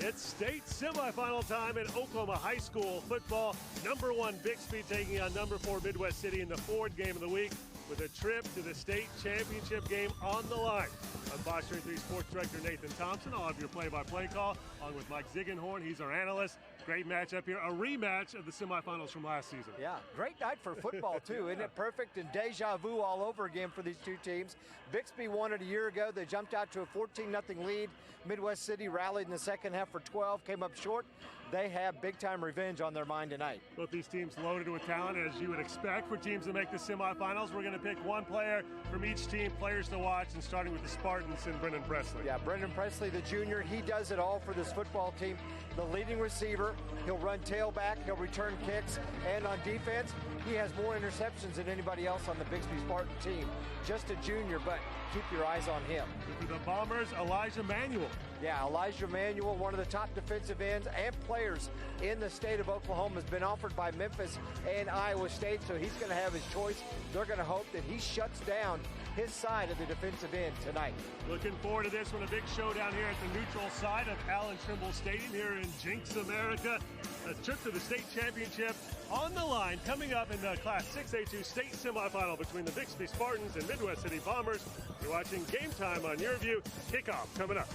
It's state semifinal time in Oklahoma high school football. Number 1 Bixby taking on number 4 Midwest City in the Ford game of the week with a trip to the state championship game on the line. I'm Fox 33 Sports Director Nathan Thompson. I'll have your play-by-play call along with Mike Ziegenhorn. He's our analyst. Great matchup here, a rematch of the semifinals from last season. Yeah, great night for football too. Isn't it perfect? And deja vu all over again for these two teams. Bixby won it a year ago. They jumped out to a 14-0 lead. Midwest City rallied in the second half for 12, came up short. They have big-time revenge on their mind tonight. Both these teams loaded with talent, as you would expect for teams to make the semifinals. We're going to pick one player from each team, players to watch, and starting with the Spartans and Brendan Presley. Yeah, Brendan Presley, the junior, he does it all for this football team. The leading receiver, he'll run tailback, he'll return kicks, and on defense, he has more interceptions than anybody else on the Bixby Spartan team. Just a junior, but keep your eyes on him. For the Bombers, Elijah Manuel. Yeah, Elijah Manuel, one of the top defensive ends and players in the state of Oklahoma, has been offered by Memphis and Iowa State, so he's going to have his choice. They're going to hope that he shuts down his side of the defensive end tonight. Looking forward to this one, a big showdown here at the neutral side of Allan Trimble Stadium here in Jenks, America. A trip to the state championship on the line coming up in the Class 6A2 state semifinal between the Bixby Spartans and Midwest City Bombers. You're watching Game Time on YurView. Kickoff coming up.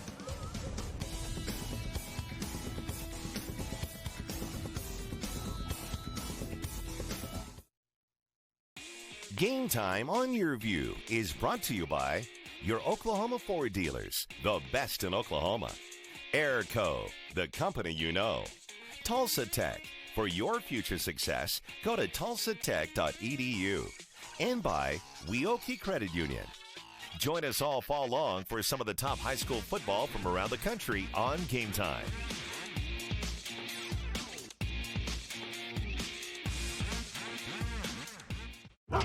Game Time on YurView is brought to you by your Oklahoma Ford dealers, the best in Oklahoma. Airco, the company you know. Tulsa Tech, for your future success, go to tulsatech.edu. And by Weoki Credit Union. Join us all fall long for some of the top high school football from around the country on Game Time.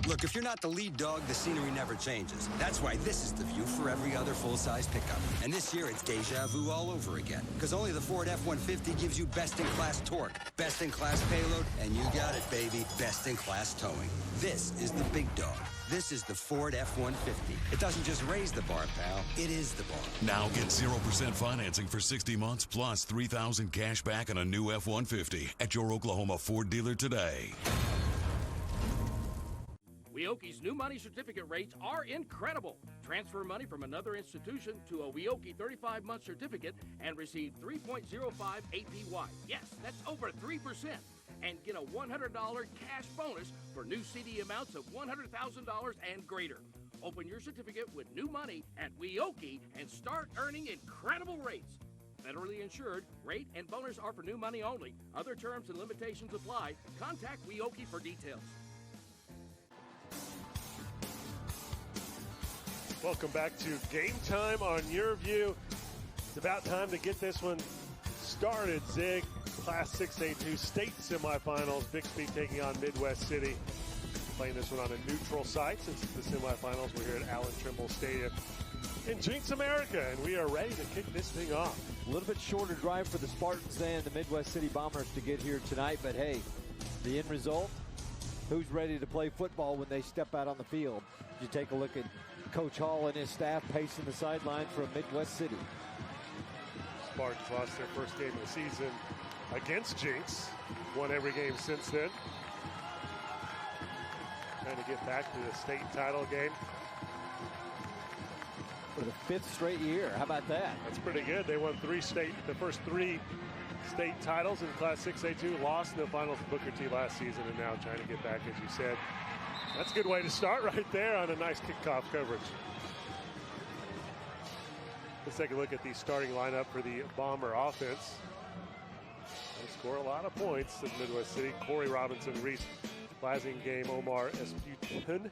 Look, if you're not the lead dog, the scenery never changes. That's why this is the view for every other full-size pickup. And this year, it's deja vu all over again. Because only the Ford F-150 gives you best-in-class torque, best-in-class payload, and you got it, baby, best-in-class towing. This is the big dog. This is the Ford F-150. It doesn't just raise the bar, pal. It is the bar. Now get 0% financing for 60 months plus $3,000 cash back on a new F-150 at your Oklahoma Ford dealer today. Weoki's new money certificate rates are incredible. Transfer money from another institution to a Weoki 35-month certificate and receive 3.05 APY. Yes, that's over 3%. And get a $100 cash bonus for new CD amounts of $100,000 and greater. Open your certificate with new money at Weoki and start earning incredible rates. Federally insured, rate and bonus are for new money only. Other terms and limitations apply. Contact Weoki for details. Welcome back to Game Time on YurView. It's about time to get this one started, Zig. Class 6A2 state semifinals. Bixby taking on Midwest City. Playing this one on a neutral site since it's the semifinals. We're here at Allan Trimble Stadium in Jenks, America, and we are ready to kick this thing off. A little bit shorter drive for the Spartans and the Midwest City Bombers to get here tonight, but hey, the end result, who's ready to play football when they step out on the field? You take a look at Coach Hall and his staff pacing the sideline from Midwest City. Spartans lost their first game of the season against Jenks. Won every game since then. Trying to get back to the state title game. For the 5th straight year. How about that? That's pretty good. They won the first three state titles in Class 6A2. Lost in the finals to Booker T last season, and now trying to get back, as you said. That's a good way to start right there on a nice kickoff coverage. Let's take a look at the starting lineup for the Bomber offense. They score a lot of points at Midwest City. Corey Robinson, Reese Blasingame, Omar Esputin,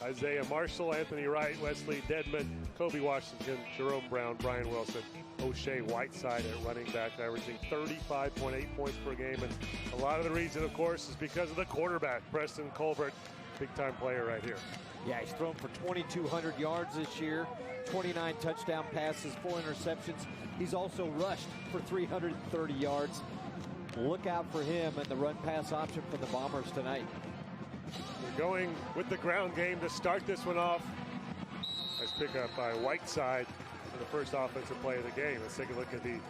Isaiah Marshall, Anthony Wright, Wesley Dedman, Kobe Washington, Jerome Brown, Brian Wilson, O'Shea Whiteside at running back, averaging 35.8 points per game. And a lot of the reason, of course, is because of the quarterback, Preston Colbert. Big-time player right here. Yeah, he's thrown for 2,200 yards this year, 29 touchdown passes, 4 interceptions. He's also rushed for 330 yards. Look out for him and the run-pass option for the Bombers tonight. We're going with the ground game to start this one off. Nice pickup by Whiteside for the first offensive play of the game. Let's take a look at the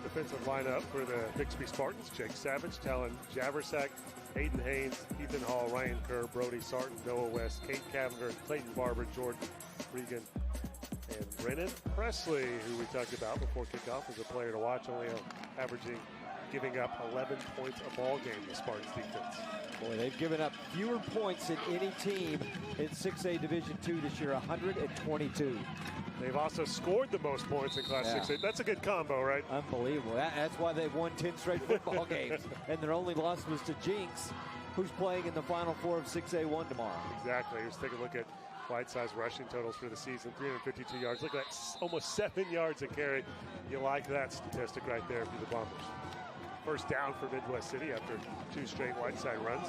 defensive lineup for the Bixby Spartans: Jake Savage, Talon Javersack, Aiden Haynes, Ethan Hall, Ryan Kerr, Brody Sarton, Noah West, Kate Cavender, Clayton Barber, Jordan Regan, and Brennan Presley, who we talked about before kickoff as a player to watch, only giving up 11 points a ball game, the Spartans defense. Boy, they've given up fewer points than any team in 6A Division II this year, 122. They've also scored the most points in Class 6A. That's a good combo, right? Unbelievable. That's why they've won 10 straight football games. And their only loss was to Jenks, who's playing in the Final Four of 6A1 tomorrow. Exactly. Let's take a look at Whiteside's rushing totals for the season. 352 yards. Look at that, almost 7 yards a carry. You like that statistic right there for the Bombers. First down for Midwest City after 2 straight Whiteside runs.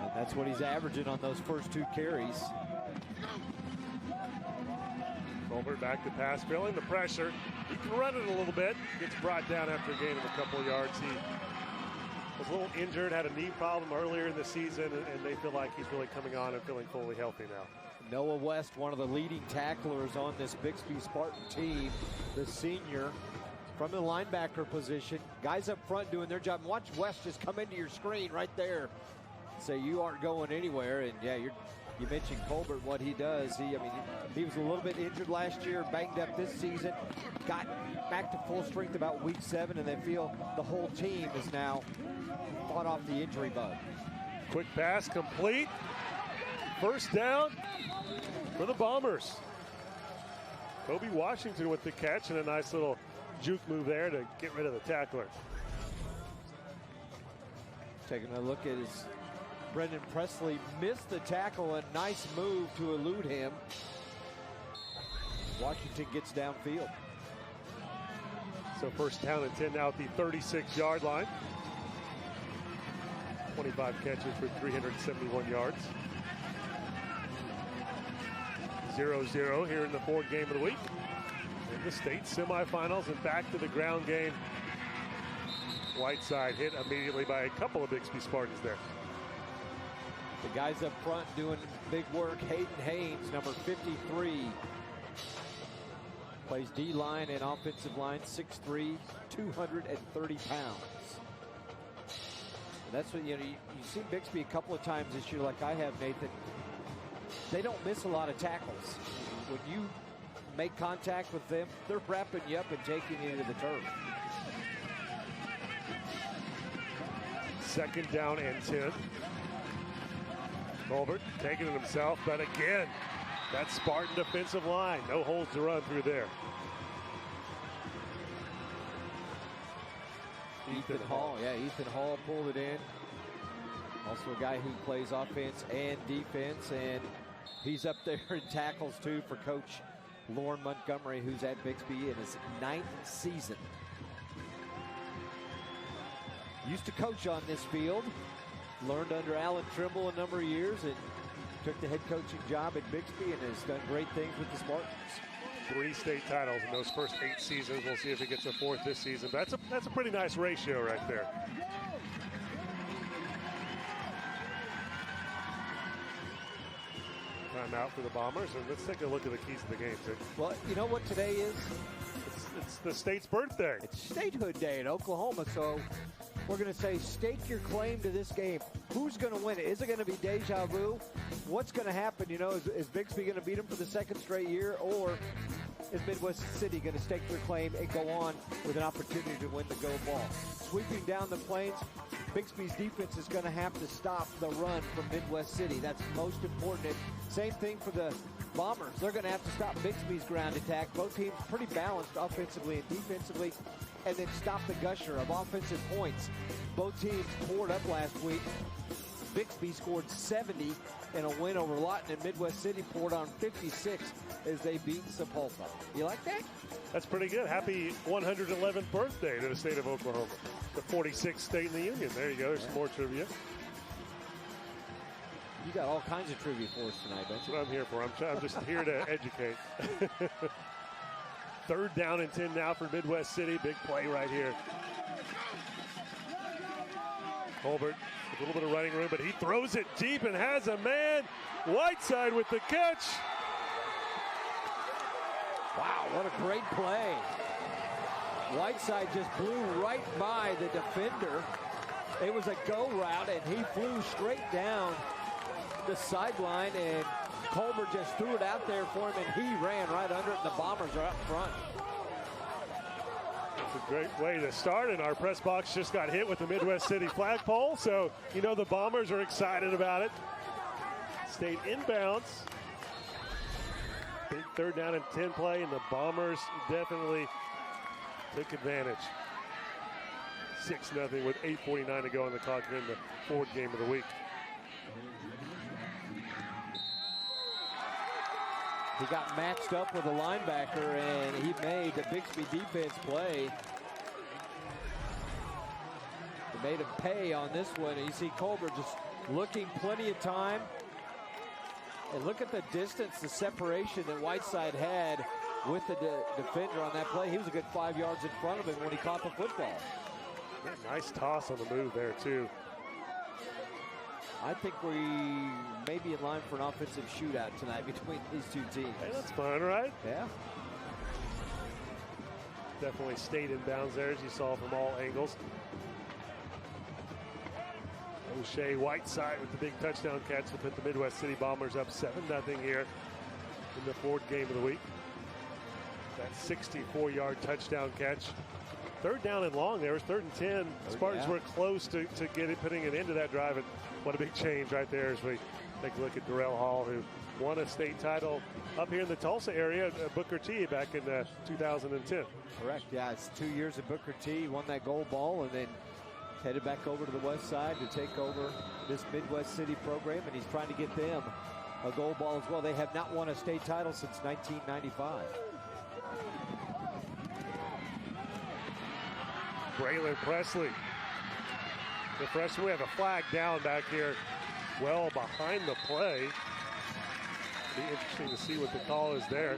And that's what he's averaging on those first 2 carries. Colbert back to pass, feeling the pressure. He can run it a little bit. Gets brought down after a gain of a couple yards. He was a little injured, had a knee problem earlier in the season, and they feel like he's really coming on and feeling fully healthy now. Noah West, one of the leading tacklers on this Bixby Spartan team, the senior from the linebacker position. Guys up front doing their job. Watch West just come into your screen right there. Say you aren't going anywhere. And yeah, you mentioned Colbert, what he does. He was a little bit injured last year, banged up this season, got back to full strength about week 7, and they feel the whole team is now fought off the injury bug. Quick pass complete. First down for the Bombers. Kobe Washington with the catch and a nice little juke move there to get rid of the tackler. Taking a look at his Brendan Presley missed the tackle, a nice move to elude him. Washington gets downfield. So first down and 10 now at the 36-yard line. 25 catches for 371 yards. 0-0 here in the 4th game of the week. In the state semifinals and back to the ground game. Whiteside hit immediately by a couple of Bixby Spartans there. The guys up front doing big work. Hayden Haynes, number 53. Plays D-line and offensive line, 6'3", 230 pounds. And that's what, you see Bixby a couple of times this year, like I have, Nathan. They don't miss a lot of tackles. When you make contact with them, they're wrapping you up and taking you to the turf. 2nd down and 10. Colbert taking it himself, but again, that Spartan defensive line, no holes to run through there. Ethan Hall, Ethan Hall pulled it in. Also a guy who plays offense and defense, and he's up there in tackles too for Coach Lauren Montgomery, who's at Bixby in his 9th season. Used to coach on this field, learned under Allan Trimble a number of years, and took the head coaching job at Bixby and has done great things with the Spartans. 3 state titles in those first 8 seasons. We'll see if he gets a 4th this season. That's a pretty nice ratio right there. Timeout for the Bombers, and let's take a look at the keys of the game. Well, you know what today is? It's the state's birthday. It's statehood day in Oklahoma, so we're going to say stake your claim to this game. Who's going to win it? Is it going to be deja vu? What's going to happen? Is Bixby going to beat them for the 2nd straight year, or is Midwest City going to stake their claim and go on with an opportunity to win the gold ball? Sweeping down the plains, Bixby's defense is going to have to stop the run from Midwest City. That's most important. Same thing for the Bombers. They're going to have to stop Bixby's ground attack. Both teams pretty balanced offensively and defensively, and then stop the gusher of offensive points. Both teams poured up last week. Bixby scored 70 in a win over Lawton, and Midwest City poured on 56 as they beat Sepulpa. You like that? That's pretty good. Happy 111th birthday to the state of Oklahoma. The 46th state in the union. There you go. There's some more trivia. You got all kinds of trivia for us tonight, don't That's you? what I'm here for. I'm just here to educate. 3rd down and 10 now for Midwest City. Big play right here. Colbert with a little bit of running room, but he throws it deep and has a man. Whiteside with the catch. Wow, what a great play. Whiteside just blew right by the defender. It was a go route, and he flew straight down the sideline, and Culver just threw it out there for him, and he ran right under it, and the Bombers are up front. It's a great way to start, and our press box just got hit with the Midwest City flagpole, so you know the Bombers are excited about it. Stayed inbounds. Big 3rd down and 10 play, and the Bombers definitely took advantage. 6-0 with 8:49 to go on the clock in the 4th game of the week. He got matched up with a linebacker, and he made the Bixby defense play. They made him pay on this one. And you see Culver just looking plenty of time. And look at the distance, the separation that Whiteside had with the defender on that play. He was a good 5 yards in front of him when he caught the football. Yeah, nice toss on the move there, too. I think we may be in line for an offensive shootout tonight between these two teams. Hey, that's fun, right? Yeah. Definitely stayed in bounds there, as you saw from all angles. O'Shea Whiteside with the big touchdown catch to put the Midwest City Bombers up 7-0 here in the 4th game of the week. That 64-yard touchdown catch. 3rd down and long there. It was 3rd and 10. Spartans were close to putting an end to that drive. And what a big change right there as we take a look at Darrell Hall, who won a state title up here in the Tulsa area at Booker T back in 2010. Correct. Yeah, it's 2 years at Booker T. Won that gold ball and then headed back over to the west side to take over this Midwest City program, and he's trying to get them a gold ball as well. They have not won a state title since 1995. Braylon Presley, the freshman. We have a flag down back here well behind the play. Be interesting to see what the call is there.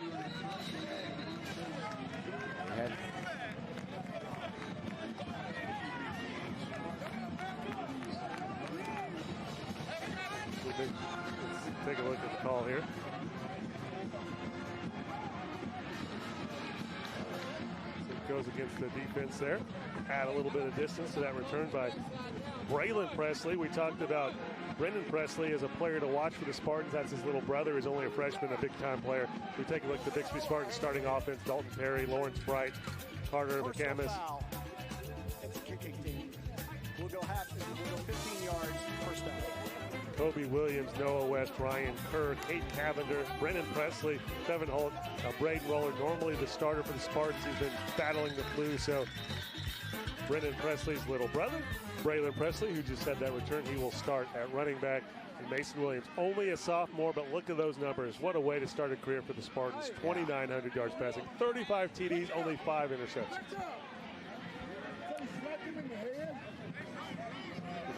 Let's take a look at the call here. So it goes against the defense there. Add a little bit of distance to that return by Braylon Presley. We talked about Brendan Presley as a player to watch for the Spartans. That's his little brother, who's only a freshman, a big-time player. We take a look at the Bixby Spartans starting offense. Dalton Perry, Lawrence Bright, Carter Mcginnis. It's a kicking team. We'll go 15 yards first down. Kobe Williams, Noah West, Ryan Kerr, Kate Cavender, Brendan Presley, Devin Holt, Braden Roller, normally the starter for the Spartans. He's been battling the flu, so Brendan Presley's little brother, Braylon Presley, who just had that return, he will start at running back. And Mason Williams, only a sophomore, but look at those numbers. What a way to start a career for the Spartans. 2,900 yards passing, 35 TDs, only 5 interceptions.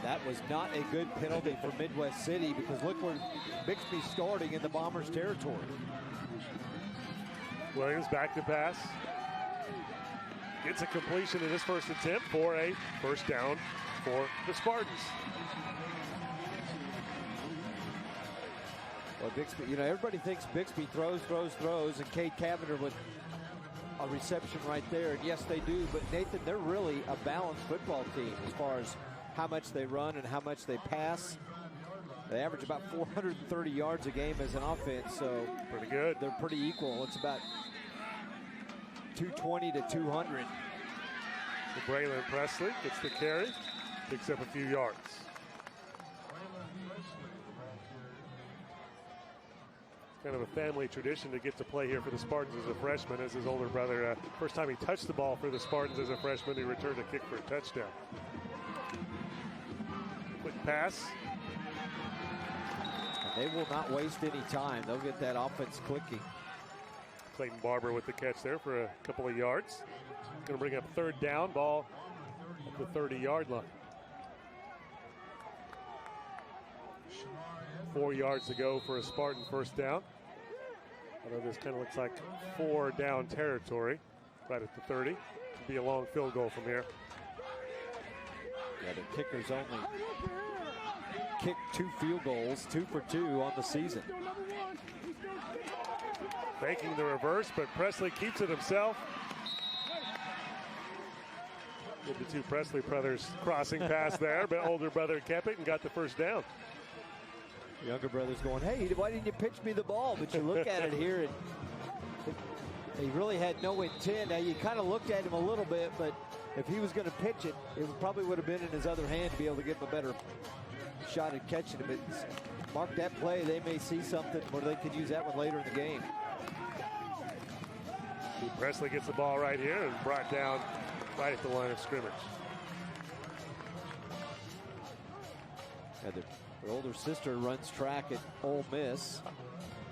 That was not a good penalty for Midwest City, because look where Bixby's starting in the Bombers' territory. Williams back to pass. Gets a completion in his first attempt for a first down for the Spartans. Well, Bixby, you know, everybody thinks Bixby throws, and Kate Cavender with a reception right there. And yes, they do, but Nathan, they're really a balanced football team as far as how much they run and how much they pass. They average about 430 yards a game as an offense, so pretty good. They're pretty equal. It's about 220 to 200. So Braylon Presley gets the carry, picks up a few yards. It's kind of a family tradition to get to play here for the Spartans as a freshman, as his older brother, first time he touched the ball for the Spartans as a freshman, he returned a kick for a touchdown. Quick pass. They will not waste any time. They'll get that offense clicking. Clayton Barber with the catch there for a couple of yards. Going to bring up third down, ball at the 30-yard line. 4 yards to go for a Spartan first down. Although this kind of looks like 4 down territory right at the 30. It'll be a long field goal from here. Yeah, the kicker's only kicked 2 field goals, 2 for 2 on the season. Faking the reverse, but Presley keeps it himself. Did the 2 Presley brothers crossing pass there, but older brother kept it and got the first down. Younger brother's going, hey, why didn't you pitch me the ball? But you look at it here, and he really had no intent. Now, you kind of looked at him a little bit, but if he was going to pitch it, it probably would have been in his other hand to be able to give him a better shot at catching him. But mark that play. They may see something where they could use that one later in the game. Presley gets the ball right here and brought down right at the line of scrimmage. Their older sister runs track at Ole Miss,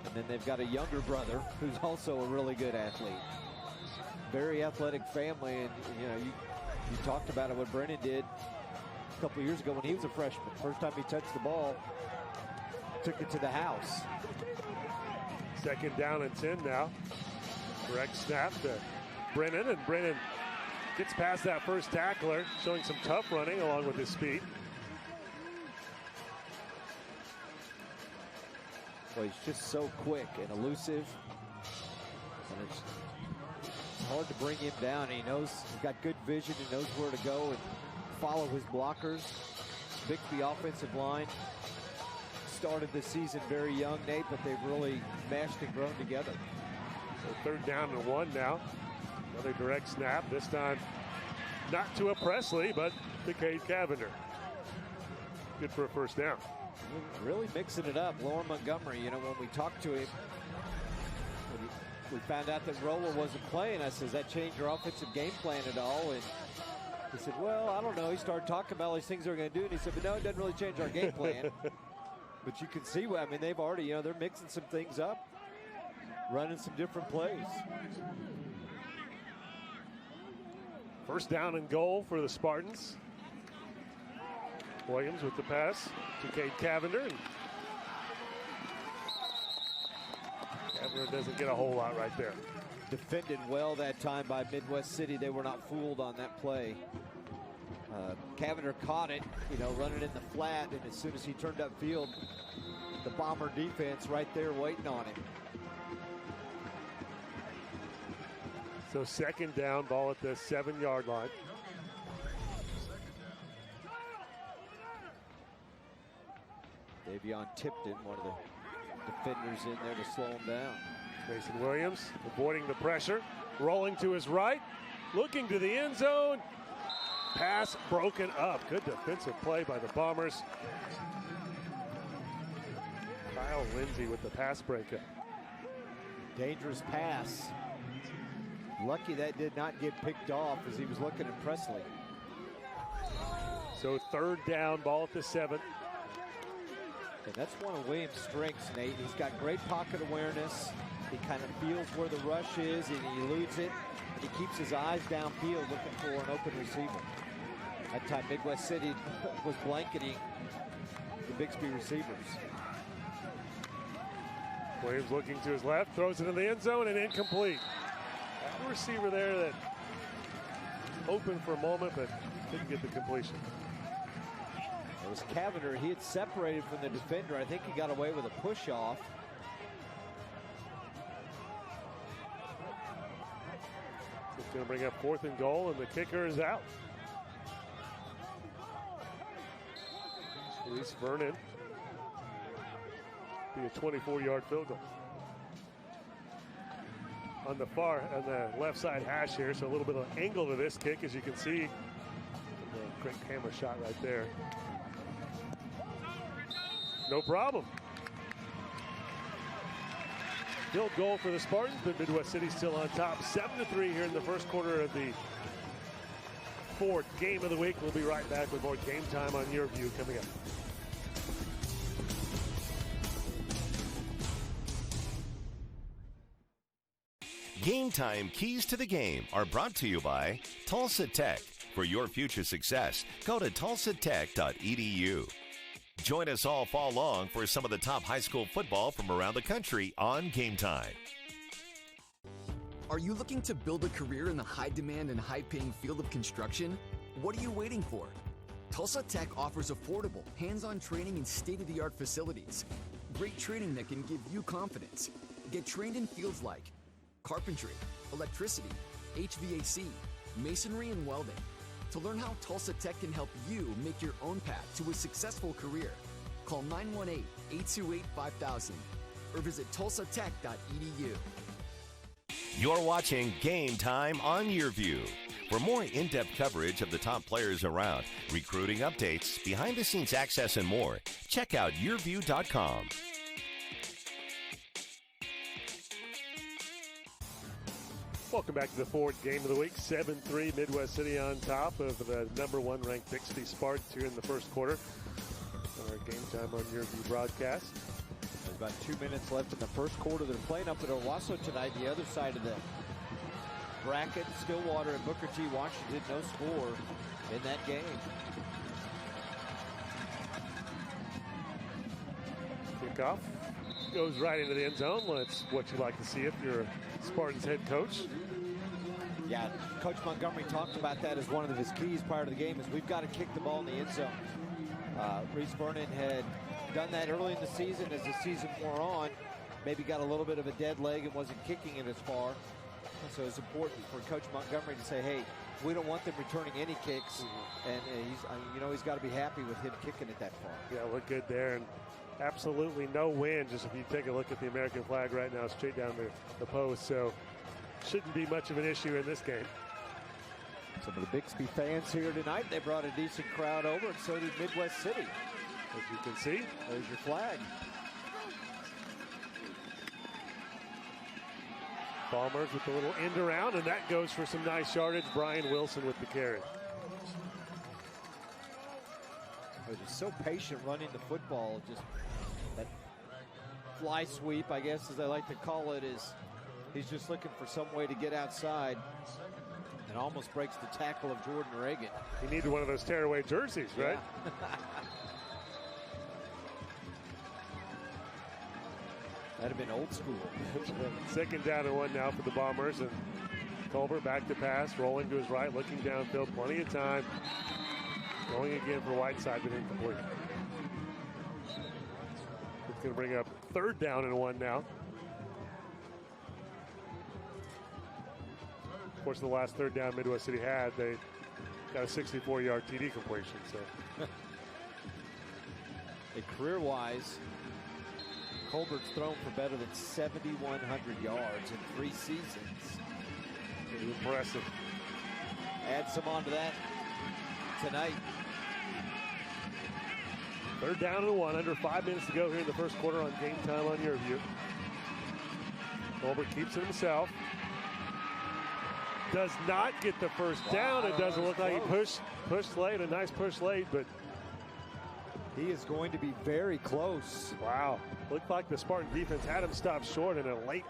and then they've got a younger brother who's also a really good athlete. Very athletic family, and you know, you talked about it, what Brennan did a couple of years ago when he was a freshman. First time he touched the ball, took it to the house. 2nd down and 10 now. Direct snap to Brennan, and Brennan gets past that first tackler, showing some tough running along with his speed. Well, he's just so quick and elusive, and it's hard to bring him down. He knows he's got good vision and knows where to go and follow his blockers. Bixby offensive line started the season very young, Nate, but they've really meshed and grown together. So 3rd down and 1 now. Another direct snap, this time not to a Presley, but to Cade Cavender. Good for a first down. Really mixing it up. Lauren Montgomery, you know, when we talked to him, we found out that Roller wasn't playing. I says, that changed your offensive game plan at all? And he said, well, I don't know. He started talking about all these things they're going to do, and he said, but no, it doesn't really change our game plan. But you can see, I mean, they've already, you know, they're mixing some things up, running some different plays. 1st down and goal for the Spartans. Williams with the pass to Cade Cavender. And Cavender doesn't get a whole lot right there. Defended well that time by Midwest City. They were not fooled on that play. Cavender caught it, you know, running in the flat, and as soon as he turned upfield, the Bomber defense right there waiting on him. So 2nd down, ball at the 7-yard line. Davion Tipton, one of the defenders in there to slow him down. Mason Williams avoiding the pressure, rolling to his right, looking to the end zone. Pass broken up. Good defensive play by the Bombers. Kyle Lindsey with the pass breakup. Dangerous pass. Lucky that did not get picked off as he was looking at Presley. So 3rd down, ball at the 7. And that's one of Williams' strengths, Nate. He's got great pocket awareness. He kind of feels where the rush is, and he eludes it. And he keeps his eyes downfield looking for an open receiver. That time Midwest City was blanketing the Bixby receivers. Williams looking to his left, throws it in the end zone and incomplete. That receiver there that open for a moment but didn't get the completion. It was Cavender. He had separated from the defender. I think he got away with a push off. It's going to bring up 4th and goal, and the kicker is out. Reese Vernon. Be a 24-yard field goal. On the left side hash here, so a little bit of an angle to this kick, as you can see. A great camera shot right there. No problem. Field goal for the Spartans, but Midwest City still on top. 7-3 here in the first quarter of the 4th game of the week. We'll be right back with more Game Time on YurView coming up. Game Time Keys to the Game are brought to you by Tulsa Tech. For your future success, go to tulsatech.edu. Join us all fall long for some of the top high school football from around the country on Game Time. Are you looking to build a career in the high-demand and high-paying field of construction? What are you waiting for? Tulsa Tech offers affordable, hands-on training and state-of-the-art facilities. Great training that can give you confidence. Get trained in fields like carpentry, electricity, HVAC, masonry, and welding. To learn how Tulsa Tech can help you make your own path to a successful career, call 918-828-5000 or visit tulsatech.edu. You're watching Game Time on YurView. For more in-depth coverage of the top players around, recruiting updates, behind-the-scenes access, and more, check out YurView.com. Welcome back to the fourth game of the week. 7-3 Midwest City on top of the #1 ranked Bixby Spartans here in the first quarter. Our Game Time on YurView broadcast. There's about 2 minutes left in the first quarter. They're playing up at Owasso tonight, the other side of the bracket. Stillwater and Booker T. Washington, no score in that game. Kickoff goes right into the end zone. That's what you like to see if you're a Spartans head coach. Yeah, Coach Montgomery talked about that as one of his keys prior to the game, is we've got to kick the ball in the end zone. Reese Vernon had done that early in the season. As the season wore on, maybe got a little bit of a dead leg and wasn't kicking it as far. So it's important for Coach Montgomery to say, hey, we don't want them returning any kicks. And he's got to be happy with him kicking it that far. Yeah, look good there. And absolutely no wind. Just if you take a look at the American flag right now, straight down the post. So shouldn't be much of an issue in this game. Some of the Bixby fans here tonight, they brought a decent crowd over, and so did Midwest City. As you can see, there's your flag. Bombers with a little end around, and that goes for some nice yardage. Brian Wilson with the carry. They're just so patient running the football. Just that fly sweep, I guess, as I like to call it, is he's just looking for some way to get outside and almost breaks the tackle of Jordan Reagan. He needed one of those tearaway jerseys, right? Yeah. That'd have been old school. Second down and 1 now for the Bombers, and Colbert back to pass, rolling to his right, looking downfield, plenty of time. Going again for Whiteside, but incomplete. It's going to bring up 3rd down and 1 now. Of course, the last 3rd down Midwest City had, they got a 64-yard TD completion. So, career-wise, Colbert's thrown for better than 7,100 yards in 3 seasons. Pretty impressive. Add some on to that tonight. 3rd down and 1, under 5 minutes to go here in the first quarter on Game Time on YurView. Colbert keeps it himself. Does not get the first down. It doesn't look like he pushed late, a nice push late, but he is going to be very close. Wow. Looked like the Spartan defense had him stopped short, and a late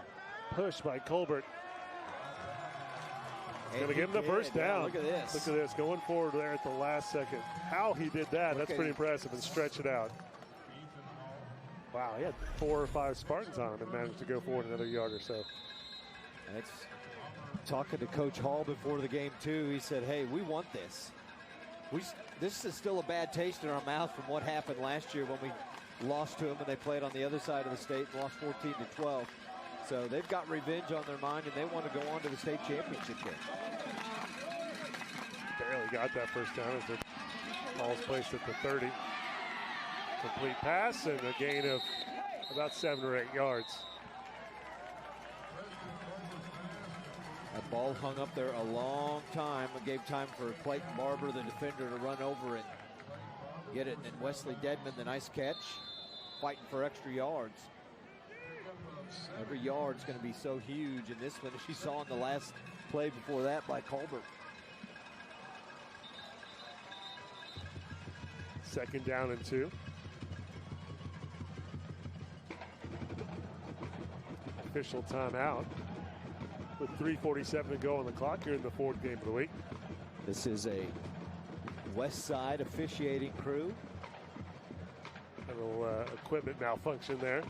push by Colbert. Going to give him the first down. Yeah, look at this. Look at this. Going forward there at the last second. How he did that, that's pretty impressive, and stretch it out. Wow, he had 4 or 5 Spartans on him and managed to go forward another yard or so. That's talking to Coach Hall before the game, too. He said, hey, we want this. This is still a bad taste in our mouth from what happened last year when we lost to them and they played on the other side of the state and lost 14-12. So they've got revenge on their mind, and they want to go on to the state championship game. Barely got that first down as the ball's placed at the 30. Complete pass and a gain of about 7 or 8 yards. That ball hung up there a long time. It gave time for Clayton Barber, the defender, to run over and get it. And then Wesley Dedman, the nice catch, fighting for extra yards. Every yard's going to be so huge in this one, as you saw in the last play before that by Colbert. 2nd down and 2. Official timeout with 3:47 to go on the clock here in the 4th game of the week. This is a West Side officiating crew. A little equipment malfunction there.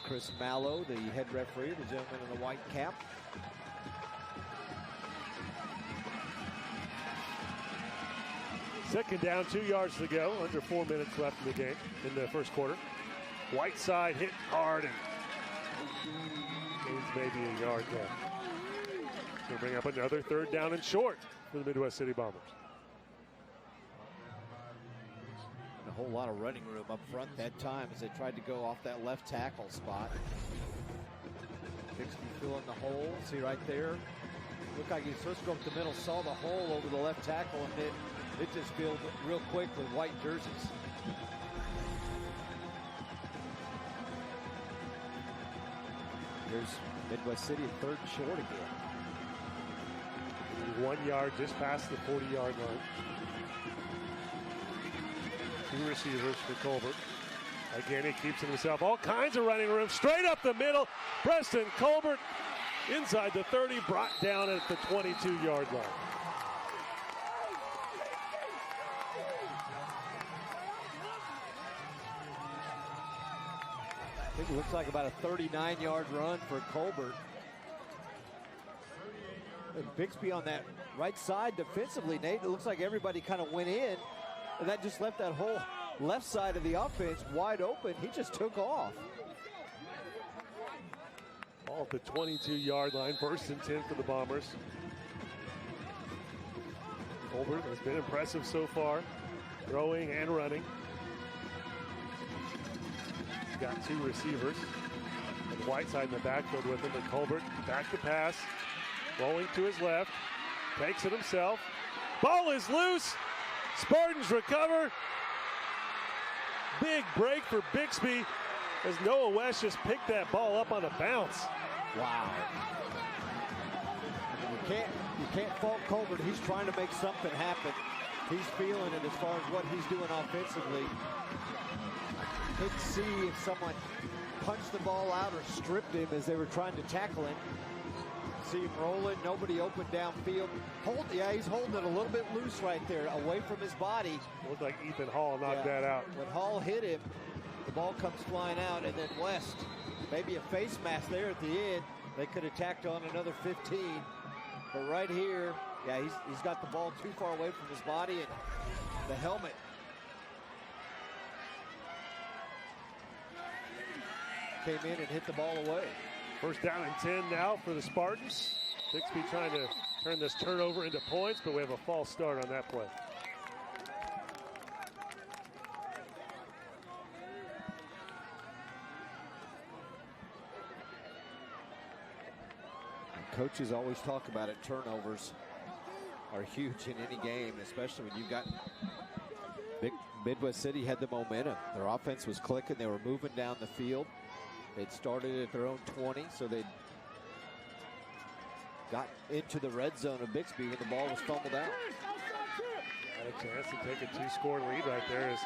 Chris Mallow, the head referee, the gentleman in the white cap. Second down, 2 yards to go. Under 4 minutes left in the game, in the first quarter. Whiteside hit hard and gains maybe a yard there. Going to bring up another third down and short for the Midwest City Bombers. And a whole lot of running room up front that time as they tried to go off that left tackle spot. Bixby filling the hole. See right there? Looked like he was supposed to go up the middle, saw the hole over the left tackle, and then it just filled real quick with white jerseys. Here's Midwest City, third and short again. 1 yard just past the 40-yard line. 2 receivers for Colbert. Again, he keeps it himself. All kinds of running room. Straight up the middle. Preston Colbert inside the 30, brought down at the 22-yard line. I think it looks like about a 39-yard run for Colbert. And Bixby on that right side defensively, Nate, it looks like everybody kind of went in, and that just left that whole left side of the offense wide open. He just took off. Ball at the 22-yard line, 1st and 10 for the Bombers. Colbert has been impressive so far, throwing and running. He's got 2 receivers. And Whiteside in the backfield with him, and Colbert back to pass. Rolling to his left, takes it himself. Ball is loose. Spartans recover. Big break for Bixby as Noah West just picked that ball up on a bounce. Wow. You can't fault Colbert. He's trying to make something happen. He's feeling it as far as what he's doing offensively. Couldn't see if someone punched the ball out or stripped him as they were trying to tackle him. See him rolling, nobody open downfield. He's holding it a little bit loose right there, away from his body. Looked like Ethan Hall knocked that out. When Hall hit him, the ball comes flying out, and then West, maybe a face mask there at the end. They could have tacked on another 15. But right here, he's got the ball too far away from his body, and the helmet. Came in and hit the ball away. 1st down and 10 now for the Spartans. Bixby trying to turn this turnover into points, but we have a false start on that play. Coaches always talk about it. Turnovers are huge in any game, especially when you've got Midwest City had the momentum. Their offense was clicking. They were moving down the field. They'd started at their own 20, so they got into the red zone of Bixby when the ball was fumbled out. Got a chance to take a 2-score lead right there as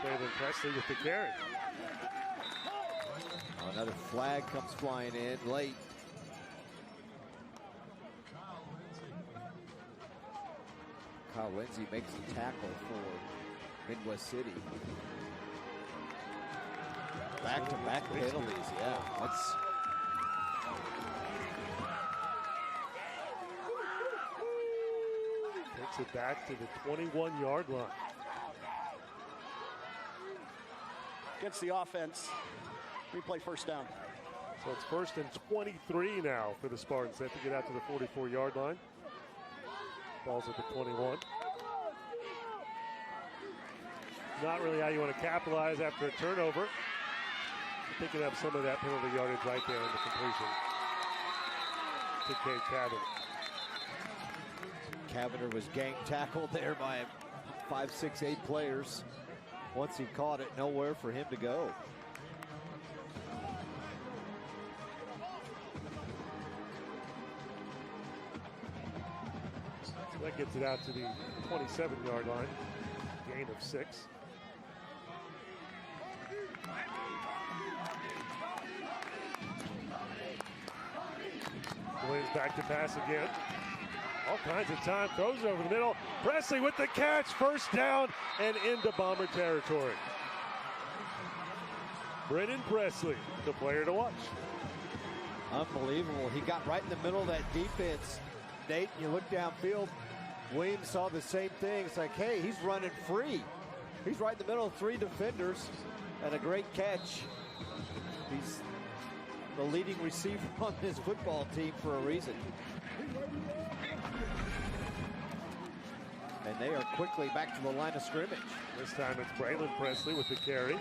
David Presley with the carry. Another flag comes flying in late. Kyle Lindsey makes the tackle for Midwest City. Back-to-back penalties, that's... Takes it back to the 21-yard line. Gets the offense. Replay 1st down. So it's 1st and 23 now for the Spartans. They have to get out to the 44-yard line. Ball's at the 21. Not really how you want to capitalize after a turnover. Picking up some of that penalty yardage right there in the completion to Kate Cavender. Cavender was gang tackled there by 5, 6, 8 players. Once he caught it, nowhere for him to go. So that gets it out to the 27-yard line. Gain of 6. Williams back to pass again. All kinds of time, throws it over the middle. Presley with the catch, 1st down and into Bomber territory. Brennan Presley, the player to watch. Unbelievable. He got right in the middle of that defense. Nate, you look downfield, Williams saw the same thing. It's like, hey, he's running free. He's right in the middle of 3 defenders and a great catch. He's the leading receiver on this football team for a reason. And they are quickly back to the line of scrimmage. This time it's Braylon Presley with the carry.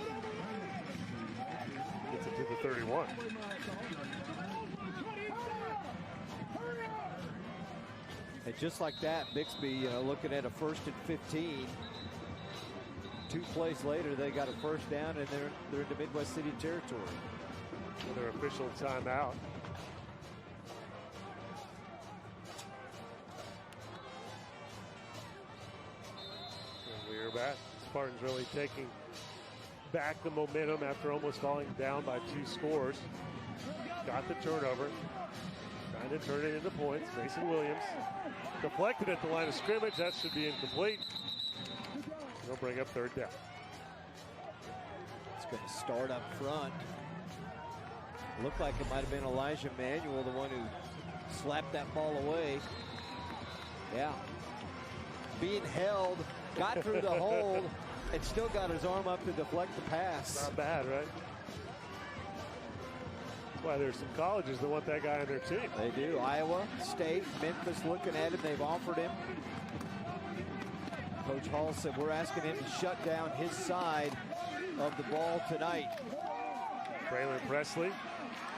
Gets it to the 31. And just like that, Bixby looking at a 1st and 15. 2 plays later, they got a first down, and they're into Midwest City territory. Another official timeout. And we're back. Spartans really taking back the momentum after almost falling down by 2 scores. Got the turnover. Trying to turn it into points. Mason Williams deflected at the line of scrimmage. That should be incomplete. They'll bring up 3rd down. It's going to start up front. Looked like it might have been Elijah Manuel, the one who slapped that ball away. Yeah. Being held, got through the hold, and still got his arm up to deflect the pass. Not bad, right? That's why there's some colleges that want that guy on their team. They do. Iowa State, Memphis looking at him. They've offered him. Coach Hall said, we're asking him to shut down his side of the ball tonight. Braylon Presley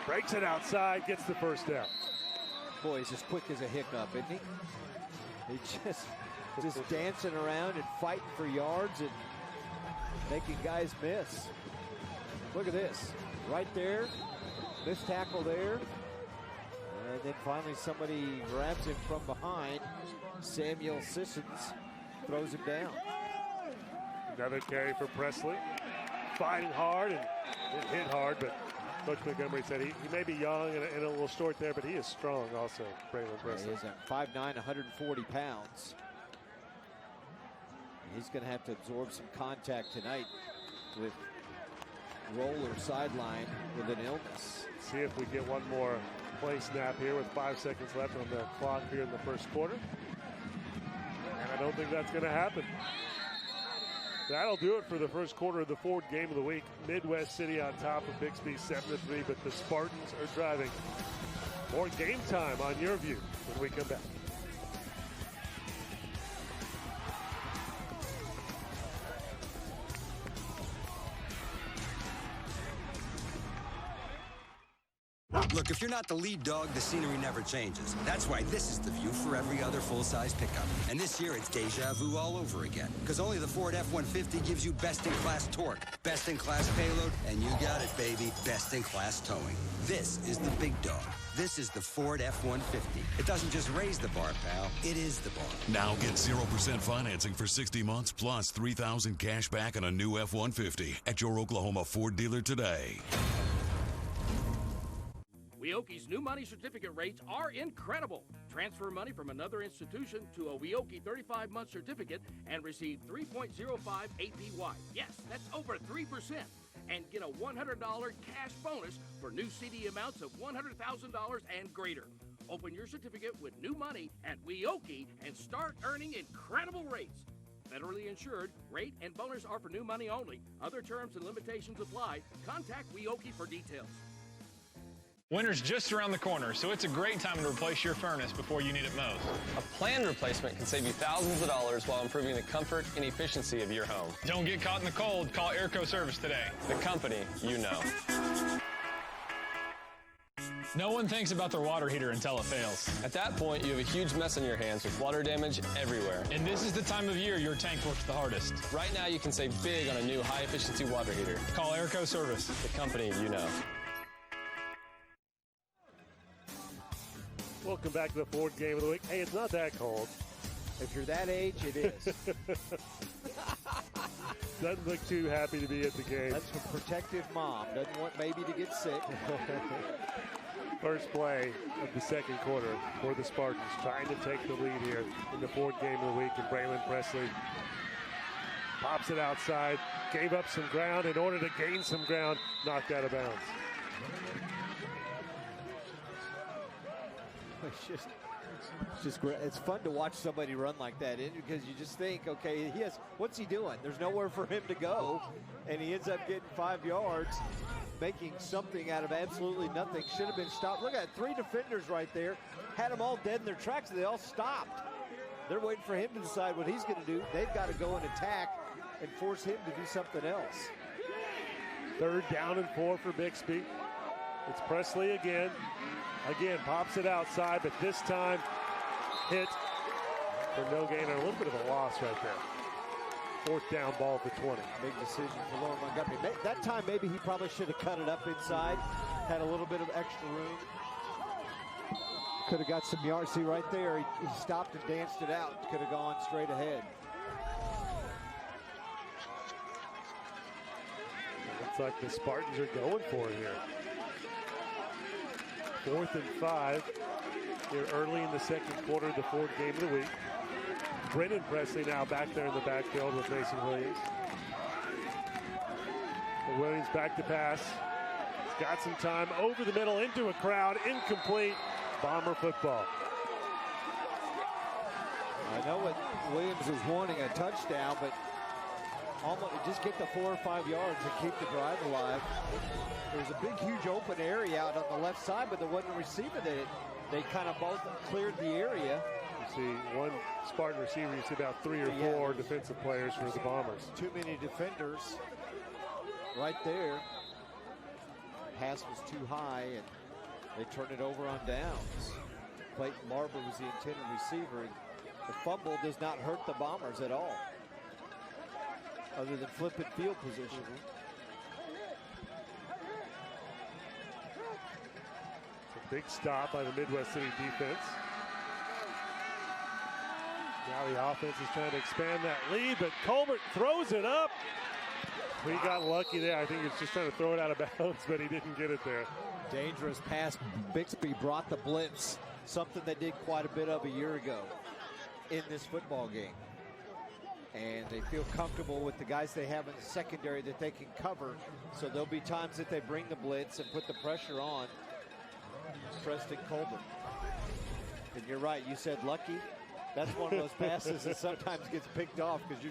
breaks it outside, gets the first down. Boy, he's as quick as a hiccup, isn't he? He just dancing around and fighting for yards and making guys miss. Look at this. Right there. Missed tackle there. And then finally somebody grabs him from behind. Samuel Sissons throws him down. Another carry for Presley. Fighting hard and hit hard, but Coach Montgomery said he may be young and a little short there, but he is strong also, Braylon Presley. He is at 5'9", 140 pounds. He's going to have to absorb some contact tonight with Roller sideline with an illness. See if we get one more play snap here with 5 seconds left on the clock here in the first quarter. And I don't think that's going to happen. That'll do it for the first quarter of the fourth game of the week. Midwest City on top of Bixby 7-3, but the Spartans are driving. More game time on YurView when we come back. Look, if you're not the lead dog, the scenery never changes. That's why this is the view for every other full-size pickup. And this year, it's deja vu all over again. Because only the Ford F-150 gives you best-in-class torque, best-in-class payload, and you got it, baby, best-in-class towing. This is the big dog. This is the Ford F-150. It doesn't just raise the bar, pal. It is the bar. Now get 0% financing for 60 months plus $3,000 cash back on a new F-150 at your Oklahoma Ford dealer today. Weoki's new money certificate rates are incredible. Transfer money from another institution to a Weoki 35-month certificate and receive 3.05 APY. Yes, that's over 3%. And get a $100 cash bonus for new CD amounts of $100,000 and greater. Open your certificate with new money at Weoki and start earning incredible rates. Federally insured, rate and bonus are for new money only. Other terms and limitations apply. Contact Weoki for details. Winter's just around the corner, so it's a great time to replace your furnace before you need it most. A planned replacement can save you thousands of dollars while improving the comfort and efficiency of your home. Don't get caught in the cold. Call Airco Service today. The company you know. No one thinks about their water heater until it fails. At that point, you have a huge mess on your hands with water damage everywhere. And this is the time of year your tank works the hardest. Right now, you can save big on a new high-efficiency water heater. Call Airco Service. The company you know. Welcome back to the fourth game of the week. Hey, it's not that cold. If you're that age, it is. Doesn't look too happy to be at the game. That's a protective mom. Doesn't want baby to get sick. First play of the second quarter for the Spartans, trying to take the lead here in the fourth game of the week. And Braylon Presley pops it outside, gave up some ground in order to gain some ground, knocked out of bounds. It's just It's just great. It's fun to watch somebody run like that because you just think, okay, what's he doing? There's nowhere for him to go, and he ends up getting 5 yards, making something out of absolutely nothing. Should have been stopped. Look at that, 3 defenders right there. Had them all dead in their tracks, and they all stopped. They're waiting for him to decide what he's going to do. They've got to go and attack and force him to do something else. 3rd down and 4 for Bixby. It's Presley again. Again, pops it outside, but this time hit for no gain, or a little bit of a loss right there. 4th down, ball at the 20. Big decision for Lauren Montgomery. That time, maybe he probably should have cut it up inside, had a little bit of extra room. Could have got some yards. See right there, he stopped and danced it out. Could have gone straight ahead. Looks like the Spartans are going for it here. 4th and 5 here early in the second quarter of the 4th game of the week. Brennan Presley now back there in the backfield with Mason Williams. And Williams back to pass. He's got some time over the middle into a crowd. Incomplete. Bomber football. I know what Williams was wanting, a touchdown, but almost just get the 4 or 5 yards and keep the drive alive. There's a big, huge open area out on the left side, but there wasn't a receiver that they kind of both cleared the area. You see one Spartan receiver, you see about 3 or 4 defensive players for the Bombers. Too many defenders right there. Pass was too high, and they turned it over on downs. Clayton Barber was the intended receiver. And the fumble does not hurt the Bombers at all, other than flipping field position. Big stop by the Midwest City defense. Now the offense is trying to expand that lead, but Colbert throws it up. He got lucky there. I think he was just trying to throw it out of bounds, but he didn't get it there. Dangerous pass. Bixby brought the blitz, something they did quite a bit of a year ago in this football game. And they feel comfortable with the guys they have in the secondary that they can cover. So there'll be times that they bring the blitz and put the pressure on Preston Colbert. And you're right, you said lucky. That's one of those passes that sometimes gets picked off because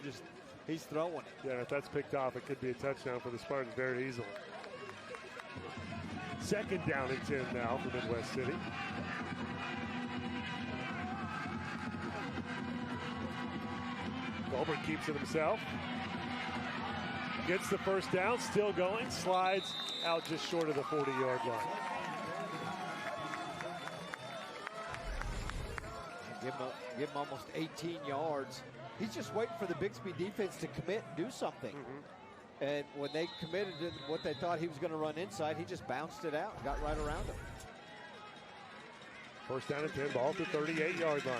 he's throwing it. Yeah, if that's picked off, it could be a touchdown for the Spartans very easily. 2nd down and 10 now for Midwest City. Colbert keeps it himself. Gets the 1st down, still going, slides out just short of the 40-yard line. Give him almost 18 yards. He's just waiting for the Bixby defense to commit and do something. And when they committed to what they thought he was going to run inside, he just bounced it out and got right around him. 1st down and 10, ball at the 38-yard line.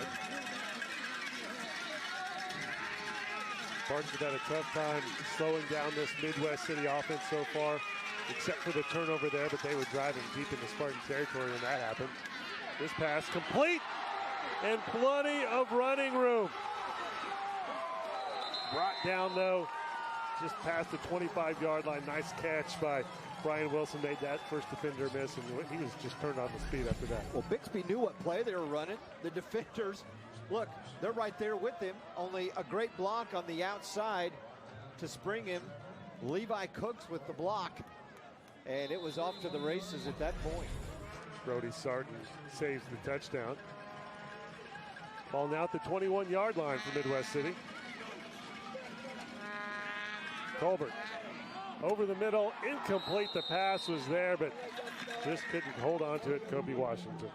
Spartans have had a tough time slowing down this Midwest City offense so far, except for the turnover there, but they were driving deep into Spartan territory when that happened. This pass complete and plenty of running room. Brought down, though, just past the 25-yard line. Nice catch by Brian Wilson. Made that first defender miss, and he was just turned on the speed after that. Well, Bixby knew what play they were running. The defenders, look, they're right there with him. Only a great block on the outside to spring him. Levi Cooks with the block, and it was off to the races at that point. Brody Sarton saves the touchdown. Ball now at the 21-yard line for Midwest City. Colbert over the middle, incomplete. The pass was there, but just couldn't hold on to it. Kobe Washington.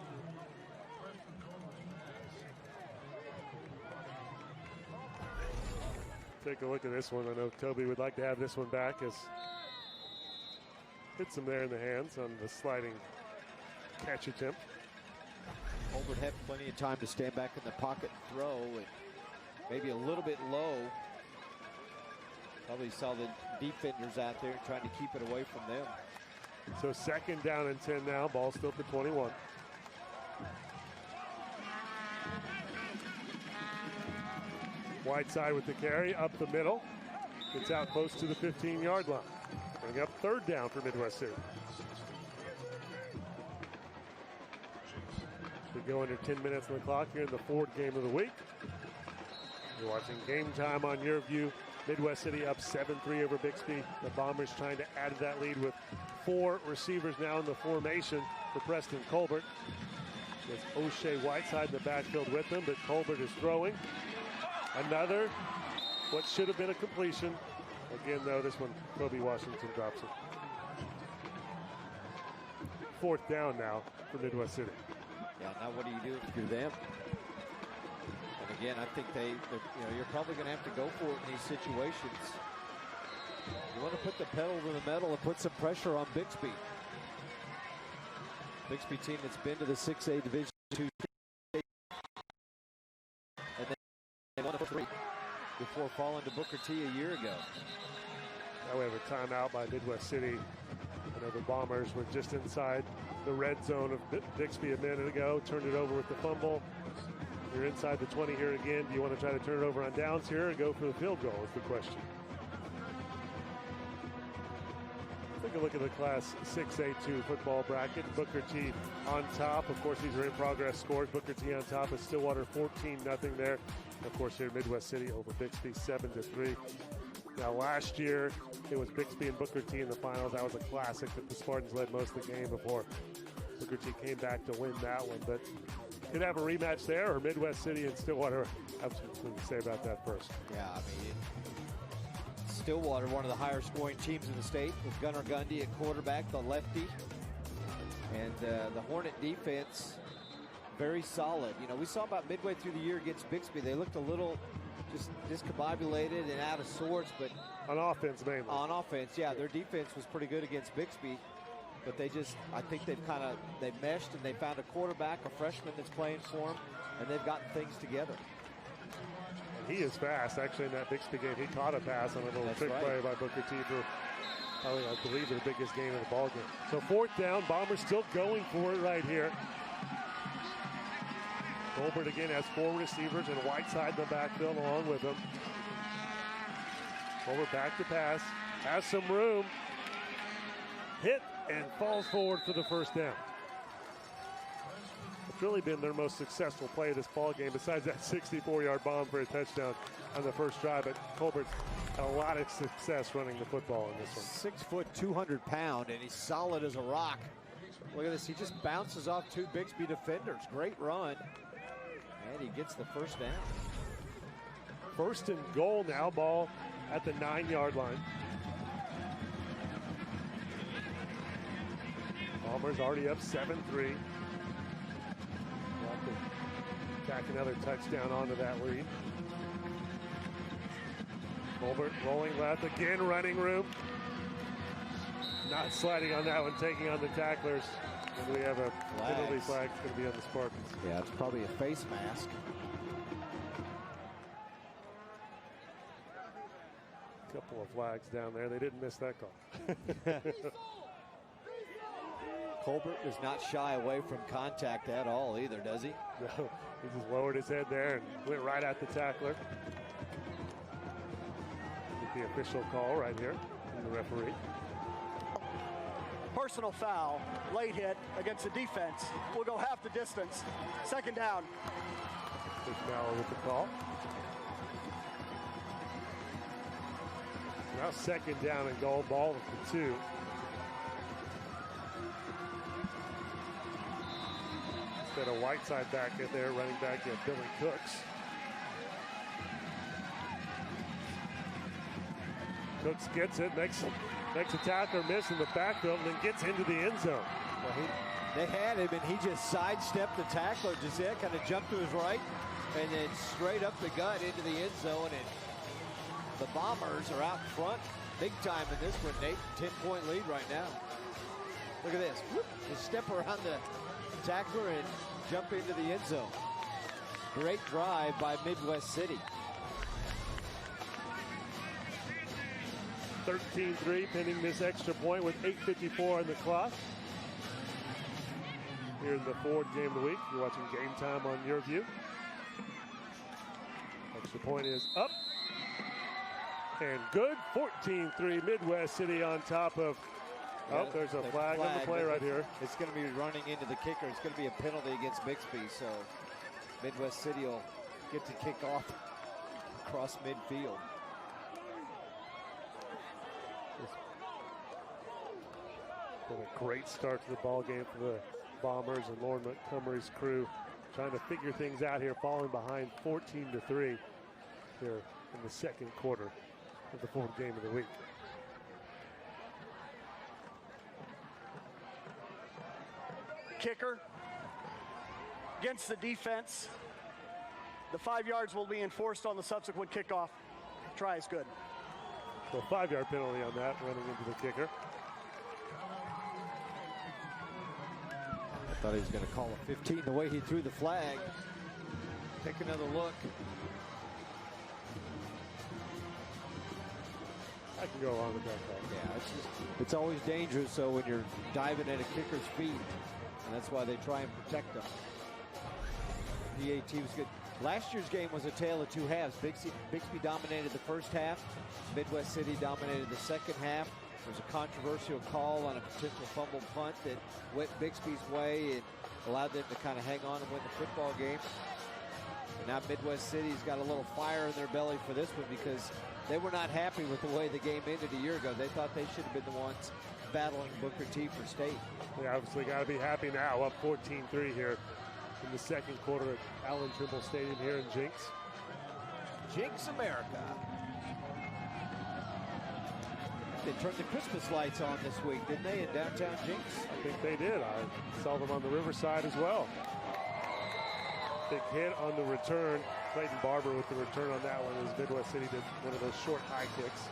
Take a look at this one. I know Toby would like to have this one back, as hits him there in the hands on the sliding catch attempt. Colbert had plenty of time to stand back in the pocket and throw, and maybe a little bit low. Probably saw the defenders out there trying to keep it away from them. So 2nd down and 10 now. Ball still at the 21. Whiteside with the carry up the middle. Gets out close to the 15-yard line. Bring up 3rd down for Midwest City. We go under 10 minutes on the clock here in the Ford game of the week. You're watching Game Time on YurView. Midwest City up 7-3 over Bixby. The Bombers trying to add to that lead with 4 receivers now in the formation for Preston Colbert. There's O'Shea Whiteside in the backfield with them, but Colbert is throwing. Another, what should have been a completion. Again, though, this one, Kobe Washington drops it. 4th down now for Midwest City. Yeah, now what do you do if you're them? And again, I think you're probably going to have to go for it in these situations. You want to put the pedal to the metal and put some pressure on Bixby. Bixby team that's been to the 6A Division II and then they won 3 before falling to Booker T a year ago. Now we have a timeout by Midwest City. I know the Bombers were just inside the red zone of Bixby a minute ago, turned it over with the fumble. You're inside the 20 here again. Do you want to try to turn it over on downs here or go for the field goal is the question. Take a look at the Class 6A2 football bracket. Booker T on top. Of course, these are in progress scores. Booker T on top of Stillwater 14-0 there. Of course, here Midwest City over Bixby 7-3. Now, last year, it was Bixby and Booker T in the finals. That was a classic that the Spartans led most of the game before Booker T came back to win that one. But could have a rematch there, or Midwest City and Stillwater. I have something to say about that first. Yeah, I mean, Stillwater, one of the higher scoring teams in the state, with Gunnar Gundy at quarterback, the lefty. And the Hornet defense, very solid. You know, we saw about midway through the year against Bixby, they looked a little just discombobulated and out of sorts, but on offense mainly. On offense, yeah, their defense was pretty good against Bixby, but I think they've meshed and they found a quarterback, a freshman that's playing for them, and they've gotten things together. And he is fast. Actually, in that Bixby game, he caught a pass on a little trick play by Booker T for probably, I believe, the biggest gain of the ball game. So 4th down, Bombers still going for it right here. Colbert again has 4 receivers and Whiteside in the backfield along with him. Colbert back to pass, has some room, hit and falls forward for the 1st down. It's really been their most successful play of this ball game besides that 64-yard bomb for a touchdown on the first drive, but Colbert's had a lot of success running the football in this one. 6 foot, 200 pound, and he's solid as a rock. Look at this, he just bounces off 2 Bixby defenders. Great run. And he gets the 1st down. 1st and goal now, ball at the 9-yard line. Bombers already up 7-3. Tack another touchdown onto that lead. Colbert rolling left, again running room. Not sliding on that one, taking on the tacklers. And we have a penalty flag going to be on the Spartans. Yeah, it's probably a face mask. Couple of flags down there. They didn't miss that call. Colbert does not shy away from contact at all either, does he? No, he just lowered his head there and went right at the tackler. Get the official call right here from the referee. Personal foul, late hit against the defense. We'll go half the distance. 2nd down. Now with the call. Now 2nd down and goal, ball for 2. Instead of Whiteside back in there, running back at Billy Cooks. Cooks gets it, makes a tackler miss in the backfield, and then gets into the end zone. Well, they had him, and he just sidestepped the tackler. Just kind of jumped to his right, and then straight up the gut into the end zone. And the Bombers are out front big time in this one, Nate. 10-point lead right now. Look at this. Whoop. Just step around the tackler and jump into the end zone. Great drive by Midwest City. 13-3, pending this extra point with 8:54 on the clock. Here in the Ford game of the week. You're watching Game Time on YurView. Extra point is up. And good. 14-3, Midwest City on top of Oh, there's a flag on the play right here. It's going to be running into the kicker. It's going to be a penalty against Bixby, so Midwest City will get to kick off across midfield. Been a great start to the ball game for the Bombers and Lauren Montgomery's crew, trying to figure things out here, falling behind 14-3 here in the second quarter of the fourth game of the week. Kicker against the defense. The 5 yards will be enforced on the subsequent kickoff. Try is good. So 5-yard penalty on that, running into the kicker. I thought he was going to call a 15 the way he threw the flag. Take another look. I can go along with that call. Yeah, it's always dangerous, so when you're diving at a kicker's feet, and that's why they try and protect them. PAT was good. Last year's game was a tale of two halves. Bixby dominated the first half. Midwest City dominated the second half. There was a controversial call on a potential fumble punt that went Bixby's way and allowed them to kind of hang on and win the football game. And now Midwest City's got a little fire in their belly for this one because they were not happy with the way the game ended a year ago. They thought they should have been the ones battling Booker T for state. They obviously got to be happy now, up 14-3 here in the second quarter at Allan Trimble Stadium here in Jenks. Jenks, America. They turned the Christmas lights on this week, didn't they, in downtown Jenks? I think they did. I saw them on the Riverside as well. Big hit on the return. Clayton Barber with the return on that one as Midwest City did one of those short high kicks.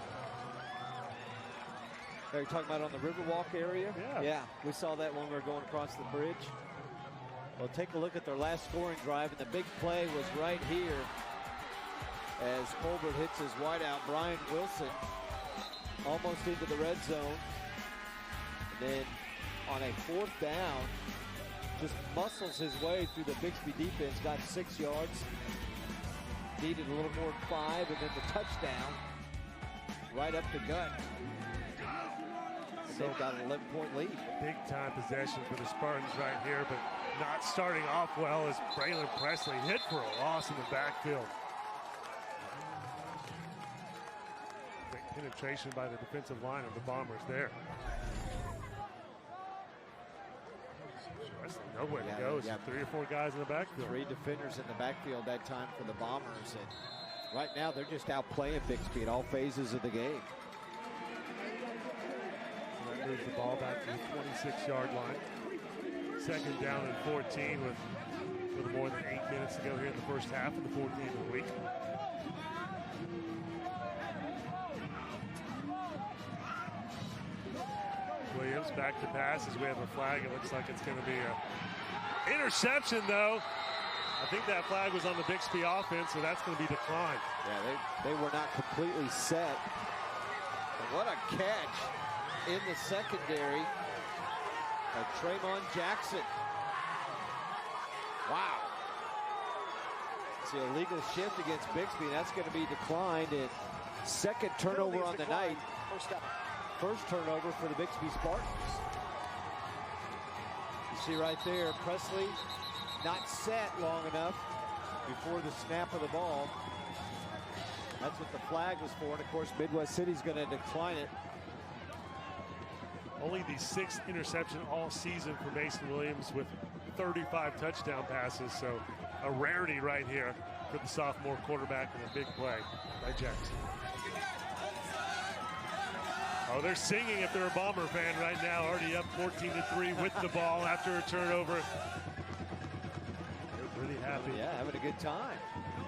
Are you talking about on the Riverwalk area? Yeah. Yeah, we saw that when we were going across the bridge. Well, take a look at their last scoring drive, and the big play was right here as Colbert hits his wideout, Brian Wilson, almost into the red zone. And then on a fourth down, just muscles his way through the Bixby defense, got 6 yards. Needed a little more than 5, and then the touchdown right up the gut. So they've got an 11-point lead. Big time possession for the Spartans right here, but not starting off well as Braylon Presley hit for a loss in the backfield. Big penetration by the defensive line of the Bombers there. Presley, nowhere to go. Yeah. 3 or 4 guys in the backfield. 3 defenders in the backfield that time for the Bombers. And right now, they're just outplaying Bixby at all phases of the game. That moves the ball back to the 26-yard line. Second down and 14 with a little more than 8 minutes to go here in the first half of the fourth game of the week. Williams back to pass as we have a flag. It looks like it's going to be an interception, though. I think that flag was on the Bixby offense, so that's going to be declined. Yeah, they were not completely set. But what a catch in the secondary of Tremont Jackson. Wow. It's an illegal shift against Bixby, and that's going to be declined. And second turnover on the night. First turnover for the Bixby Spartans. You see right there, Presley not set long enough before the snap of the ball. That's what the flag was for, and of course Midwest City's going to decline it. Only the 6th interception all season for Mason Williams with 35 touchdown passes, so a rarity right here for the sophomore quarterback and a big play by Jackson. Oh, they're singing if they're a Bomber fan right now, already up 14-3 with the ball after a turnover. They're really happy. Yeah, having a good time.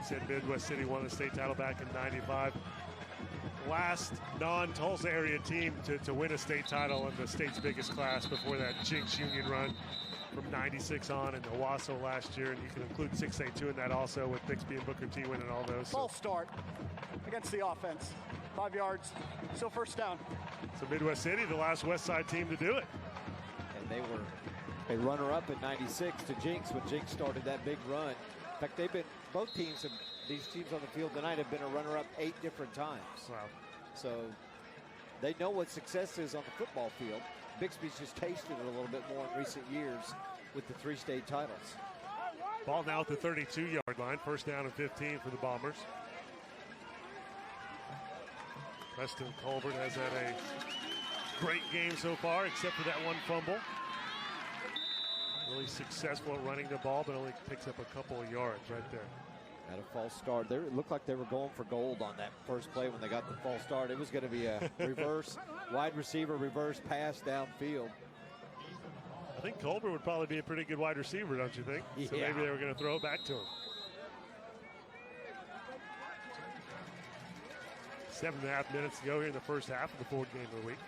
Said Midwest City won the state title back in '95. Last non-Tulsa area team to win a state title in the state's biggest class before that Jenks Union run from 96 on in Owasso last year. And you can include 6A2 in that also with Bixby and Booker T winning all those. False start against the offense. 5 yards, still first down. So Midwest City, the last West Side team to do it. And they were a runner-up in 96 to Jenks when Jenks started that big run. In fact, both teams, these teams on the field tonight have been a runner-up 8 different times. Wow. So They know what success is on the football field. Bixby's just tasted it a little bit more in recent years with the 3 state titles. Ball now at the 32-yard line. First down and 15 for the Bombers. Preston Colbert has had a great game so far, except for that one fumble. Really successful at running the ball, but only picks up a couple of yards right there. Had a false start. It looked like they were going for gold on that first play when they got the false start. It was going to be a reverse wide receiver, reverse pass downfield. I think Colbert would probably be a pretty good wide receiver, don't you think? Yeah. So maybe they were going to throw it back to him. 7.5 minutes to go here in the first half of the fourth game of the week.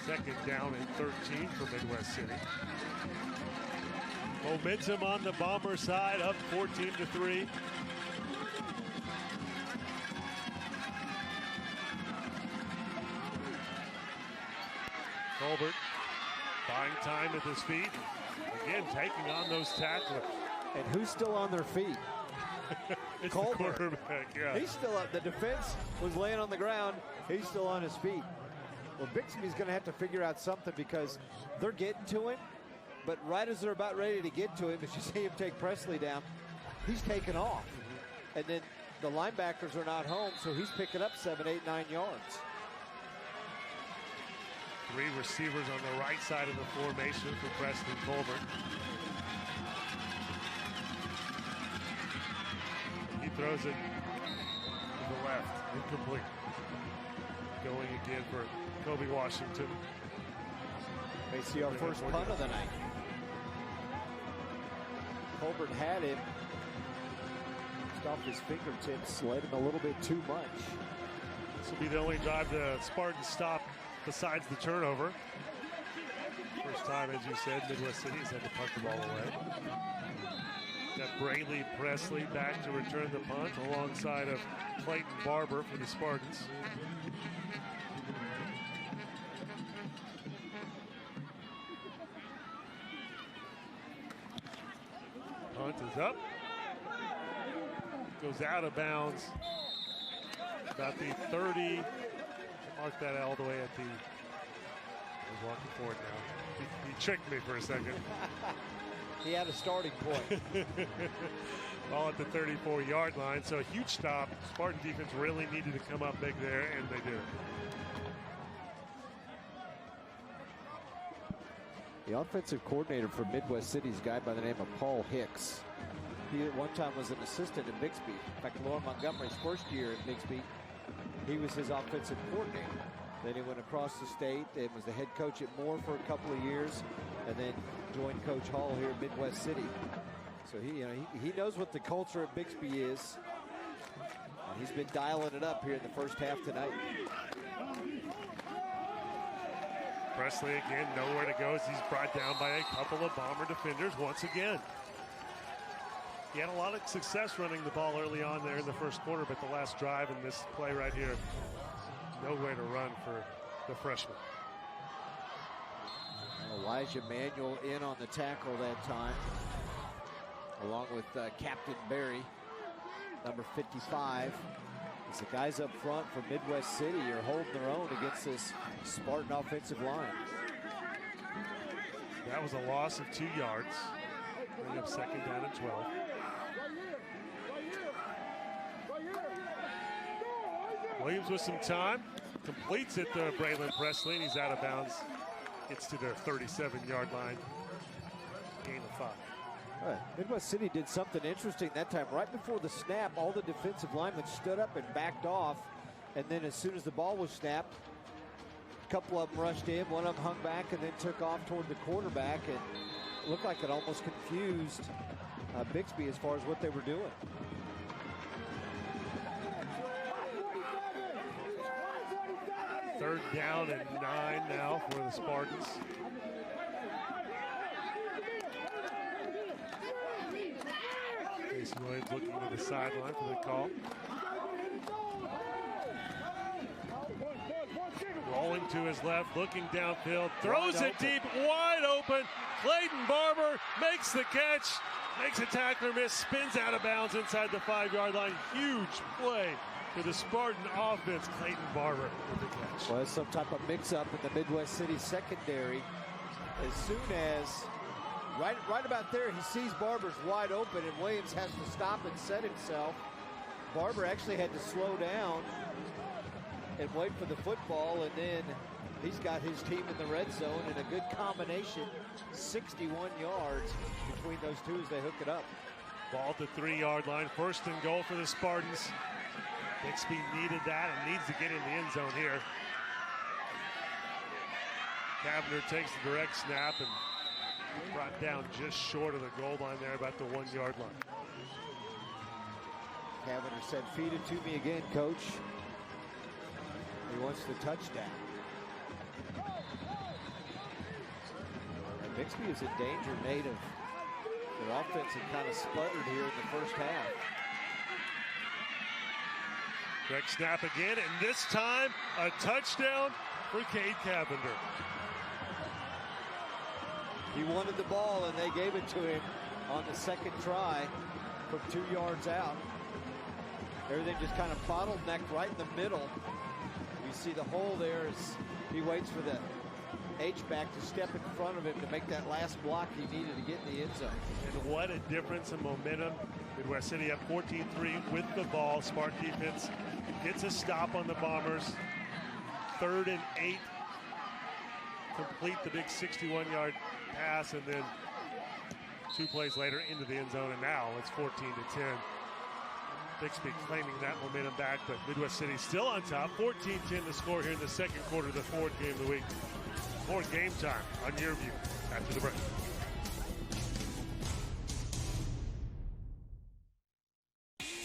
Second down and 13 for Midwest City. Momentum on the Bomber side, up 14-3. Colbert buying time at his feet. Again, taking on those tacklers. And who's still on their feet? It's Colbert. the quarterback, yeah. He's still up. The defense was laying on the ground. He's still on his feet. Well, Bixby's going to have to figure out something because they're getting to him. But right as they're about ready to get to him, as you see him take Presley down, he's taken off. And then the linebackers are not home, so he's picking up 7, 8, 9 yards. 3 receivers on the right side of the formation for Preston Colbert. He throws it to the left, incomplete. Going again for Kobe Washington. May see our first punt of the night. Colbert had him. Just off his fingertips, led him a little bit too much. This will be the only drive the Spartans stop besides the turnover. First time, as you said, Midwest City's had to punt the ball away. Got Brayley Presley back to return the punt alongside of Clayton Barber for the Spartans. Punt is up. Goes out of bounds. About the 30. Mark that all the way at the. He's walking forward now. He tricked me for a second. He had a starting point. Ball at the 34-yard line, so a huge stop. Spartan defense really needed to come up big there, and they did. The offensive coordinator for Midwest City is a guy by the name of Paul Hicks. He at one time was an assistant at Bixby. In fact, Lauren Montgomery's first year at Bixby, he was his offensive coordinator. Then he went across the state and was the head coach at Moore for a couple of years, and then joined Coach Hall here at Midwest City. So he knows what the culture at Bixby is. And he's been dialing it up here in the first half tonight. Presley again, nowhere to go as he's brought down by a couple of Bomber defenders once again. He had a lot of success running the ball early on there in the first quarter, but the last drive in this play right here, nowhere to run for the freshman. Elijah Manuel in on the tackle that time, along with Captain Barry, number 55. As the guys up front for Midwest City are holding their own against this Spartan offensive line. That was a loss of 2 yards. Bring up second down and 12. Williams with some time. Completes it to Braylon Presley, and he's out of bounds. Gets to the 37-yard line. Gain of 5. Midwest City did something interesting that time. Right before the snap, all the defensive linemen stood up and backed off. And then as soon as the ball was snapped, a couple of them rushed in. One of them hung back and then took off toward the quarterback. And it looked like it almost confused Bixby as far as what they were doing. Third down and 9 now for the Spartans. Casey Williams looking to the sideline for the call. Rolling to his left, looking downfield, throws it deep, wide open. Clayton Barber makes the catch, makes a tackler miss, spins out of bounds inside the 5-yard line. Huge play for the Spartan offense. Clayton Barber with the catch. Well, some type of mix-up in the Midwest City secondary. As soon as, right about there, he sees Barber's wide open, and Williams has to stop and set himself. Barber actually had to slow down and wait for the football, and then he's got his team in the red zone, and a good combination, 61 yards between those two as they hook it up. Ball at the 3-yard line, 1st and goal for the Spartans. Bixby needed that and needs to get in the end zone here. Cavender takes the direct snap and brought down just short of the goal line there, about the 1-yard line. Cavender said, "Feed it to me again, coach." He wants the touchdown. And Bixby is in danger, Nate, of their offense had kind of sputtered here in the first half. Direct snap again, and this time a touchdown for Cade Cavender. He wanted the ball, and they gave it to him on the second try from 2 yards out. Everything just kind of bottlenecked right in the middle. You see the hole there as he waits for the H-back to step in front of him to make that last block he needed to get in the end zone. And what a difference in momentum. Midwest City up 14-3 with the ball. Spartan defense gets a stop on the Bombers. 3rd and 8. Complete the big 61-yard pass, and then 2 plays later into the end zone, and now it's 14-10. Bixby claiming that momentum back, but Midwest City still on top. 14-10 to score here in the second quarter of the 4th game of the week. More Game Time on YurView after the break.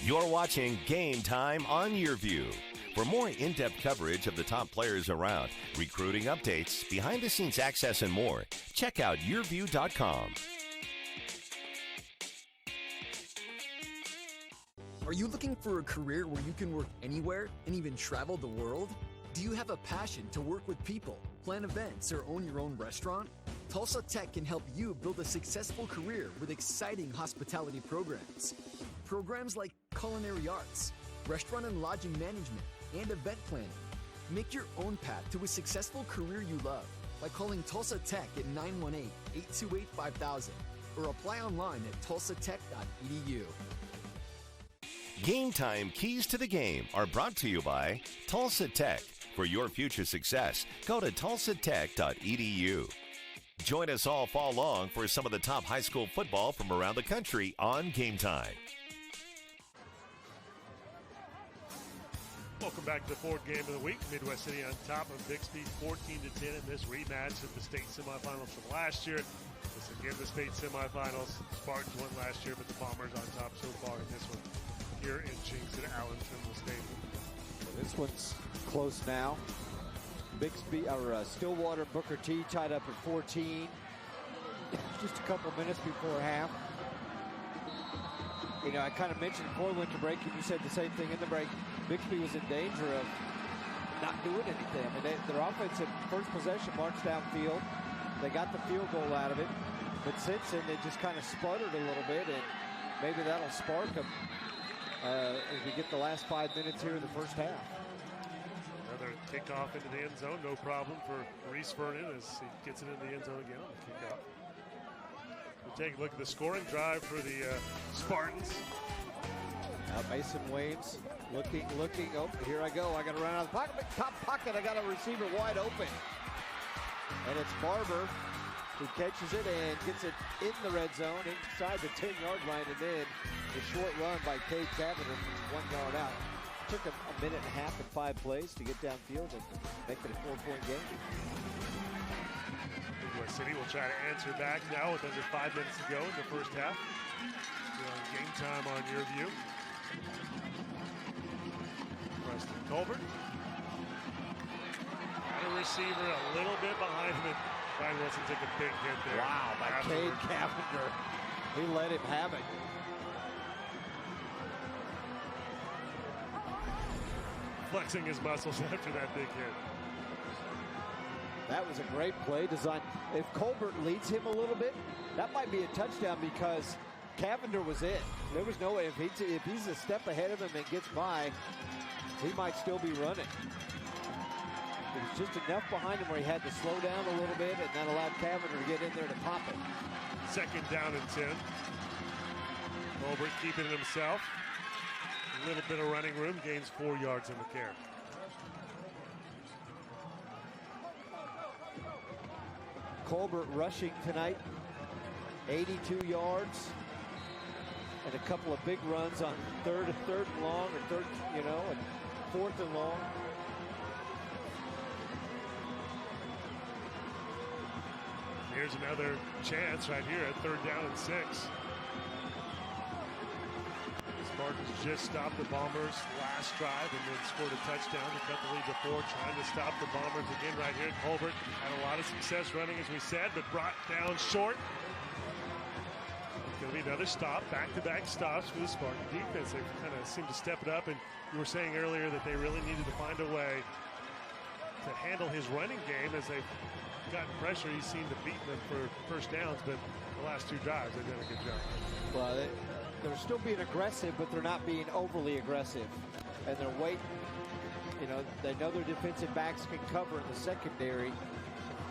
You're watching Game Time on YurView. For more in-depth coverage of the top players around, recruiting updates, behind-the-scenes access, and more, check out YurView.com. Are you looking for a career where you can work anywhere and even travel the world? Do you have a passion to work with people, plan events, or own your own restaurant? Tulsa Tech can help you build a successful career with exciting hospitality programs. Programs like culinary arts, restaurant and lodging management, and event planning. Make your own path to a successful career you love by calling Tulsa Tech at 918-828-5000 or apply online at tulsatech.edu. Game Time Keys to the Game are brought to you by Tulsa Tech. For your future success, go to tulsatech.edu. Join us all fall long for some of the top high school football from around the country on Game Time. Welcome back to the 4th game of the week. Midwest City on top of Bixby 14-10 in this rematch of the state semifinals from last year. This again the state semifinals. Spartans won last year, but the Bombers on top so far in this one here in Jenks at Allan Trimble Stadium. This one's close now. Bixby or Stillwater Booker T tied up at 14. Just a couple minutes before half. You know, I kind of mentioned before we went to break, and you said the same thing in the break. Bixby was in danger of not doing anything. I mean, their offense at first possession marched downfield. They got the field goal out of it. But since then, they just kind of sputtered a little bit, and maybe that'll spark them as we get the last 5 minutes here in the first half. Another kickoff into the end zone. No problem for Reese Vernon as he gets it in the end zone again on the kickoff. We'll take a look at the scoring drive for the Spartans. Now Mason Williams looking. Oh, here I go. I got to run out of the pocket. Top pocket. I got a receiver wide open. And it's Barber who catches it and gets it in the red zone inside the 10-yard line. And then the short run by Cade Cavender from 1 yard out. Took him a minute and a half and 5 plays to get downfield and make it a 4-point game. Midwest City will try to answer back now with under 5 minutes to go in the first half. We're on Game Time on YurView. Preston Colbert. Got a receiver a little bit behind him, and Brian Wilson took a big hit there. Wow, by Cade Cavender. He let him have it. Flexing his muscles after that big hit. That was a great play design. If Colbert leads him a little bit, that might be a touchdown because Cavender was in. There was no way. If he's a step ahead of him and gets by, he might still be running. It was just enough behind him where he had to slow down a little bit, and that allowed Cavender to get in there to pop it. Second down and 10. Colbert keeping it himself. A little bit of running room, gains 4 yards in the carry. Colbert rushing tonight, 82 yards, and a couple of big runs on third and long, or third, and fourth and long. Here's another chance right here at 3rd down and 6. Spartans just stopped the Bombers last drive and then scored a touchdown to cut the lead to 4, trying to stop the Bombers again right here. Colbert had a lot of success running, as we said, but brought down short. It's going to be another stop, back-to-back stops for the Spartan defense. They kind of seemed to step it up, and you were saying earlier that they really needed to find a way to handle his running game as they've gotten pressure. He seemed to beat them for first downs, but the last 2 drives, they've done a good job. Well, they're still being aggressive, but they're not being overly aggressive. And they're waiting. They know their defensive backs can cover in the secondary.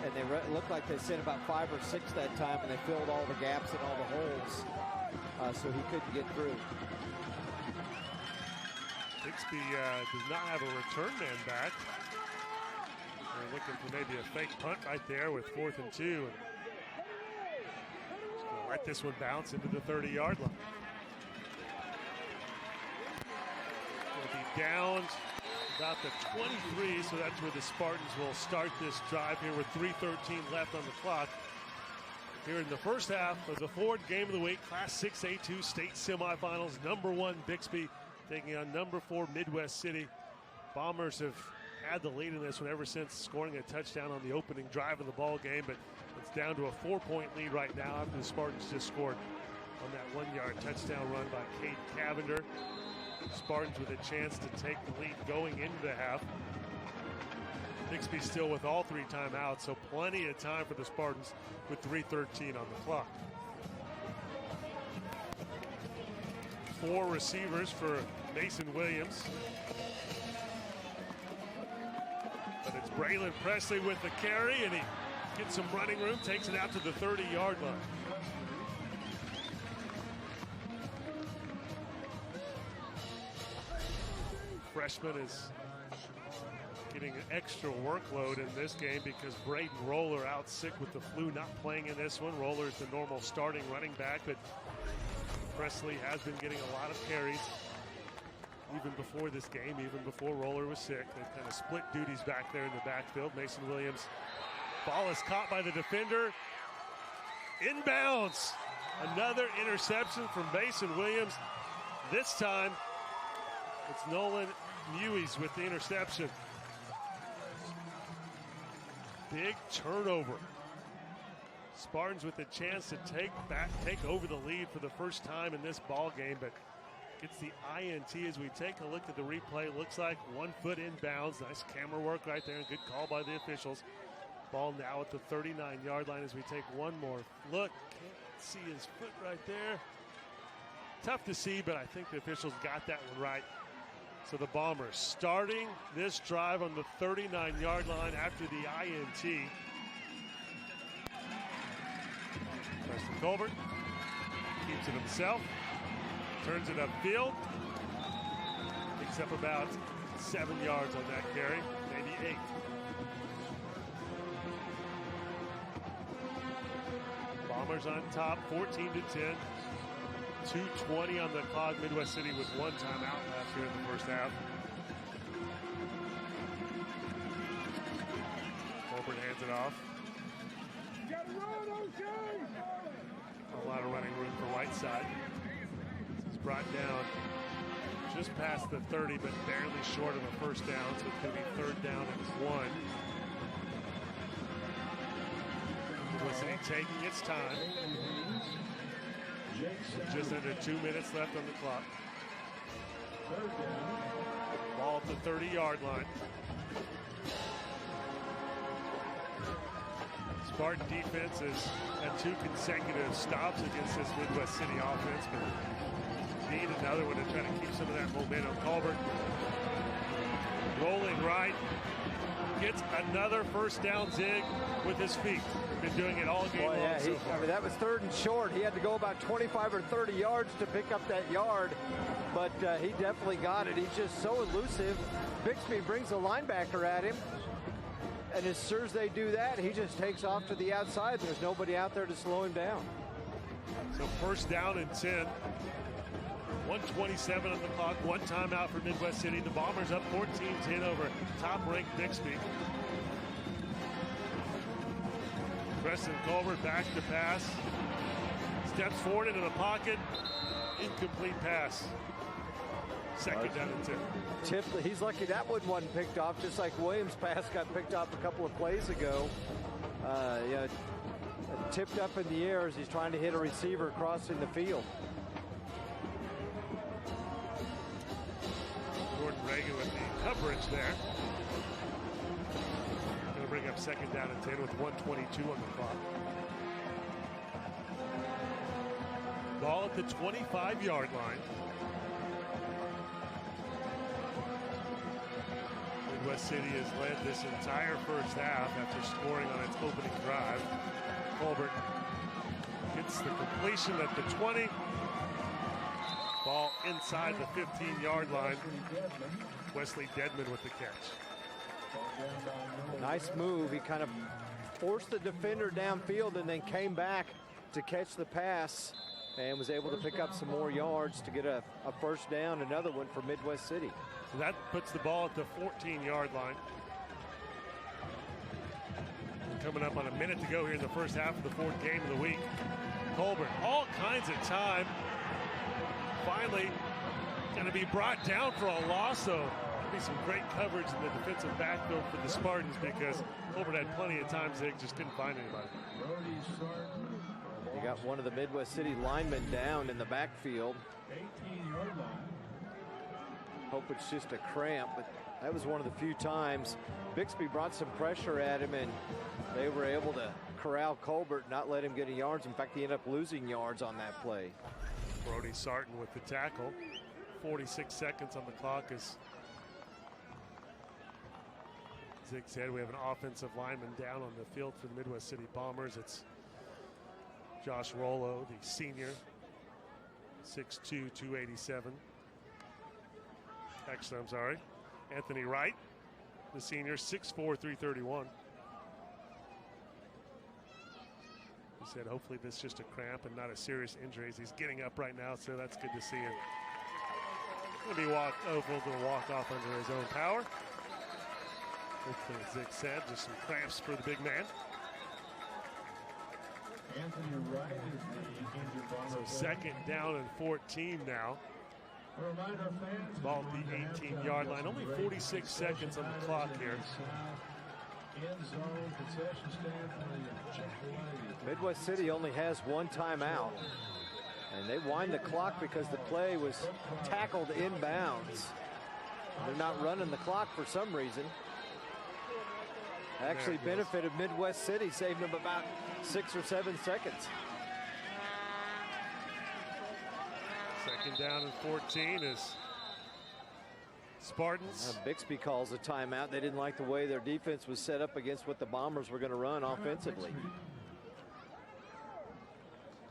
And they looked like they sent about 5 or 6 that time, and they filled all the gaps and all the holes. So he couldn't get through. Bixby does not have a return man back. They're looking for maybe a fake punt right there with 4th and 2. Just gonna let this one bounce into the 30-yard line. Going to be down about the 23, so that's where the Spartans will start this drive here with 3:13 left on the clock. Here in the first half of the Ford Game of the Week, Class 6A2 state semifinals. Number 1 Bixby taking on number 4 Midwest City. Bombers have had the lead in this one ever since scoring a touchdown on the opening drive of the ball game, but it's down to a 4-point lead right now after the Spartans just scored on that 1-yard touchdown run by Cade Cavender. Spartans with a chance to take the lead going into the half. Bixby still with all 3 timeouts, so plenty of time for the Spartans with 3:13 on the clock. 4 receivers for Mason Williams. But it's Braylon Presley with the carry, and he gets some running room, takes it out to the 30-yard line. Freshman is getting an extra workload in this game because Braden Roller out sick with the flu, not playing in this one. Roller is the normal starting running back, but Presley has been getting a lot of carries even before this game, even before Roller was sick. They've kind of split duties back there in the backfield. Mason Williams, ball is caught by the defender. Inbounds. Another interception from Mason Williams. This time, it's Nolan Mewes with the interception. Big turnover. Spartans with a chance to take over the lead for the first time in this ball game, but gets the INT as we take a look at the replay. Looks like 1 foot inbounds. Nice camera work right there. Good call by the officials. Ball now at the 39-yard line as we take one more look. Can't see his foot right there. Tough to see, but I think the officials got that one right. So the Bombers starting this drive on the 39-yard line after the INT. Preston Colbert keeps it himself, turns it upfield, picks up about 7 yards on that carry, maybe 8. Bombers on top, 14-10. 2:20 on the clock. Midwest City with 1 timeout left here in the first half. Colbert hands it off. A lot of running room for Whiteside. He's brought down just past the 30, but barely short of a first down, so it's going to be 3rd down and 1. Midwest City taking its time. Just under 2 minutes left on the clock. Ball at the 30-yard line. Spartan defense has had 2 consecutive stops against this Midwest City offense, but need another one to try to keep some of that momentum. Colbert Rolling right. Gets another first down zig with his feet. Been doing it all game long so far. I mean, that was 3rd and short. He had to go about 25 or 30 yards to pick up that yard, but he definitely got it. He's just so elusive. Bixby brings a linebacker at him, and as soon as they do that, he just takes off to the outside. There's nobody out there to slow him down. So first down and 10. 1:27 on the clock. One timeout for Midwest City. The Bombers up 14-10 over top-ranked Bixby. Preston Colbert back to pass. Steps forward into the pocket. Incomplete pass. Second down and 10. He's lucky that one wasn't picked off, just like Williams' pass got picked off a couple of plays ago. Tipped up in the air as he's trying to hit a receiver crossing the field. Jordan Reagan with the coverage there. Going to bring up second down and 10 with 1:22 on the clock. Ball at the 25-yard line. Midwest City has led this entire first half after scoring on its opening drive. Colbert gets the completion at the 20. Ball inside the 15-yard line. Wesley Dedman with the catch. Nice move. He kind of forced the defender downfield and then came back to catch the pass and was able to pick up some more yards to get a first down, another one for Midwest City. So that puts the ball at the 14-yard line. Coming up on a minute to go here in the first half of the 4th game of the week. Colbert, all kinds of time. Finally, going to be brought down for a loss, so there'll be some great coverage in the defensive backfield for the Spartans because Colbert had plenty of times they just couldn't find anybody. You got one of the Midwest City linemen down in the backfield. Hope it's just a cramp, but that was one of the few times Bixby brought some pressure at him and they were able to corral Colbert, not let him get any yards. In fact, he ended up losing yards on that play. Brody Sarton with the tackle. 46 seconds on the clock as Zig said we have an offensive lineman down on the field for the Midwest City Bombers. It's Josh Rollo, the senior, 6'2", 287. Actually, I'm sorry. Anthony Wright, the senior, 6'4", 331. He said hopefully this is just a cramp and not a serious injury. He's getting up right now, so that's good to see him. Going to be able to walk off under his own power. Hopefully, as Zig said, just some cramps for the big man. So second down and 14 now. Ball at the 18-yard line. Only 46 seconds on the clock here. Midwest City only has one timeout. And they wind the clock because the play was tackled inbounds. They're not running the clock for some reason. Actually benefited Midwest City, saving them about 6 or 7 seconds. Second down and 14 is Spartans. Bixby calls a timeout. They didn't like the way their defense was set up against what the Bombers were going to run offensively.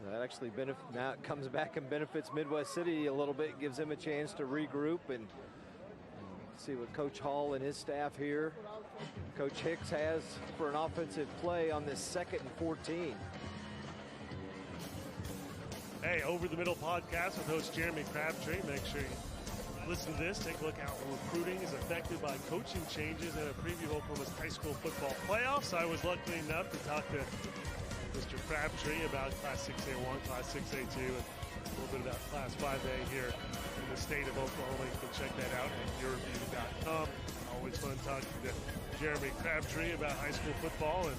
That actually now it comes back and benefits Midwest City a little bit, gives them a chance to regroup and see what Coach Hall and his staff here, Coach Hicks, has for an offensive play on this 2nd and 14. Hey, Over the Middle podcast with host Jeremy Crabtree. Make sure you listen to this. Take a look at how recruiting is affected by coaching changes and a preview of Oklahoma's high school football playoffs. I was lucky enough to talk to Mr. Crabtree about Class 6A1, Class 6A2, and a little bit about Class 5A here in the state of Oklahoma. You can check that out at YurView.com. Always fun talking to Jeremy Crabtree about high school football and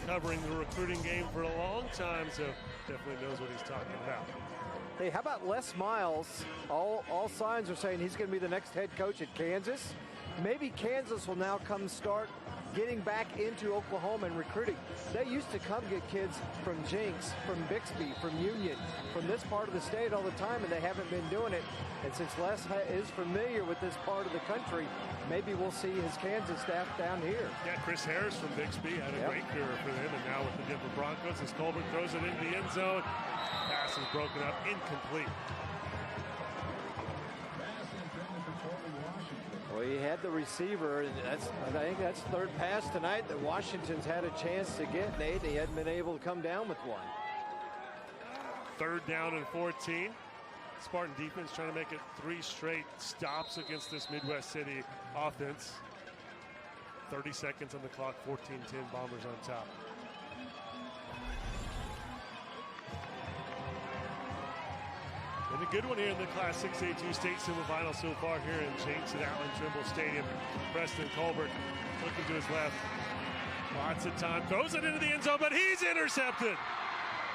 covering the recruiting game for a long time, so definitely knows what he's talking about. Hey, how about Les Miles? All signs are saying he's going to be the next head coach at Kansas. maybe Kansas will now come start getting back into Oklahoma and recruiting. They used to come get kids from Jenks, from Bixby, from Union, from this part of the state all the time, and they haven't been doing it. And since Les is familiar with this part of the country, maybe we'll see his Kansas staff down here. Yeah, Chris Harris from Bixby had a great career for them, and now with the Denver Broncos, as Colbert throws it into the end zone, pass is broken up, incomplete. Well, he had the receiver, and I think that's third pass tonight that Washington's had a chance to get, Nate. He hadn't been able to come down with one. 3rd down and 14. Spartan defense trying to make it 3 straight stops against this Midwest City offense. 30 seconds on the clock, 14-10, Bombers on top. And a good one here in the Class 6A2 state semifinal so far here in Jenks at Allan Trimble Stadium. Preston Colbert looking to his left. Lots of time. Throws it into the end zone, but he's intercepted.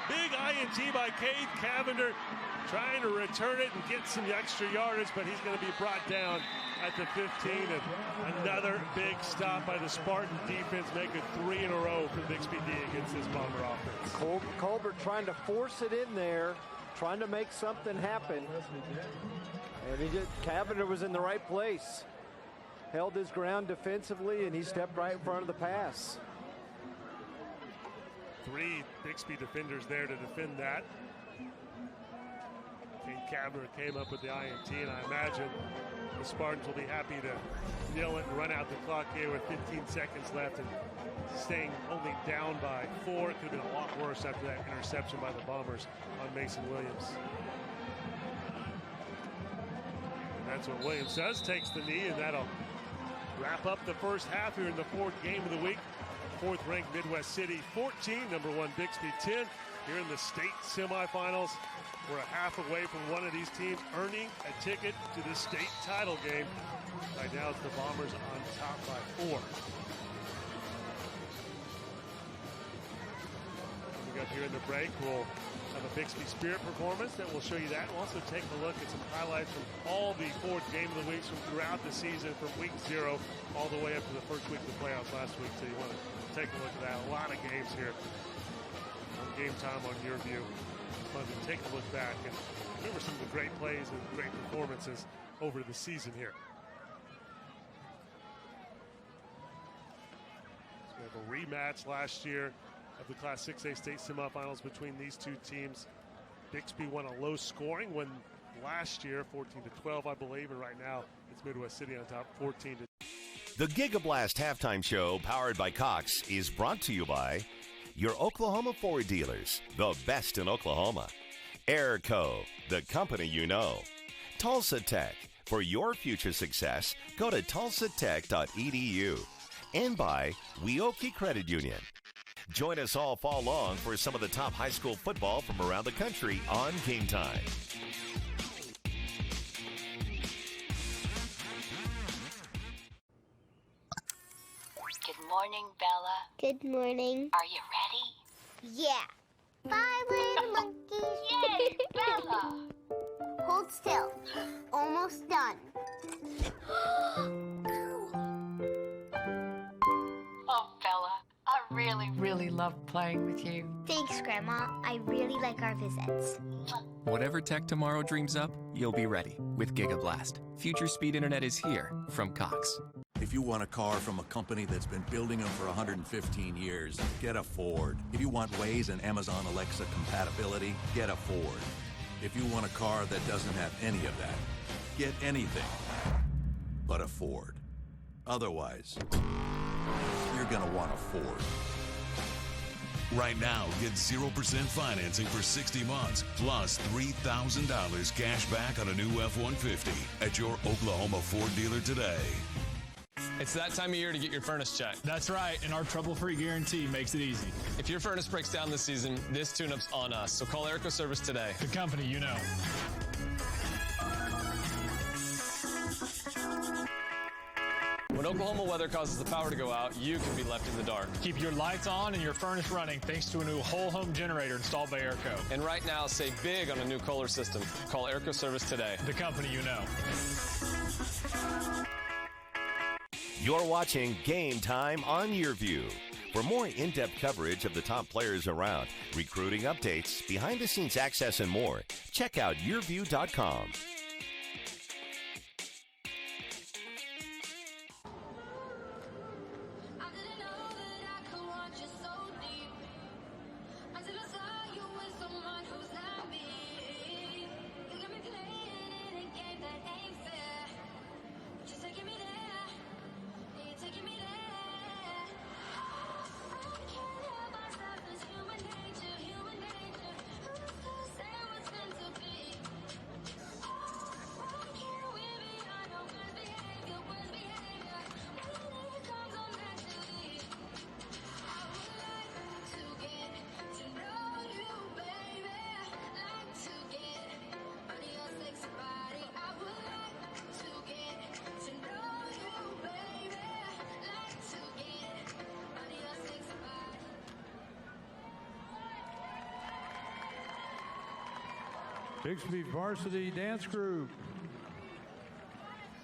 Big INT by Cade Cavender, trying to return it and get some extra yardage, but he's going to be brought down at the 15. And another big stop by the Spartan defense, making 3 in a row for Bixby D against this Bomber offense. Colbert trying to force it in there, trying to make something happen. And Cavender was in the right place. Held his ground defensively, and he stepped right in front of the pass. 3 Bixby defenders there to defend that. Cade Cavender came up with the INT, and I imagine the Spartans will be happy to kneel it and run out the clock here with 15 seconds left and staying only down by 4. It could have been a lot worse after that interception by the Bombers on Mason Williams. And that's what Williams does, takes the knee, and that'll wrap up the first half here in the 4th game of the week. 4th-ranked Midwest City 14, number 1 Bixby 10. Here in the state semifinals, we're a half away from one of these teams earning a ticket to the state title game. Right now it's the Bombers on top by 4. Coming up here in the break, we'll have a Bixby Spirit performance that will show you that. We'll also take a look at some highlights from all the 4th game of the weeks from throughout the season, from week 0 all the way up to the first week of the playoffs last week. So you want to take a look at that. A lot of games here on Game Time on YurView. Fun to take a look back and remember some of the great plays and great performances over the season here. So we have a rematch last year of the Class 6A state semifinals between these two teams. Bixby won a low scoring win last year, 14-12, I believe, and right now it's Midwest City on top, 14-. The GigaBlast halftime show, powered by Cox, is brought to you by your Oklahoma Ford dealers, the best in Oklahoma. Airco, the company you know. Tulsa Tech, for your future success, go to tulsatech.edu. And by Weoki Credit Union. Join us all fall long for some of the top high school football from around the country on Game Time. Good morning, Bella. Good morning. Are you ready? Yeah. 5 little monkeys. Yay, Bella! Hold still. Almost done. Oh, Bella, I really love playing with you. Thanks, Grandma. I really like our visits. Whatever tech tomorrow dreams up, you'll be ready with GigaBlast. Future speed internet is here from Cox. If you want a car from a company that's been building them for 115 years, get a Ford. If you want Waze and Amazon Alexa compatibility, get a Ford. If you want a car that doesn't have any of that, get anything but a Ford. Otherwise, you're gonna want a Ford. Right now, get 0% financing for 60 months, plus $3,000 cash back on a new F-150 at your Oklahoma Ford dealer today. It's that time of year to get your furnace checked. That's right, and our trouble-free guarantee makes it easy. If your furnace breaks down this season, this tune-up's on us, so call Airco Service today. The company you know. When Oklahoma weather causes the power to go out, you can be left in the dark. Keep your lights on and your furnace running thanks to a new whole home generator installed by Airco. And right now, save big on a new Kohler system. Call Airco Service today. The company you know. You're watching Game Time on YurView. For more in-depth coverage of the top players around, recruiting updates, behind-the-scenes access, and more, check out YurView.com. Bixby Varsity Dance Group.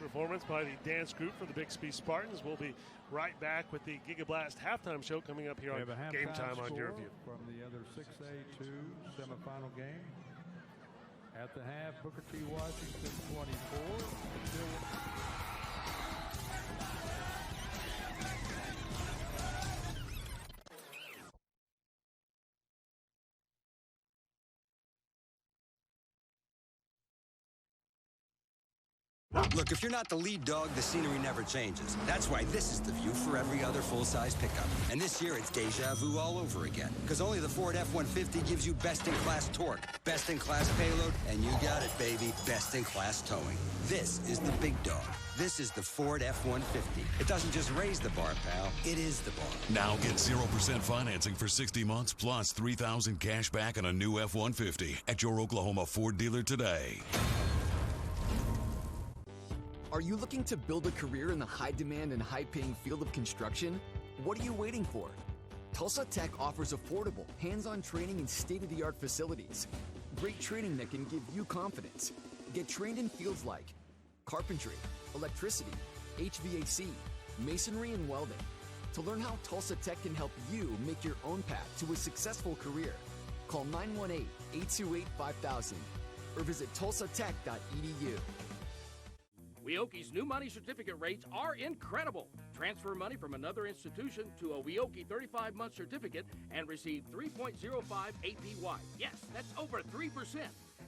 Performance by the dance group for the Bixby Spartans. We'll be right back with the Gigablast halftime show coming up here on Game Time on YurView. From the other 6A2 semifinal game. At the half, Booker T. Washington 24. Look, if you're not the lead dog, the scenery never changes. That's why this is the view for every other full-size pickup. And this year, it's deja vu all over again. Because only the Ford F-150 gives you best-in-class torque, best-in-class payload, and you got it, baby, best-in-class towing. This is the big dog. This is the Ford F-150. It doesn't just raise the bar, pal. It is the bar. Now get 0% financing for 60 months plus $3,000 cash back on a new F-150 at your Oklahoma Ford dealer today. Are you looking to build a career in the high-demand and high-paying field of construction? What are you waiting for? Tulsa Tech offers affordable, hands-on training in state-of-the-art facilities. Great training that can give you confidence. Get trained in fields like carpentry, electricity, HVAC, masonry, and welding. To learn how Tulsa Tech can help you make your own path to a successful career, call 918-828-5000 or visit tulsatech.edu. Weoki's new money certificate rates are incredible. Transfer money from another institution to a Weoki 35-month certificate and receive 3.05 APY. Yes, that's over 3%.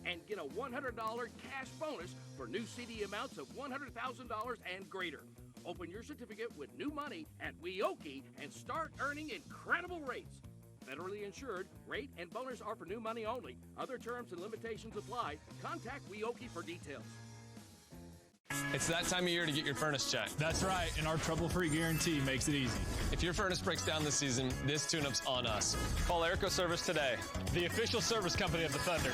And get a $100 cash bonus for new CD amounts of $100,000 and greater. Open your certificate with new money at Weoki and start earning incredible rates. Federally insured, rate and bonus are for new money only. Other terms and limitations apply. Contact Weoki for details. It's that time of year to get your furnace checked. That's right, and our trouble-free guarantee makes it easy. If your furnace breaks down this season, this tune-up's on us. Call Airco Service today. The official service company of the Thunder.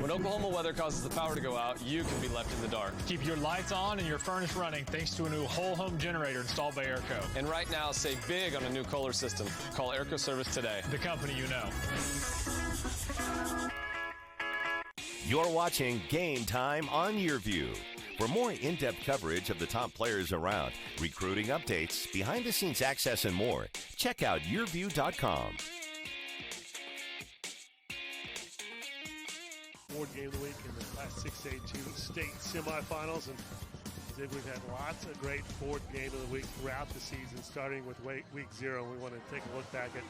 When Oklahoma weather causes the power to go out, you can be left in the dark. Keep your lights on and your furnace running thanks to a new whole home generator installed by Airco. And right now, save big on a new Kohler system. Call Airco Service today. The company you know. You're watching Game Time on YurView. For more in-depth coverage of the top players around, recruiting updates, behind-the-scenes access, and more, check out YurView.com. Ford game of the week in the Class 6A2 state semifinals, and we've had lots of great Ford game of the week throughout the season, starting with week 0. We want to take a look back at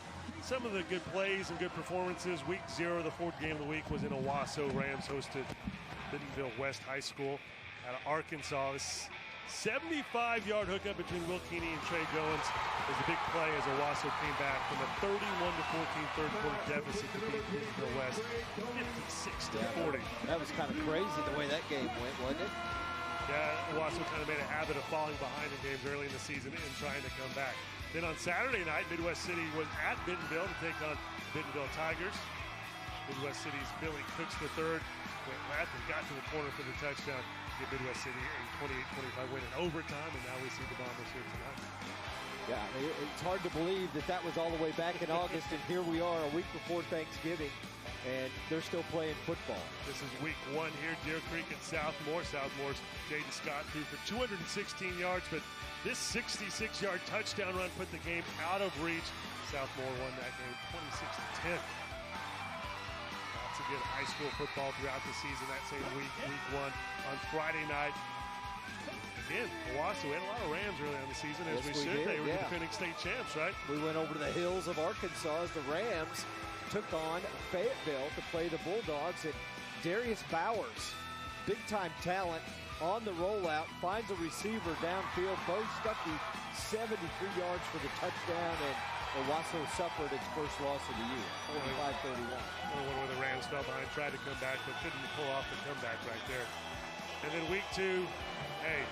some of the good plays and good performances. Week 0, the Ford game of the week was in Owasso. Rams hosted Bentonville West High School out of Arkansas. This 75-yard hookup between Will Keeney and Trey Goins was a big play as Owasso came back from a 31-14 third-quarter deficit to beat Bentonville West 56-40. That was kind of crazy the way that game went, wasn't it? Yeah, Owasso kind of made a habit of falling behind in games early in the season and trying to come back. Then on Saturday night, Midwest City was at Bentonville to take on Bentonville Tigers. Midwest City's Billy Cooks III went left and got to the corner for the touchdown. give Midwest City a 28-25 win in overtime, and now we see the Bombers here tonight. Yeah, it's hard to believe that was all the way back in August, and here we are a week before Thanksgiving, and they're still playing football. This is week 1 here, Deer Creek at Southmore. Southmore's Jaden Scott threw for 216 yards, but this 66-yard touchdown run put the game out of reach. Southmore won that game 26-10. Lots of good high school football throughout the season. That same week 1 on Friday night. Again, Owasso had a lot of Rams early on the season, as we should. They were the defending state champs, right? We went over to the hills of Arkansas as the Rams took on Fayetteville to play the Bulldogs. And Darius Bowers, big-time talent, on the rollout, finds a receiver downfield. Bo Stuckey, 73 yards for the touchdown, and Owasso suffered its first loss of the year, 45-31. Where the Rams fell behind, tried to come back, but couldn't pull off the comeback right there. And then week 2, hey,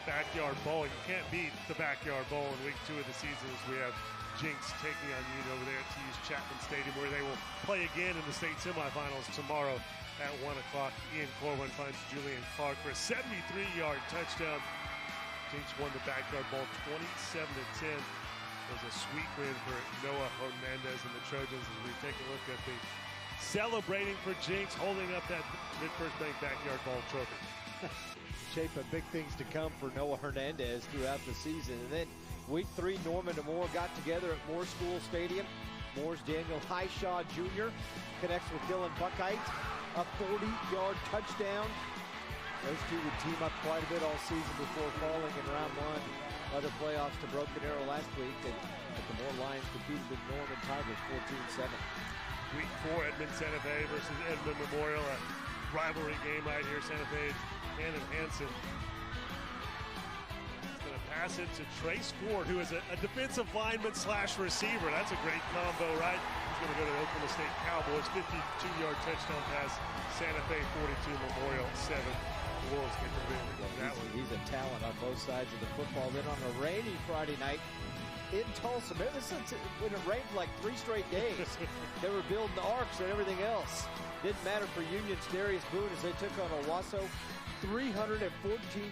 backyard bowl. You can't beat the backyard bowl in week 2 of the season, as we have Jenks taking on Union over there at Chapman Stadium, where they will play again in the state semifinals tomorrow at 1 o'clock. Ian Corwin finds Julian Clark for a 73-yard touchdown. Jenks won the backyard bowl 27-10. It was a sweet win for Noah Hernandez and the Trojans, as we take a look at the celebrating for Jenks, holding up that Mid-First Bank Backyard Bowl trophy. Shape of big things to come for Noah Hernandez throughout the season. And then week 3, Norman and Moore got together at Moore School Stadium. Moore's Daniel Highshaw Jr. connects with Dylan Buckheit, a 40-yard touchdown. Those two would team up quite a bit all season before falling in round 1 of the playoffs to Broken Arrow last week. And the Moore Lions competed with Norman Tigers 14-7. Week 4, Edmond Santa Fe versus Edmond Memorial, a rivalry game right here. Santa Fe, Hannon Hansen. He's going to pass it to Trace Ford, who is a defensive lineman / receiver. That's a great combo, right? He's going to go to the Oklahoma State Cowboys. 52-yard touchdown pass. Santa Fe 42, Memorial 7. The Wolves get the win. He's a talent on both sides of the football. Then on a rainy Friday night in Tulsa, man, this is when it rained for like 3 straight days. They were building the arcs and everything else. Didn't matter for Union's Darius Boone as they took on Owasso. 314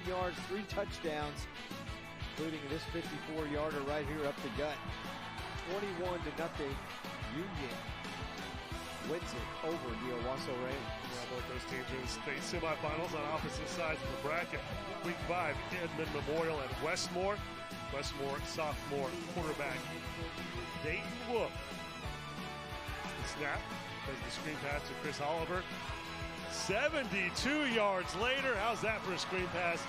yards, 3 touchdowns, including this 54-yarder right here up the gut. 21-0. Union wins it over the Owasso Rams. Both those teams are in the state semifinals on opposite sides of the bracket. Week 5, Edmond Memorial and Westmore. Westmore sophomore quarterback Dayton Wolf. The snap as the screen pass to Chris Oliver. 72 yards later. How's that for a screen pass?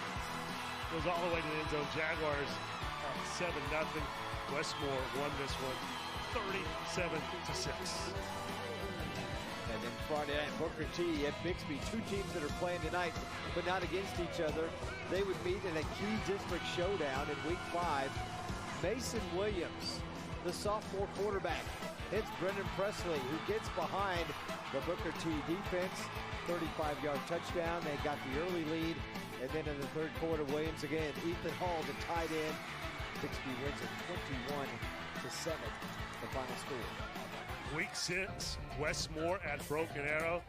Goes all the way to the end zone. Jaguars 7-0. Westmore won this one 37-6. And then Friday night, Booker T at Bixby, 2 teams that are playing tonight, but not against each other. They would meet in a key district showdown in week 5. Mason Williams, the sophomore quarterback, hits Brendan Presley, who gets behind the Booker T defense. 35-yard touchdown. They got the early lead. And then in the 3rd quarter, Williams again. Ethan Hall, the tight end. Bixby wins it 21-7, the final score. Week 6, Westmore at Broken Arrow.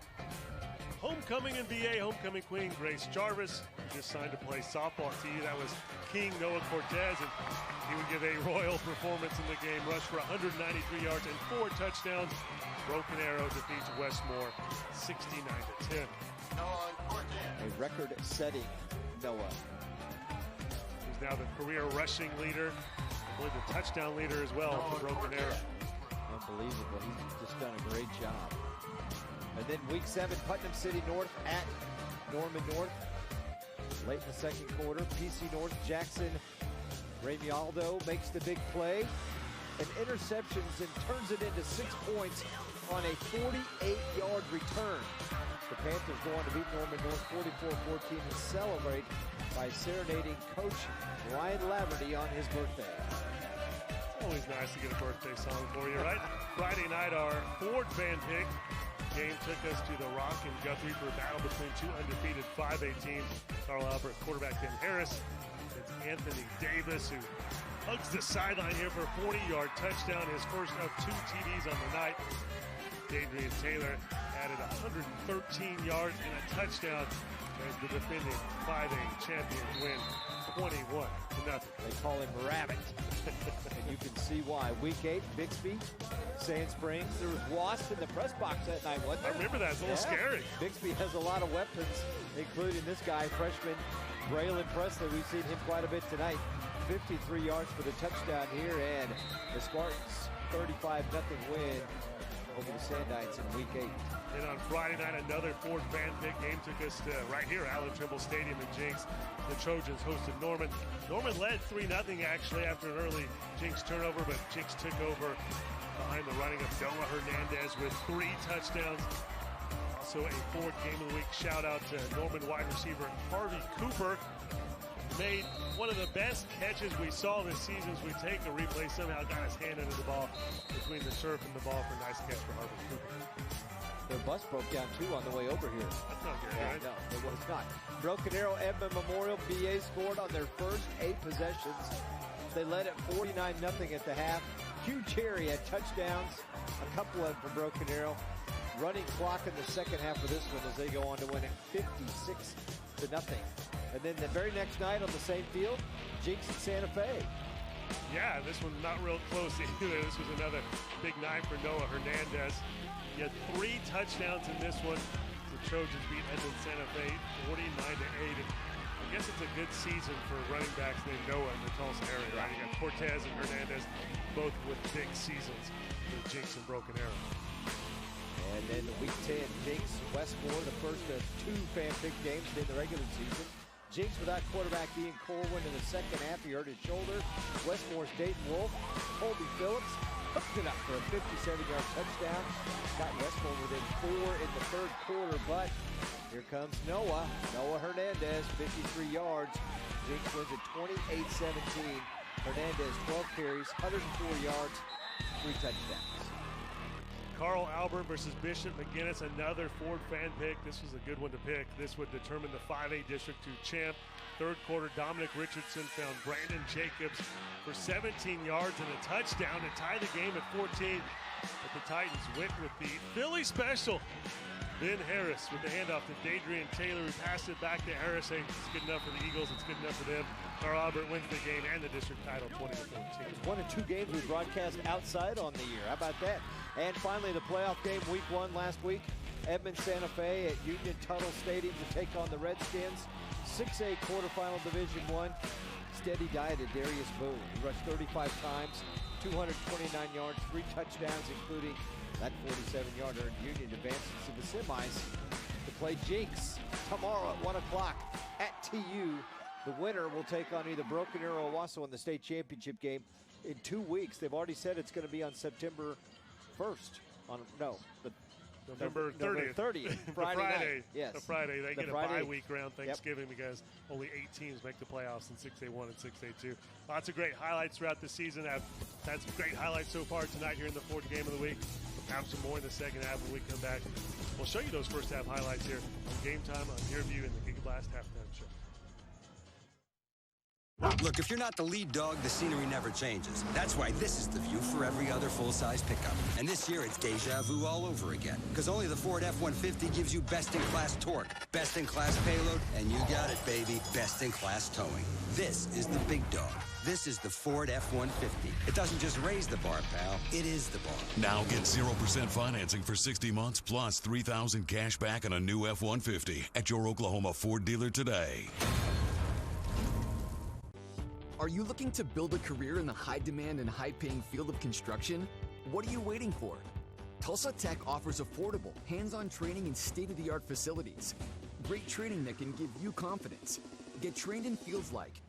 Homecoming in BA, homecoming queen Grace Jarvis just signed to play softball at TU. That was King Noah Cortez, and he would give a royal performance in the game. Rushed for 193 yards and 4 touchdowns. Broken Arrow defeats Westmore 69-10. A record-setting Noah. He's now the career rushing leader. I believe the touchdown leader as well for Broken Arrow. Unbelievable. He's just done a great job. And then week 7, Putnam City North at Norman North. Late in the 2nd quarter, PC North, Jackson Ramialdo makes the big play and interceptions and turns it into 6 points on a 48-yard return. The Panthers go on to beat Norman North 44-14 and celebrate by serenading Coach Ryan Laverty on his birthday. Always nice to get a birthday song for you, right? Friday night, our Ford fan pick game took us to the Rock and Guthrie for a battle between 2 undefeated 5A teams. Carl Albert, quarterback Ben Harris. It's Anthony Davis, who hugs the sideline here for a 40-yard touchdown, his first of 2 TDs on the night. Adrian Taylor added 113 yards and a touchdown. as the defending 5A champions win 21-0. They call him Rabbit. And you can see why. Week 8, Bixby, Sand Springs. There was Wasp in the press box that night, wasn't there? I remember that. It's a little scary. Bixby has a lot of weapons, including this guy, freshman Braylon Presley. We've seen him quite a bit tonight. 53 yards for the touchdown here, and the Spartans 35-0 win over the Sandites in Week 8. And on Friday night, another Ford fan pick game took us to right here, Allan Trimble Stadium in Jenks. The Trojans hosted Norman. Norman led 3-0 actually after an early Jenks turnover, but Jenks took over behind the running of Noah Hernandez with 3 touchdowns. Also a Ford Game of the Week shout out to Norman wide receiver Harvey Cooper. Made one of the best catches we saw this season as we take a replay. Somehow got his hand under the ball between the turf and the ball for a nice catch for Harvey Cooper. Their bus broke down too on the way over here. That's not good, right? No, it was not. Broken Arrow Edmond Memorial, BA scored on their first 8 possessions. They led at 49-0 at the half. Hugh Cherry had touchdowns, a couple of them for Broken Arrow. Running clock in the second half of this one as they go on to win it 56-0. And then the very next night on the same field, Jenks and Santa Fe. Yeah, this one not real close either. This was another big night for Noah Hernandez. He had 3 touchdowns in this one. The Trojans beat Edmond Santa Fe 49-8. And I guess it's a good season for running backs named Noah in the Tulsa area, right? You got Cortez and Hernandez, both with big seasons for Jenks and Broken Arrow. And then Week 10, Jenks, Westmore, the first of 2 fan pick games in the regular season. Jenks without quarterback Ian Corwin in the second half. He hurt his shoulder. Westmore's Dayton Wolf, Colby Phillips, hooked it up for a 57-yard touchdown. Got Westmore within 4 in the third quarter, but here comes Noah Hernandez, 53 yards. Jenks wins at 28-17. Hernandez, 12 carries, 104 yards, 3 touchdowns. Carl Albert versus Bishop Mcginnis, another Ford fan pick. This was a good one to pick. This would determine the 5A District 2 champ. Third quarter, Dominic Richardson found Brandon Jacobs for 17 yards and a touchdown to tie the game at 14. But the Titans went with the Philly special. Ben Harris with the handoff to Dadrian Taylor, who passed it back to Harris, saying it's good enough for the Eagles, it's good enough for them. Carl Albert wins the game and the district title 20-14. It's 1 of 2 games we broadcast outside on the year. How about that? And finally, the playoff game, Week 1 last week. Edmond Santa Fe at Union Tuttle Stadium to take on the Redskins. 6A quarterfinal Division 1. Steady diet of Darius Boone. He rushed 35 times, 229 yards, 3 touchdowns, including that 47-yarder. Union advances to the semis to play Jenks tomorrow at 1 o'clock at TU. The winner will take on either Broken Arrow or Owasso in the state championship game in 2 weeks. They've already said it's going to be on September 1st. November 30th. Friday night. Yes. The Friday. They get a bye week around Thanksgiving because only 8 teams make the playoffs in 6A1 and 6A2. Lots of great highlights throughout the season. I've had some great highlights so far tonight here in the Ford Game of the Week. We'll have some more in the second half when we come back. We'll show you those first half highlights here on Game Time on YurView and the Giga Blast Halftime Show. Look, if you're not the lead dog, the scenery never changes. That's why this is the view for every other full-size pickup. And this year, it's deja vu all over again. Because only the Ford F-150 gives you best-in-class torque, best-in-class payload, and you got it, baby, best-in-class towing. This is the big dog. This is the Ford F-150. It doesn't just raise the bar, pal. It is the bar. Now get 0% financing for 60 months plus $3,000 cash back on a new F-150 at your Oklahoma Ford dealer today. Are you looking to build a career in the high-demand and high-paying field of construction? What are you waiting for? Tulsa Tech offers affordable, hands-on training in state-of-the-art facilities. Great training that can give you confidence. Get trained in fields like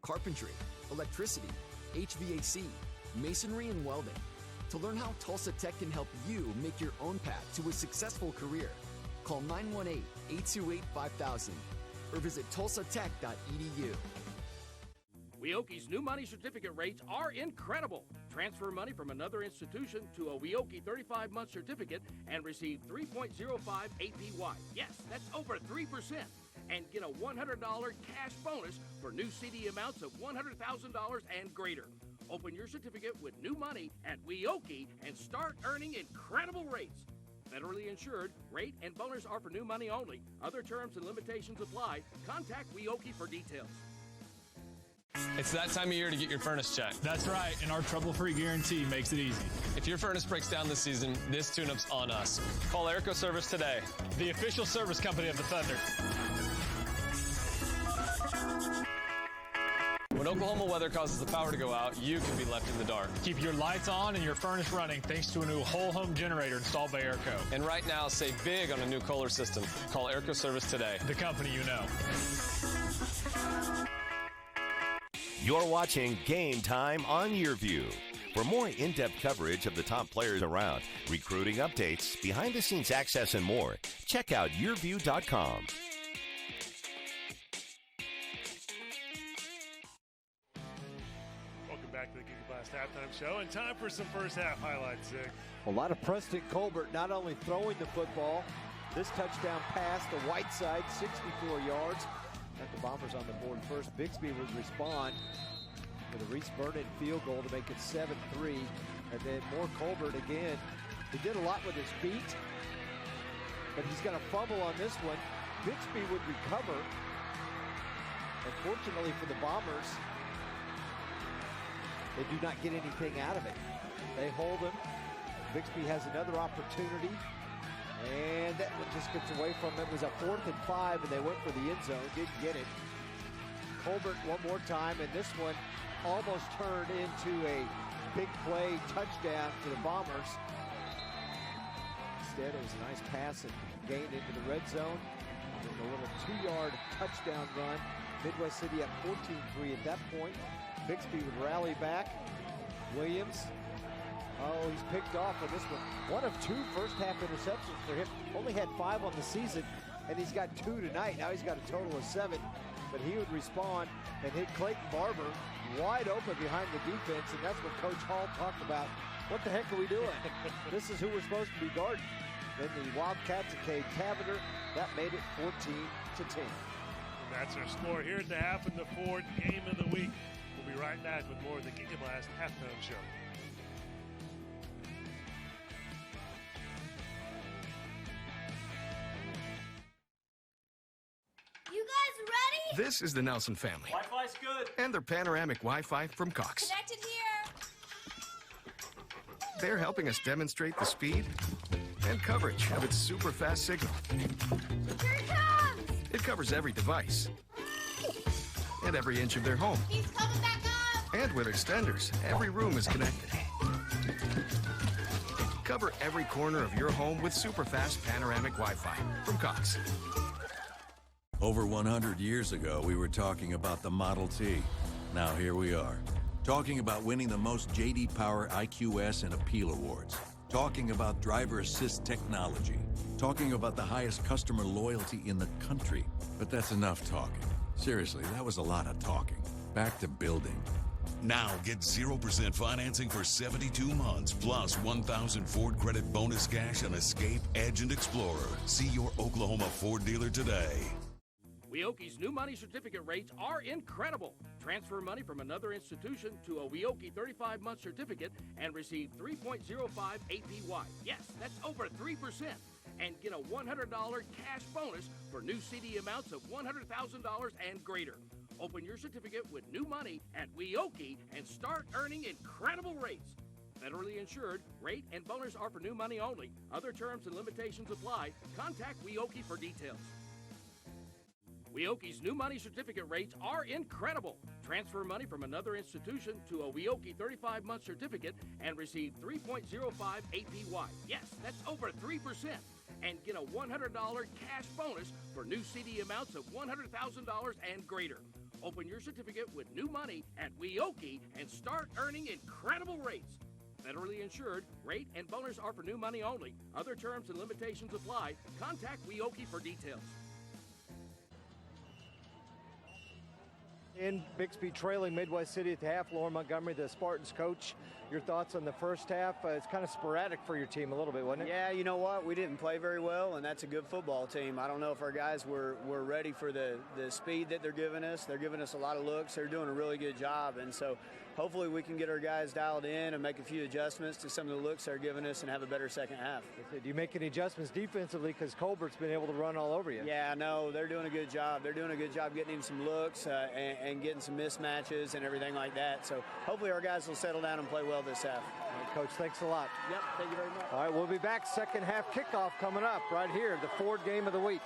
carpentry, electricity, HVAC, masonry, and welding. To learn how Tulsa Tech can help you make your own path to a successful career, call 918-828-5000 or visit tulsatech.edu. Weoki's new money certificate rates are incredible. Transfer money from another institution to a Weoki 35-month certificate and receive 3.05 APY. Yes, that's over 3%. And get a $100 cash bonus for new CD amounts of $100,000 and greater. Open your certificate with new money at Weoki and start earning incredible rates. Federally insured. Rate and bonus are for new money only. Other terms and limitations apply. Contact Weoki for details. It's that time of year to get your furnace checked. That's right, and our trouble-free guarantee makes it easy. If your furnace breaks down this season, this tune-up's on us. Call Airco Service today. The official service company of the Thunder. When Oklahoma weather causes the power to go out, you can be left in the dark. Keep your lights on and your furnace running thanks to a new whole home generator installed by Airco. And right now, save big on a new Kohler system. Call Airco Service today. The company you know. You're watching Game Time on YurView. For more in-depth coverage of the top players around, recruiting updates, behind-the-scenes access, and more, check out YurView.com. Welcome back to the Giga Blast Halftime Show, and time for some first half highlights, Zig. A lot of Preston Colbert not only throwing the football, this touchdown pass to Whiteside, 64 yards. Got the Bombers on the board first. Bixby would respond with a Reese Vernon field goal to make it 7-3. And then more Colbert again. He did a lot with his feet, but he's got a fumble on this one. Bixby would recover. Unfortunately for the Bombers, they do not get anything out of it. They hold him. Bixby has another opportunity. And that one just gets away from him. It was a 4th and 5, and they went for the end zone. Didn't get it. Colbert one more time, and this one almost turned into a big play touchdown for the Bombers. Instead, it was a nice pass and gained into the red zone. And a little 2-yard touchdown run. Midwest City at 14-3 at that point. Bixby would rally back. Williams. Oh, he's picked off on this one. One of 2 first-half interceptions for him. Only had 5 on the season, and he's got 2 tonight. Now he's got a total of 7. But he would respond and hit Clayton Barber wide open behind the defense, and that's what Coach Hall talked about. What the heck are we doing? This is who we're supposed to be guarding. Then the Wildcats of Cade Cavender, that made it 14-10. And that's our score here at the half in the Ford Game of the Week. We'll be right back with more of the Giga Blast Halftime Show. You guys ready? This is the Nelson family. Wi-Fi's good. And their panoramic Wi-Fi from Cox. Connected here. They're helping us demonstrate the speed and coverage of its super fast signal. Here it comes! It covers every device and every inch of their home. He's coming back up! And with extenders, every room is connected. Cover every corner of your home with super fast panoramic Wi-Fi from Cox. Over 100 years ago, we were talking about the Model T. Now here we are, talking about winning the most J.D. Power IQS and Appeal Awards, talking about driver assist technology, talking about the highest customer loyalty in the country. But that's enough talking. Seriously, that was a lot of talking. Back to building. Now get 0% financing for 72 months, plus 1,000 Ford credit bonus cash on Escape, Edge, and Explorer. See your Oklahoma Ford dealer today. Weoki's new money certificate rates are incredible. Transfer money from another institution to a Weoki 35-month certificate and receive 3.05 APY. Yes, that's over 3%. And get a $100 cash bonus for new CD amounts of $100,000 and greater. Open your certificate with new money at Weoki and start earning incredible rates. Federally insured. Rate and bonus are for new money only. Other terms and limitations apply. Contact Weoki for details. Weoki's new money certificate rates are incredible. Transfer money from another institution to a Weoki 35-month certificate and receive 3.05 APY. Yes, that's over 3%. And get a $100 cash bonus for new CD amounts of $100,000 and greater. Open your certificate with new money at Weoki and start earning incredible rates. Federally insured. Rate and bonus are for new money only. Other terms and limitations apply. Contact Weoki for details. In Bixby trailing Midwest City at the half. Lauren Montgomery, the Spartans coach. Your thoughts on the first half? It's kind of sporadic for your team a little bit, wasn't it? Yeah, you know what? We didn't play very well, and that's a good football team. I don't know if our guys were ready for the speed that they're giving us. They're giving us a lot of looks. They're doing a really good job, and so hopefully we can get our guys dialed in and make a few adjustments to some of the looks they're giving us and have a better second half. Do you make any adjustments defensively because Colbert's been able to run all over you? Yeah, no, they're doing a good job. They're doing a good job getting him some looks and getting some mismatches and everything like that. So hopefully our guys will settle down and play well this half. Coach, thanks a lot. Yep, thank you very much. All right, we'll be back. Second half kickoff coming up right here, the Ford game of the week.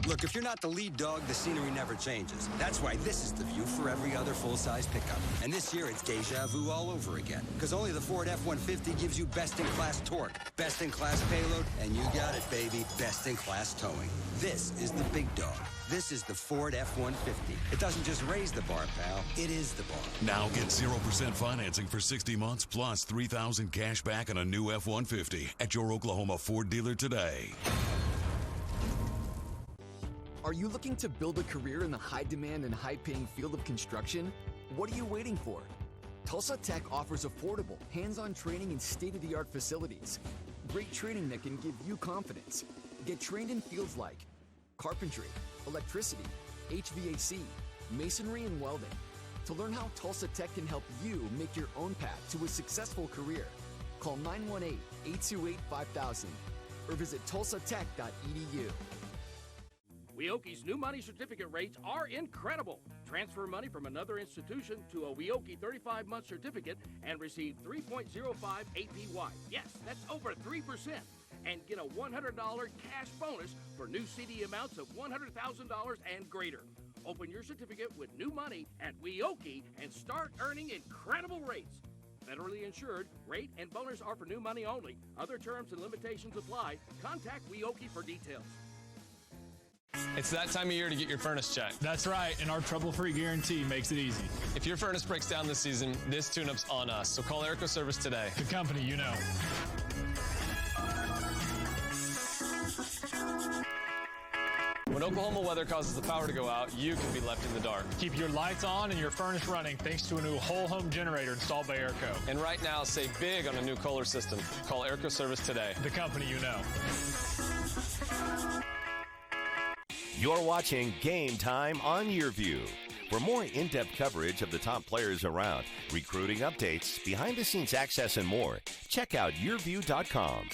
Look, if you're not the lead dog, the scenery never changes. That's why this is the view for every other full-size pickup. And this year, it's deja vu all over again. Because only the Ford F-150 gives you best-in-class torque, best-in-class payload, and you got it, baby, best-in-class towing. This is the big dog. This is the Ford F-150. It doesn't just raise the bar, pal. It is the bar. Now get 0% financing for 60 months plus $3,000 cash back on a new F-150 at your Oklahoma Ford dealer today. Are you looking to build a career in the high-demand and high-paying field of construction? What are you waiting for? Tulsa Tech offers affordable, hands-on training in state-of-the-art facilities. Great training that can give you confidence. Get trained in fields like carpentry, electricity, HVAC, masonry, and welding. To learn how Tulsa Tech can help you make your own path to a successful career, call 918-828-5000 or visit tulsatech.edu. Weoki's new money certificate rates are incredible. Transfer money from another institution to a Weoki 35-month certificate and receive 3.05 APY. Yes, that's over 3%. And get a $100 cash bonus for new CD amounts of $100,000 and greater. Open your certificate with new money at Weoki and start earning incredible rates. Federally insured, rate and bonus are for new money only. Other terms and limitations apply. Contact Weoki for details. It's that time of year to get your furnace checked. That's right, and our trouble-free guarantee makes it easy. If your furnace breaks down this season, this tune-up's on us, so call Airco Service today. The company you know. When Oklahoma weather causes the power to go out, you can be left in the dark. Keep your lights on and your furnace running thanks to a new whole-home generator installed by Airco. And right now, save big on a new Kohler system. Call Airco Service today. The company you know. You're watching Game Time on YurView. For more in-depth coverage of the top players around, recruiting updates, behind-the-scenes access, and more, check out YurView.com.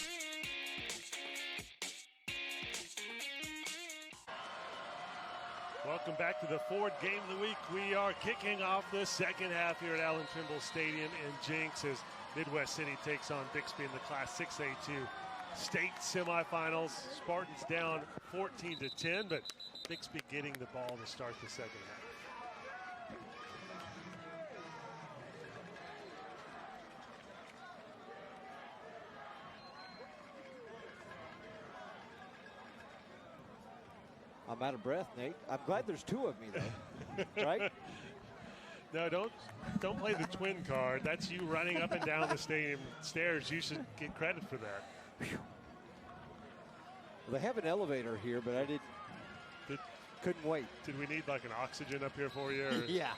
Welcome back to the Ford Game of the Week. We are kicking off the second half here at Allan Trimble Stadium in Jenks as Midwest City takes on Bixby in the Class 6A2 state semifinals. Spartans down 14-10, but Bixby getting the ball to start the second half. I'm out of breath, Nate. I'm glad there's two of me, though. Right? No, don't play the twin card. That's you running up and down the stadium stairs. You should get credit for that. Well, they have an elevator here, but I couldn't wait. Did we need like an oxygen up here for you? Or? Yeah.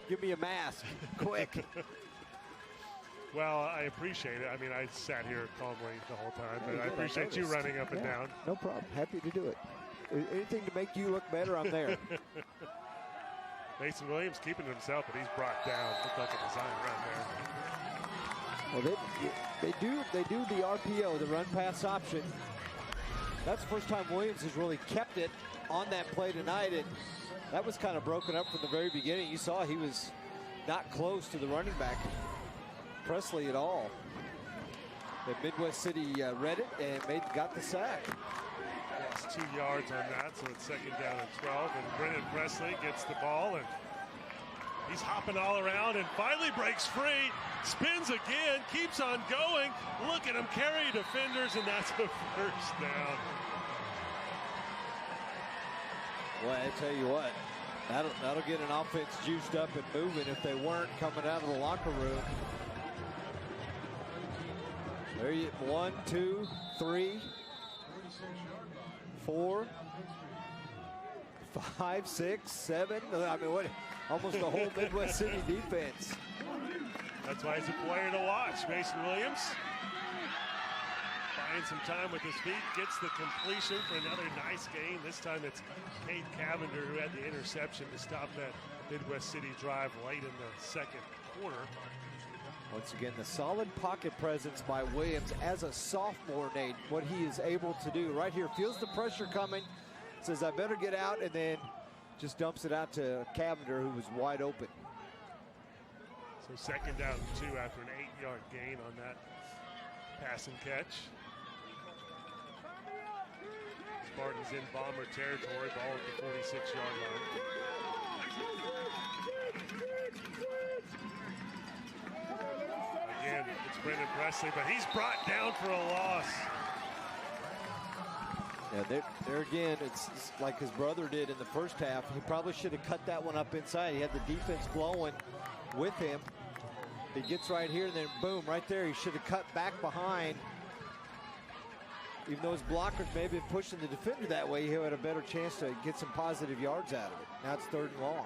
Give me a mask, quick. Well, I appreciate it. I mean, I sat here calmly the whole time, but I appreciate you running up and down. No problem. Happy to do it. Anything to make you look better, I'm there. Mason Williams keeping it himself, but he's brought down. Looked like a design run there. Well, they do the RPO, the run pass option. That's the first time Williams has really kept it on that play tonight, and that was kind of broken up from the very beginning. You saw he was not close to the running back, Presley, at all. But Midwest City read it and got the sack. That's 2 yards on that, so it's second down and 12. And Brennan Presley gets the ball, and he's hopping all around and finally breaks free. Spins again, keeps on going. Look at him carry defenders, and that's a first down. Well, I tell you what, that'll get an offense juiced up and moving if they weren't coming out of the locker room. There you 1, 2, 3, 4, 5, 6, 7. I mean, what? Almost the whole Midwest City defense. That's why he's a player to watch. Mason Williams buying some time with his feet, gets the completion for another nice gain. This time it's Cade Cavender who had the interception to stop that Midwest City drive late in the second quarter. Once again, the solid pocket presence by Williams as a sophomore, Nate. What he is able to do right here, feels the pressure coming, says I better get out, and then just dumps it out to Cavender, who was wide open. So second down and 2 after an 8-yard gain on that pass and catch. Spartans in Bomber territory, ball at the 46-yard line. Again, it's Brendan Presley, but he's brought down for a loss. Yeah, there again, it's like his brother did in the first half. He probably should have cut that one up inside. He had the defense blowing with him. He gets right here, and then boom, right there. He should have cut back behind. Even though his blockers may have been pushing the defender that way, he had a better chance to get some positive yards out of it. Now it's 3rd and long.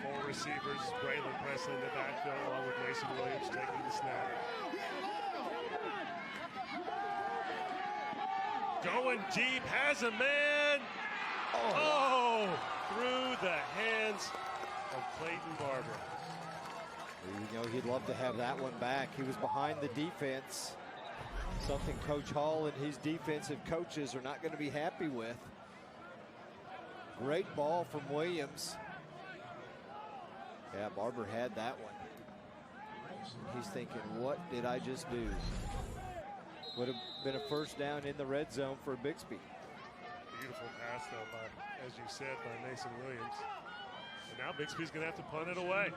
4 receivers, Braylon Presley in the backfield, along with Mason Williams taking the snap. Going deep, has a man. Oh, through the hands of Clayton Barber. You know, he'd love to have that one back. He was behind the defense. Something Coach Hall and his defensive coaches are not going to be happy with. Great ball from Williams. Yeah, Barber had that one. He's thinking, what did I just do? Would have been a first down in the red zone for Bixby. Beautiful pass, though, by, as you said, by Mason Williams. And now Bixby's going to have to punt it away.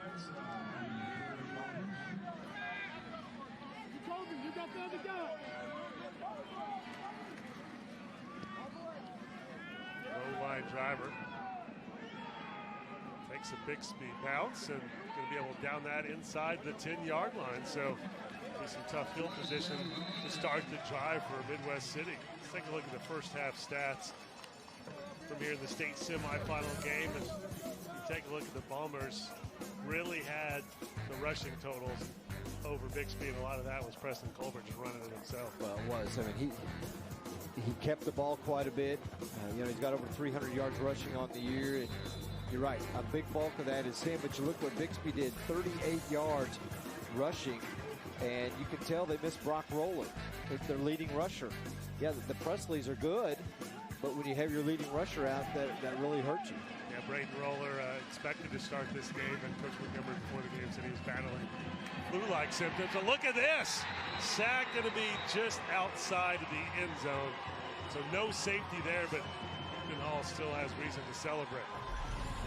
Low line driver takes a Bixby bounce and going to be able to down that inside the 10-yard line. So be some tough field position to start the drive for Midwest City. Let's take a look at the first half stats from here in the state semifinal game. And you take a look at the Bombers, really had the rushing totals over Bixby, and a lot of that was Preston Colbert just running it himself. Well, it was. I mean, he kept the ball quite a bit. You know, he's got over 300 yards rushing on the year. And you're right, a big bulk of that is him. But you look what Bixby did, 38 yards rushing. And you can tell they missed Brock Rowland, their leading rusher. Yeah, the Presleys are good, but when you have your leading rusher out, that really hurts you. Yeah, Braden Roller expected to start this game, and Coach Montgomery before the game said he was battling flu-like symptoms. And look at this. Sack going to be just outside of the end zone. So no safety there, but Newton Hall still has reason to celebrate.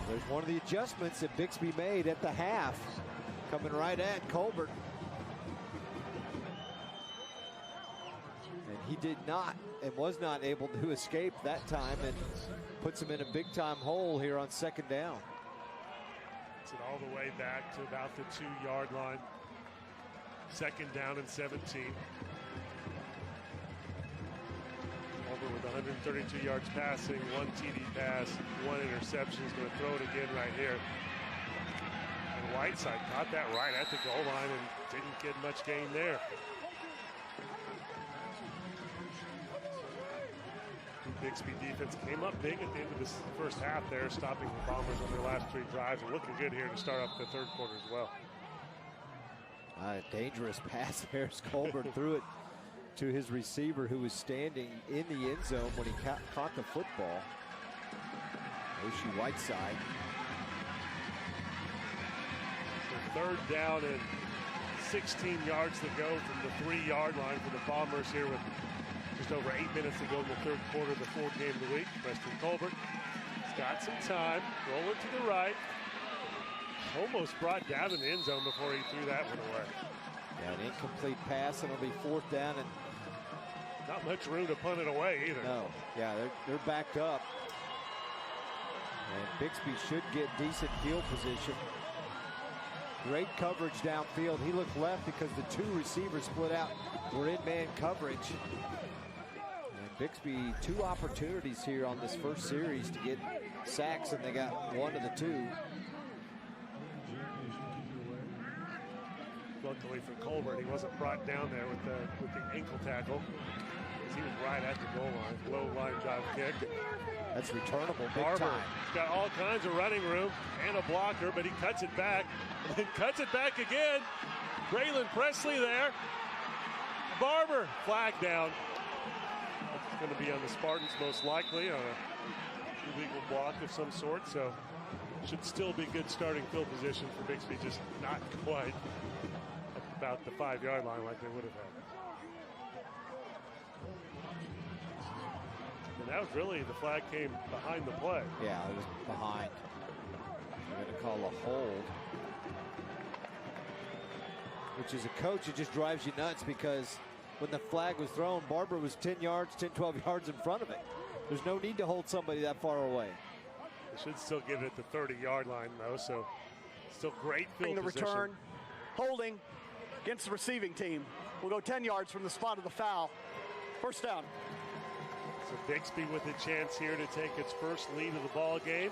There's one of the adjustments that Bixby made at the half, coming right at Colbert. And he did not and was not able to escape that time, and puts him in a big-time hole here on second down. It's it all the way back to about the 2-yard line. Second down and 17. Over with 132 yards passing, 1 TD pass, 1 interception. He's going to throw it again right here. And Whiteside caught that right at the goal line and didn't get much gain there. Bixby defense came up big at the end of this first half there, stopping the Bombers on their last 3 drives, and looking good here to start off the third quarter as well. A dangerous pass there as Colbert threw it to his receiver, who was standing in the end zone when he caught the football. Oshie Whiteside. So third down and 16 yards to go from the 3-yard line for the Bombers here with just over 8 minutes to go in the third quarter of the 4th game of the week. Preston Colbert has got some time, rolling to the right. Almost brought down in the end zone before he threw that one away. Yeah, an incomplete pass, and it'll be 4th down, and not much room to punt it away either. No, yeah, they're backed up. And Bixby should get decent field position. Great coverage downfield. He looked left because the 2 receivers split out. Were in man coverage. And Bixby 2 opportunities here on this first series to get sacks, and they got one of the 2. Luckily for Colbert, he wasn't brought down there with the ankle tackle. He was right at the goal line. Low line drive kick. That's returnable big Barber, time. he's got all kinds of running room and a blocker, but he cuts it back and then cuts it back again. Braylon Presley there. Barber, flag down. It's going to be on the Spartans most likely on a illegal block of some sort, so should still be good starting field position for Bixby, just not quite about the 5-yard line like they would have had. And that was really, the flag came behind the play. Yeah, it was behind. They're going to call a hold. Which as a coach, it just drives you nuts because when the flag was thrown, Barber was 10 yards, 10, 12 yards in front of it. There's no need to hold somebody that far away. They should still give it at the 30-yard line, though, so still great field the position. Return, holding against the receiving team. We'll go 10 yards from the spot of the foul. First down. So Bixby with a chance here to take its first lead of the ball game.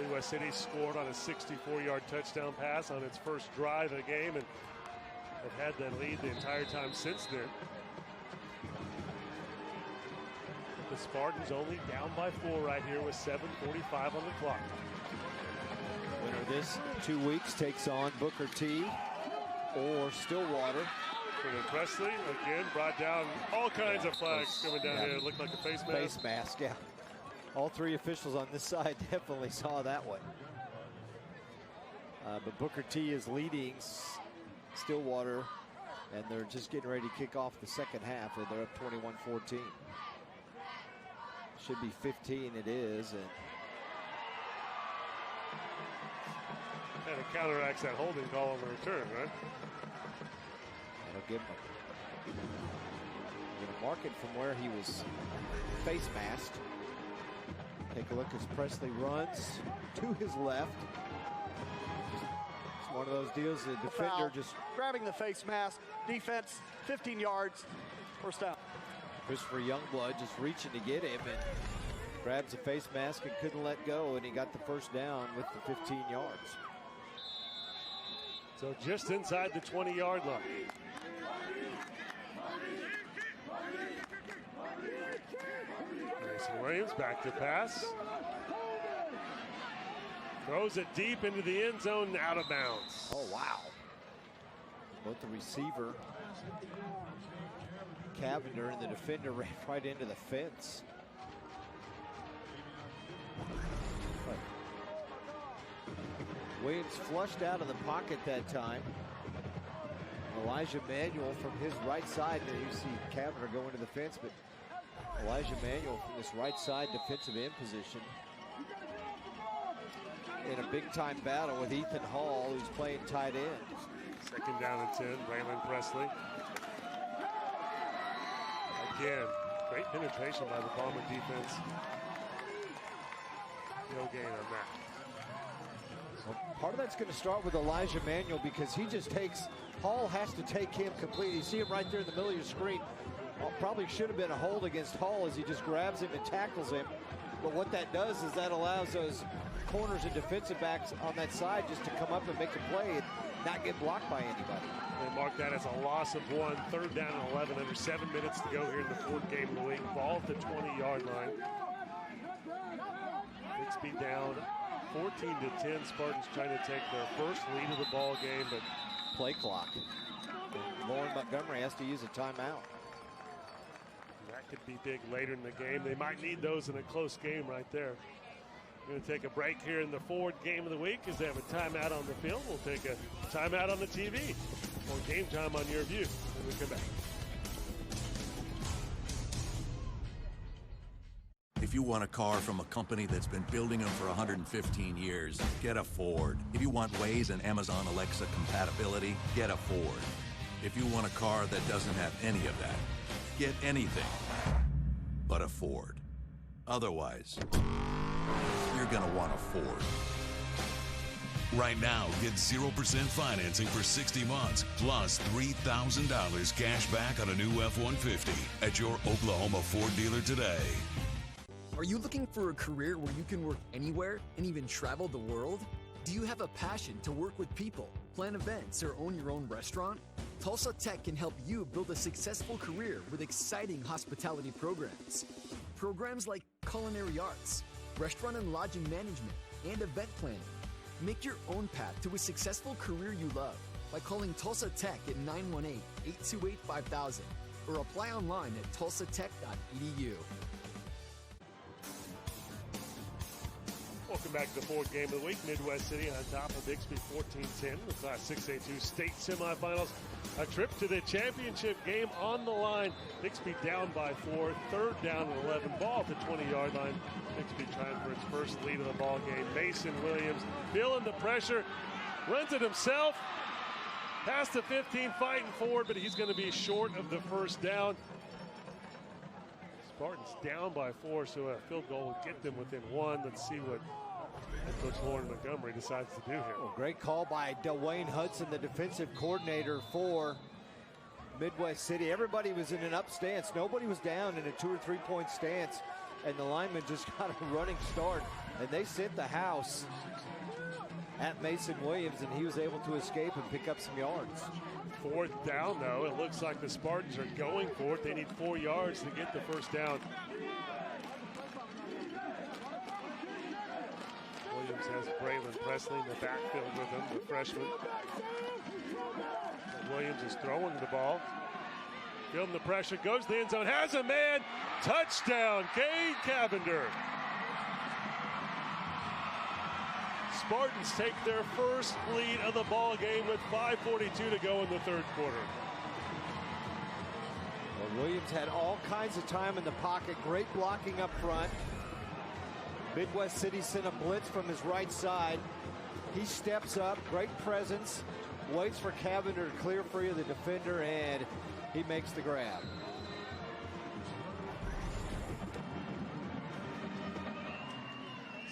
Midwest City scored on a 64-yard touchdown pass on its first drive of the game, and have had that lead the entire time since then. The Spartans only down by 4 right here with 7:45 on the clock. Winner this 2 weeks takes on Booker T or Stillwater. Braylon Presley again brought down all kinds of flags coming down here. It looked like a face mask. Face mask, yeah. All 3 officials on this side definitely saw that one. But Booker T is leading Stillwater, and they're just getting ready to kick off the second half, and they're up 21-14. Should be 15, it is. And it counteracts that holding call on the return, right? That'll give him We're going to mark it from where he was face masked. Take a look as Presley runs to his left. It's one of those deals, the defender Foul. just Grabbing the face mask, defense, 15 yards, first down. Christopher Youngblood just reaching to get him and grabs the face mask and couldn't let go, and he got the first down with the 15 yards. So just inside the 20-yard line. Mason Williams back to pass. Throws it deep into the end zone and out of bounds. Oh, wow. Both the receiver, Cavender, and the defender ran right into the fence. But Williams flushed out of the pocket that time. Elijah Manuel from his right side. There you see Cavender go into the fence, but Elijah Manuel from this right side defensive end position in a big-time battle with Ethan Hall, who's playing tight end. Second down and 10, Braylon Presley. Again, great penetration by the Bomber defense. No gain on that. Well, part of that's going to start with Elijah Manuel because he just takes, Hall has to take him completely. You see him right there in the middle of your screen. Well, probably should have been a hold against Hall as he just grabs him and tackles him. But what that does is that allows those corners and defensive backs on that side just to come up and make a play and not get blocked by anybody. They mark that as a loss of 1. Third down and 11, under 7 minutes to go here in the 4th game of the week. Ball at the 20-yard line. Bixby down 14-10. Spartans trying to take their first lead of the ball game, but play clock. And Lauren Montgomery has to use a timeout. That could be big later in the game. They might need those in a close game right there. We're going to take a break here in the 4th game of the week as they have a timeout on the field. We'll take a timeout on the TV for Game Time on YurView when we come back. If you want a car from a company that's been building them for 115 years, get a Ford. If you want Waze and Amazon Alexa compatibility, get a Ford. If you want a car that doesn't have any of that, get anything but a Ford. Otherwise, you're gonna want a Ford. Right now, get 0% financing for 60 months, plus $3,000 cash back on a new F-150 at your Oklahoma Ford dealer today. Are you looking for a career where you can work anywhere and even travel the world? Do you have a passion to work with people, plan events, or own your own restaurant? Tulsa Tech can help you build a successful career with exciting hospitality programs. Programs like culinary arts, restaurant and lodging management, and event planning. Make your own path to a successful career you love by calling Tulsa Tech at 918-828-5000 or apply online at tulsatech.edu. Welcome back to the fourth game of the week. Midwest City on top of Bixby 14-10. The Class 6A2 state semifinals. A trip to the championship game on the line. Bixby down by 4. Third down and 11. Ball at the 20-yard line. Bixby trying for its first lead of the ball game. Mason Williams feeling the pressure. Runs it himself. Past the 15, fighting forward, but he's going to be short of the first down. Spartans down by 4, so a field goal will get them within 1. Let's see what head coach Lauren Montgomery decides to do here. Well, great call by Dwayne Hudson, the defensive coordinator for Midwest City. Everybody was in an up stance. Nobody was down in a 2 or 3 point stance, and the lineman just got a running start, and they sent the house at Mason Williams, and he was able to escape and pick up some yards. Fourth down, though. It looks like the Spartans are going for it. They need 4 yards to get the first down. Williams has Braylon Presley in the backfield with him, the freshman. Williams is throwing the ball. Feeling the pressure, goes to the end zone, has a man. Touchdown, Cade Cavender. Spartans take their first lead of the ball game with 5:42 to go in the third quarter. Well, Williams had all kinds of time in the pocket. Great blocking up front. Midwest City sent a blitz from his right side. He steps up, great presence, waits for Cavender to clear free of the defender, and he makes the grab.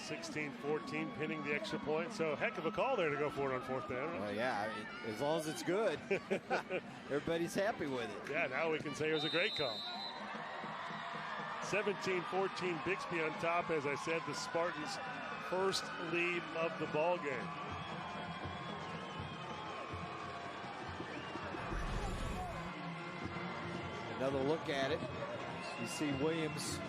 16-14, pinning the extra point. So heck of a call there to go for it on fourth down. Right? Well, yeah, as long as it's good, everybody's happy with it. Yeah, now we can say it was a great call. 17-14, Bixby on top. As I said, the Spartans' first lead of the ball game. Another look at it. You see Williams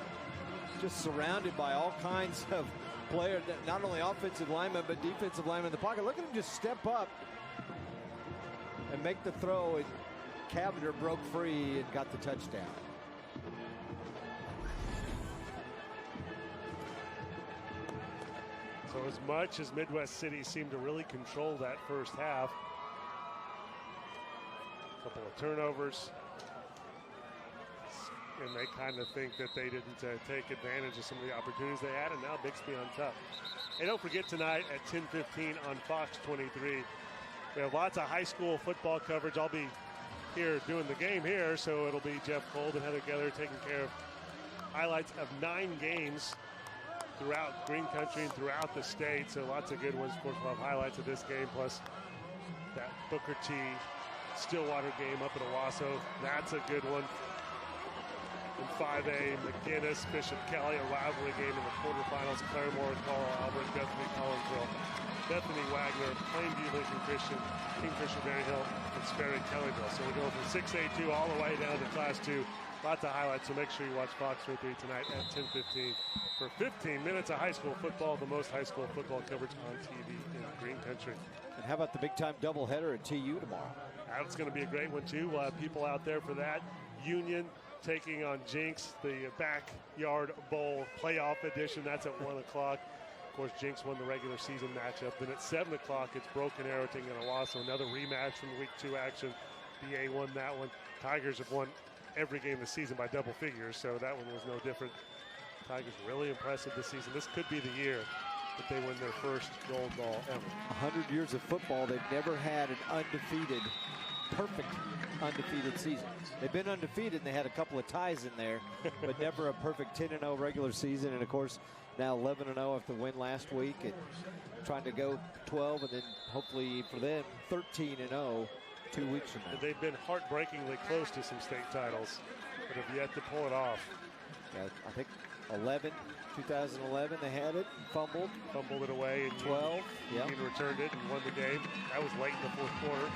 just surrounded by all kinds of players, not only offensive linemen, but defensive linemen in the pocket. Look at him just step up and make the throw. And Cavender broke free and got the touchdown. So as much as Midwest City seemed to really control that first half, a couple of turnovers, and they kind of think that they didn't take advantage of some of the opportunities they had, and now Bixby on top. And don't forget tonight at 10:15 on Fox 23, we have lots of high school football coverage. I'll be here doing the game here, so it'll be Jeff Cold and Heather Geller taking care of highlights of 9 games throughout Green Country and throughout the state. So lots of good ones. Of course, we'll have highlights of this game, plus that Booker T Stillwater game up at Owasso. That's a good one. In 5A, Mcginnis, Bishop Kelly, a rivalry game in the quarterfinals. Claremore, Carl Albert, Bethany Collinsville, Bethany Wagner, Plainview, Lincoln Christian, Kingfisher, Berryhill, and Sperry, Kellyville. So we're going from 6A2 all the way down to Class 2. Lots of highlights, so make sure you watch Fox 3 tonight at 10:15 for 15 minutes of high school football, the most high school football coverage on TV in Green Country. And how about the big-time doubleheader at TU tomorrow? That's going to be a great one, too. We'll have people out there for that. Union taking on Jenks, the Backyard Bowl playoff edition. That's at 1 o'clock. Of course, Jenks won the regular season matchup. Then at 7 o'clock, it's Broken Arrow taking on Owasso. Another rematch from Week 2 action. BA won that one. Tigers have won every game this season by double figures, so that one was no different. Tigers really impressive this season. This could be the year that they win their first gold ball ever. 100 years of football, they've never had an undefeated perfect undefeated season. They've been undefeated and they had a couple of ties in there, but never a perfect 10-0 regular season. And of course, now 11-0 after the win last week and trying to go 12 and then hopefully for them 13-0 2 weeks from now. They've been heartbreakingly close to some state titles, but have yet to pull it off. Yeah, I think 2011 they had it, fumbled it away, and 12. Union returned it and won the game. That was late in the fourth quarter.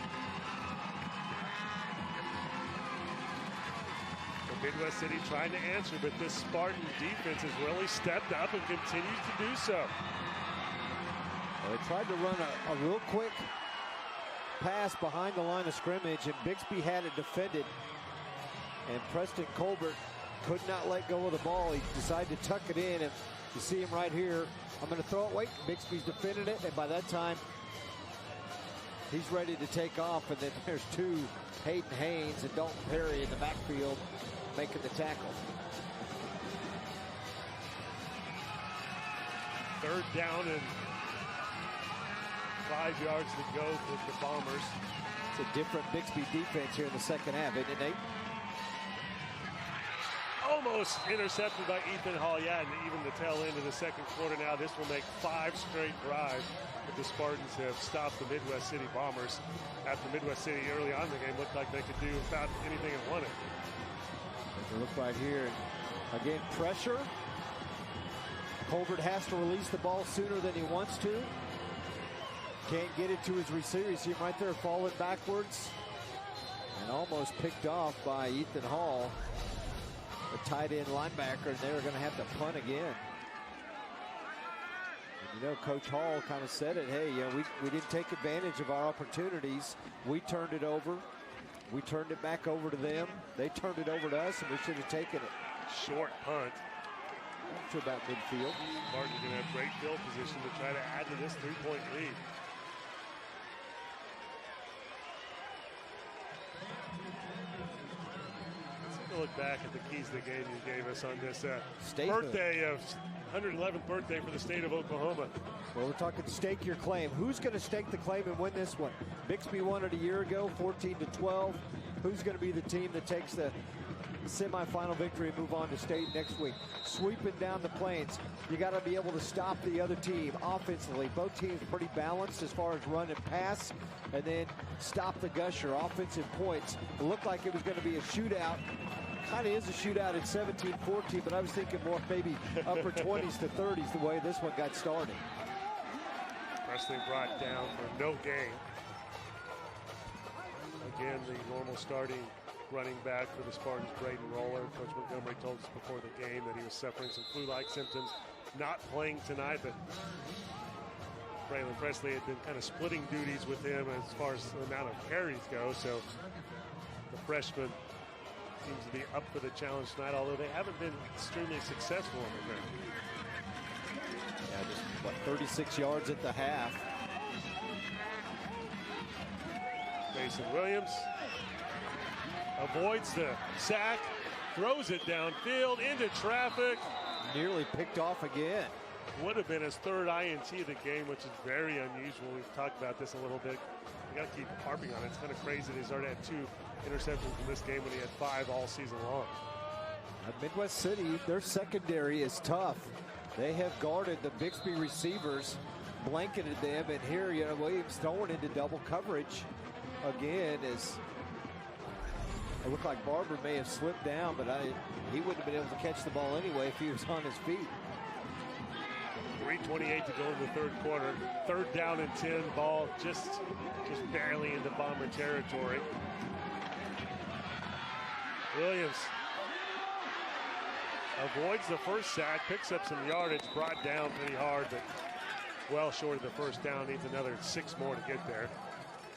So Midwest City trying to answer, but this Spartan defense has really stepped up and continues to do so. Well, they tried to run a real quick pass behind the line of scrimmage, and Bixby had it defended. And Preston Colbert could not let go of the ball. He decided to tuck it in, and you see him right here. I'm going to throw it. Wait, Bixby's defended it, and by that time, he's ready to take off. And then there's two, Hayden Haynes and Dalton Perry in the backfield making the tackle. Third down and 5 yards to go with the Bombers. It's a different Bixby defense here in the second half, isn't it, Nate? Almost intercepted by Ethan Hall. Yeah, and even the tail end of the second quarter now. This will make 5 straight drives that the Spartans have stopped the Midwest City Bombers. After Midwest City early on in the game looked like they could do about anything and won it. Look right here. Again, pressure. Colbert has to release the ball sooner than he wants to. Can't get it to his receiver. You see him right there falling backwards. And almost picked off by Ethan Hall, the tight end linebacker, and they were going to have to punt again. And you know, Coach Hall kind of said it, hey, we didn't take advantage of our opportunities. We turned it over. We turned it back over to them. They turned it over to us, and we should have taken it. Short punt. To about midfield. Martin's going to have great field position to try to add to this 3-point lead. Let's take a look back at the keys to the game you gave us on this birthday of 111th birthday for the state of Oklahoma. Well, we're talking stake your claim. Who's going to stake the claim and win this one? Bixby won it a year ago, 14-12. Who's going to be the team that takes the semifinal victory and move on to state next week? Sweeping down the plains. You got to be able to stop the other team offensively. Both teams pretty balanced as far as run and pass, and then stop the Gusher. Offensive points. It looked like it was going to be a shootout. Kind of is a shootout at 17-14, but I was thinking more maybe upper 20s to 30s the way this one got started. Presley brought down for no gain. Again, the normal starting running back for the Spartans, Braden Roller. Coach Montgomery told us before the game that he was suffering some flu-like symptoms. Not playing tonight, but Braylon Presley had been kind of splitting duties with him as far as the amount of carries go. So the freshman seems to be up for the challenge tonight, although they haven't been extremely successful on the ground. Yeah, just what, 36 yards at the half. Mason Williams avoids the sack, throws it downfield into traffic. Nearly picked off again. Would have been his third INT of the game, which is very unusual. We've talked about this a little bit. You got to keep harping on it. It's kind of crazy that he's already had 2 interceptions in this game when he had 5 all season long. At Midwest City, their secondary is tough. They have guarded the Bixby receivers, blanketed them, and here, Williams throwing into double coverage again is. It looked like Barber may have slipped down, but he wouldn't have been able to catch the ball anyway if he was on his feet. 3:28 to go in the third quarter. 3rd down and 10. Ball just barely into Bomber territory. Williams avoids the first sack, picks up some yardage, brought down pretty hard, but well short of the first down. Needs another 6 more to get there.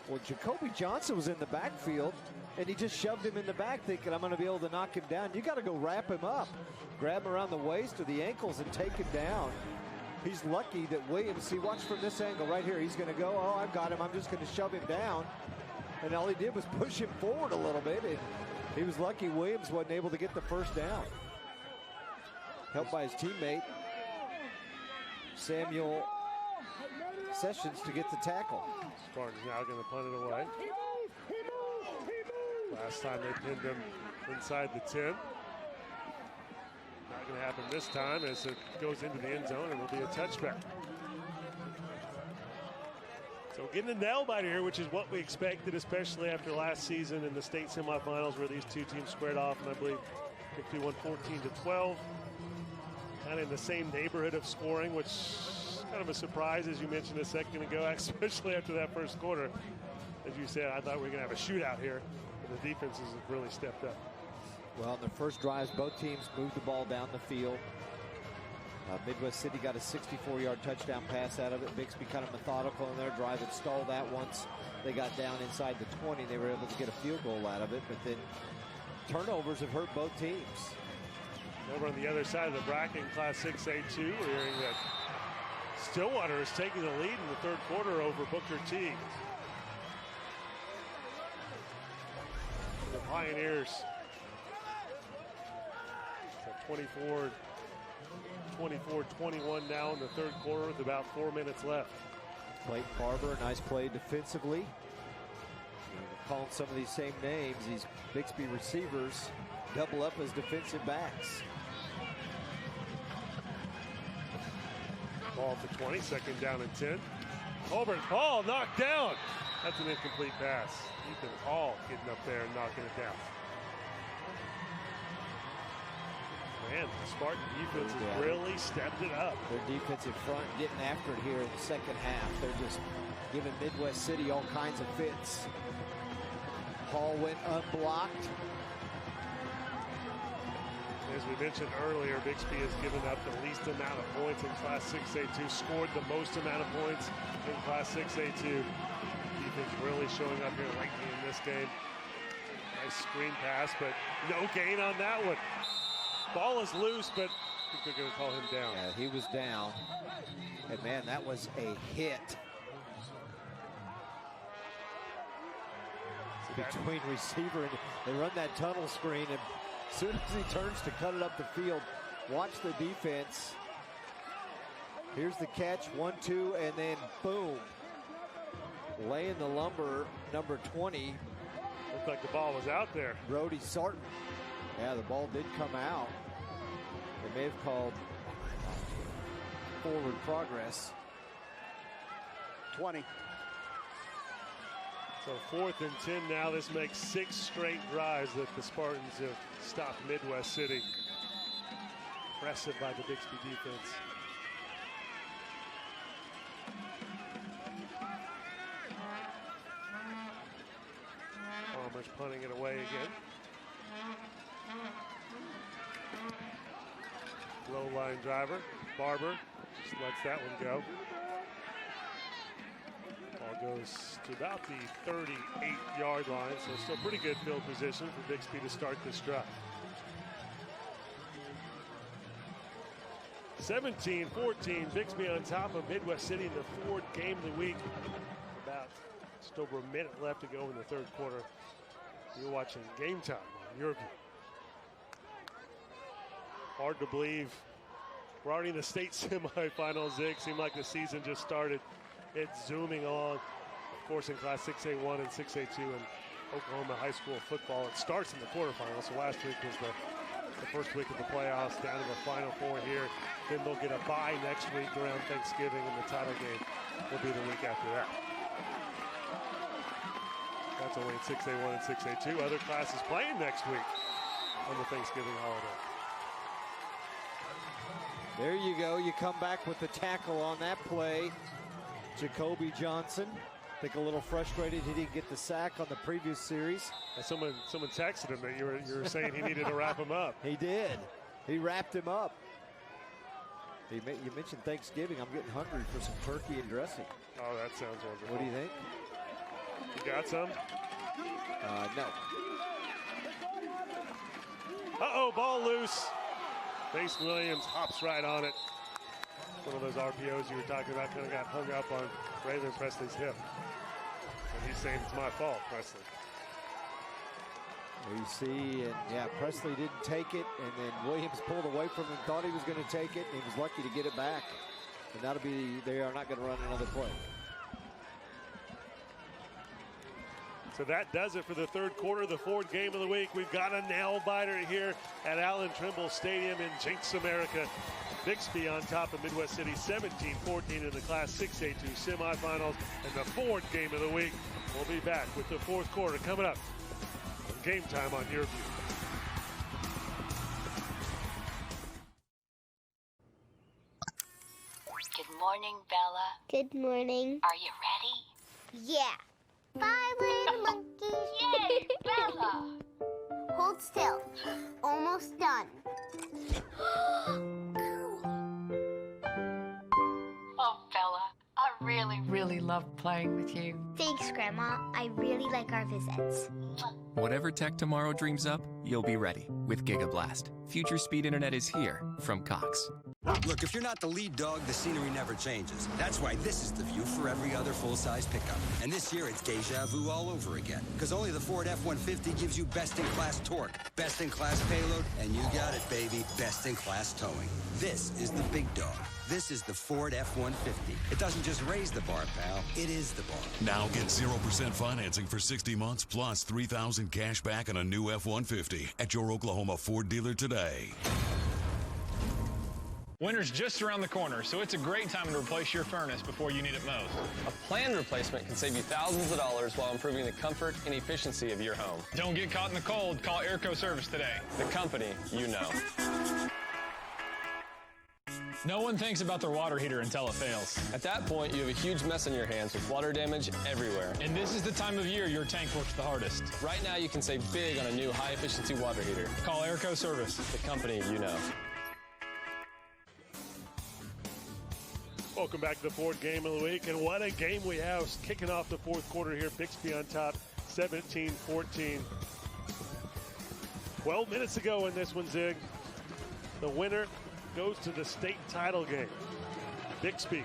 Well, Jacoby Johnson was in the backfield, and he just shoved him in the back thinking, I'm going to be able to knock him down. You got to go wrap him up. Grab him around the waist or the ankles and take him down. He's lucky that Williams, see, watch from this angle right here. He's going to go, oh, I've got him. I'm just going to shove him down. And all he did was push him forward a little bit, and he was lucky Williams wasn't able to get the first down. Helped by his teammate, Samuel Sessions, to get the tackle. Spartans now going to punt it away. Last time they pinned him inside the 10. Not going to happen this time as it goes into the end zone and will be a touchback. So getting a nail biter here, which is what we expected, especially after last season in the state semifinals where these two teams squared off, and I believe Bixby won 14-12. Kind of in the same neighborhood of scoring, which is kind of a surprise, as you mentioned a second ago, especially after that first quarter. As you said, I thought we were going to have a shootout here, and the defenses have really stepped up. Well, in their first drives, both teams moved the ball down the field. Midwest City got a 64-yard touchdown pass out of it. Bixby kind of methodical in their drive and stalled that once they got down inside the 20. They were able to get a field goal out of it, but then turnovers have hurt both teams. Over on the other side of the bracket in Class 6A2, we're hearing that Stillwater is taking the lead in the third quarter over Booker T. The Pioneers, 24-21 now in the third quarter with about 4 minutes left. Clayton Barber, nice play defensively. Calling some of these same names, these Bixby receivers double up as defensive backs. Ball to 20, second down and 10. Colbert Hall knocked down. That's an incomplete pass. Ethan Hall getting up there and knocking it down. Man, the Spartan defense has really stepped it up. Their defensive front getting after it here in the second half. They're just giving Midwest City all kinds of fits. Hall went unblocked. As we mentioned earlier, Bixby has given up the least amount of points in Class 6A2, scored the most amount of points in Class 6A2. Defense really showing up here lately in this game. Nice screen pass, but no gain on that one. Ball is loose, but I think they're going to call him down. Yeah, he was down. And man, that was a hit. Between receiver and they run that tunnel screen, and as soon as he turns to cut it up the field, watch the defense. Here's the catch, 1-2, and then boom. Laying the lumber, number 20. Looked like the ball was out there. Brody Sarton. Yeah, the ball did come out. They may have called forward progress. 20. So 4th and 10 now. This makes 6 straight drives that the Spartans have stopped Midwest City. Impressive by the Bixby defense. Palmer's punting it away again. Low line driver, Barber, just lets that one go. Ball goes to about the 38-yard line, so still pretty good field position for Bixby to start this drive. 17-14, Bixby on top of Midwest City in the 4th game of the week. About just over a minute left to go in the third quarter. You're watching Game Time on YurView. Hard to believe we're already in the state semifinals, Zig. Seemed like the season just started. It's zooming along. Of course, in Class 6A1 and 6A2 in Oklahoma high school football, it starts in the quarterfinals. So last week was the first week of the playoffs, down to the Final Four here. Then they'll get a bye next week around Thanksgiving, and the title game will be the week after that. That's only in 6A1 and 6A2. Other classes playing next week on the Thanksgiving holiday. There you go. You come back with the tackle on that play. Jacoby Johnson. I think a little frustrated he didn't get the sack on the previous series. Someone texted him that you were saying he needed to wrap him up. He did. He wrapped him up. You mentioned Thanksgiving. I'm getting hungry for some turkey and dressing. Oh, that sounds wonderful. What do you think? You got some? No. Uh-oh, ball loose. Mason Williams hops right on it. One of those RPOs you were talking about kind of got hung up on Raylan Presley's hip. And he's saying it's my fault, Presley. We see, and yeah, Presley didn't take it, and then Williams pulled away from him, thought he was going to take it, and he was lucky to get it back. And that'll be, they are not going to run another play. So that does it for the third quarter, the Ford game of the week. We've got a nail-biter here at Allan Trimble Stadium in Jenks, America. Bixby on top of Midwest City, 17-14 in the Class 6A2 semifinals, and the Ford game of the week. We'll be back with the fourth quarter coming up on Game Time on YurView. Good morning, Bella. Good morning. Are you ready? Yeah. 5 little monkeys. Yay, Bella! Hold still. Almost done. Oh, Bella, I really love playing with you. Thanks, Grandma. I really like our visits. Whatever tech tomorrow dreams up, you'll be ready with GigaBlast. Future speed internet is here from Cox. Look, if you're not the lead dog, the scenery never changes. That's why this is the view for every other full-size pickup. And this year, it's deja vu all over again. Because only the Ford F-150 gives you best-in-class torque, best-in-class payload, and you got it, baby, best-in-class towing. This is the big dog. This is the Ford F-150. It doesn't just raise the bar, pal. It is the bar. Now get 0% financing for 60 months plus $3,000 cash back on a new F-150 at your Oklahoma Ford dealer today. Winter's just around the corner, so it's a great time to replace your furnace before you need it most. A planned replacement can save you thousands of dollars while improving the comfort and efficiency of your home. Don't get caught in the cold. Call Airco Service today. The company you know. No one thinks about their water heater until it fails. At that point, you have a huge mess on your hands with water damage everywhere. And this is the time of year your tank works the hardest. Right now, you can save big on a new high-efficiency water heater. Call Airco Service. The company you know. Welcome back to the Ford game of the week, and what a game we have. Kicking off the fourth quarter here, Bixby on top, 17-14. 12 minutes ago in this one, Zig. The winner goes to the state title game. Bixby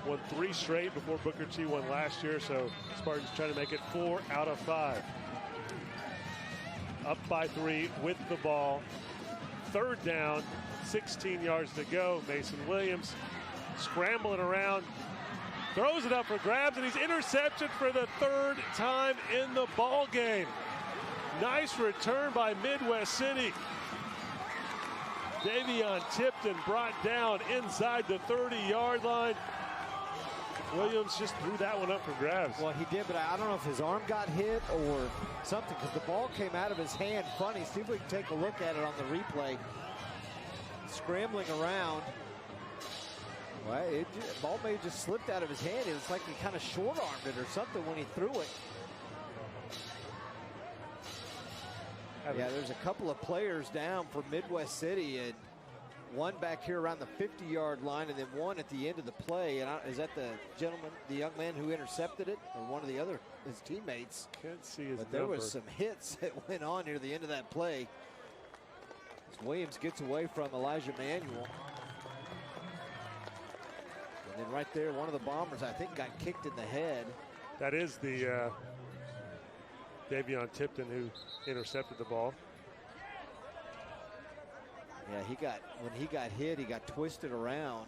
won 3 straight before Booker T won last year, so Spartans trying to make it 4 out of 5. Up by 3 with the ball. Third down, 16 yards to go. Mason Williams scrambling around, throws it up for grabs, and he's intercepted for the 3rd time in the ball game. Nice return by Midwest City. Davion Tipton brought down inside the 30-yard line. Williams just threw that one up for grabs. Well, he did, but I don't know if his arm got hit or something, because the ball came out of his hand funny. See if we can take a look at it on the replay. Scrambling around. Well, the ball may have just slipped out of his hand. It was like he kind of short-armed it or something when he threw it. Yeah, there's a couple of players down for Midwest City, and one back here around the 50-yard line, and then one at the end of the play. And is that the gentleman, the young man who intercepted it, or one of the other his teammates? Can't see his But there number. was some hits that went on near the end of that play. As Williams gets away from Elijah Manuel. And then right there, one of the Bombers, I think, got kicked in the head. That is the Davion Tipton who intercepted the ball. Yeah, when he got hit, he got twisted around.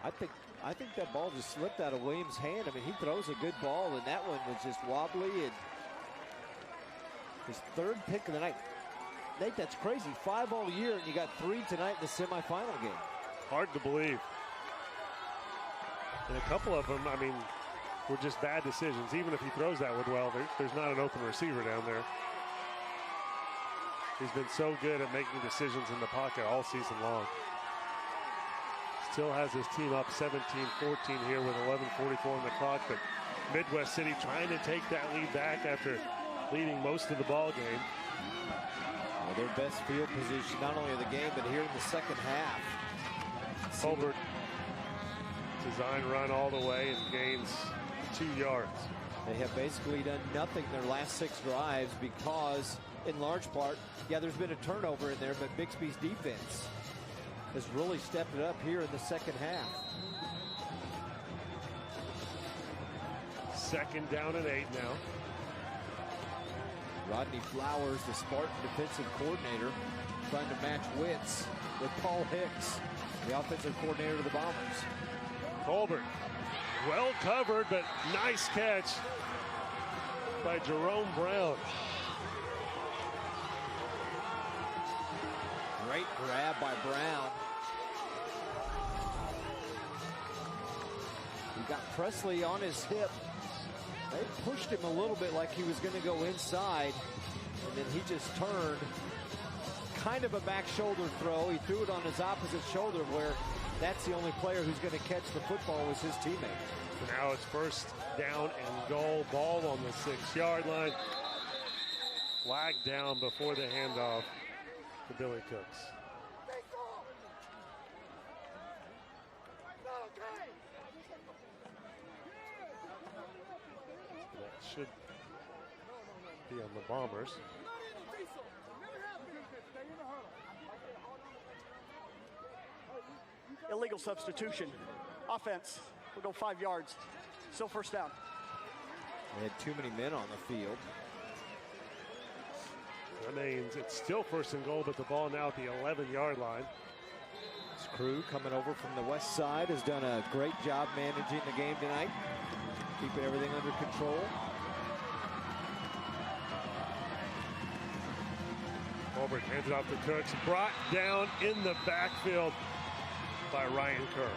I think that ball just slipped out of Williams' hand. I mean, he throws a good ball, and that one was just wobbly, and his 3rd pick of the night. Nate, that's crazy. 5 all year, and you got 3 tonight in the semifinal game. Hard to believe. And a couple of them, I mean, were just bad decisions. Even if he throws that one well, there's not an open receiver down there. He's been so good at making decisions in the pocket all season long. Still has his team up 17-14 here with 11:44 on the clock, but Midwest City trying to take that lead back after leading most of the ball game. Well, their best field position, not only of the game, but here in the second half. Colbert, design run all the way and gains 2 yards. They have basically done nothing their last 6 drives because, in large part, yeah, there's been a turnover in there, but Bixby's defense has really stepped it up here in the second half. 2nd down and 8 now. Rodney Flowers, the Spartan defensive coordinator, trying to match wits with Paul Hicks, the offensive coordinator of the Bombers. Colbert Well covered, but nice catch by Jerome Brown. Great grab by Brown. He got Presley on his hip. They pushed him a little bit like he was going to go inside, and then he just turned. Kind of a back shoulder throw. He threw it on his opposite shoulder where that's the only player who's going to catch the football was his teammate. So now it's first down and goal. Ball on the 6-yard line. Flag down before the handoff to Billy Cooks. That should be on the Bombers. Illegal substitution. Offense. We'll go 5 yards. Still first down. They had too many men on the field. Remains, it's still first and goal, but the ball now at the 11-yard line. This crew coming over from the west side has done a great job managing the game tonight, keeping everything under control. Colbert hands it off to Cooks, brought down in the backfield by Ryan Kerr.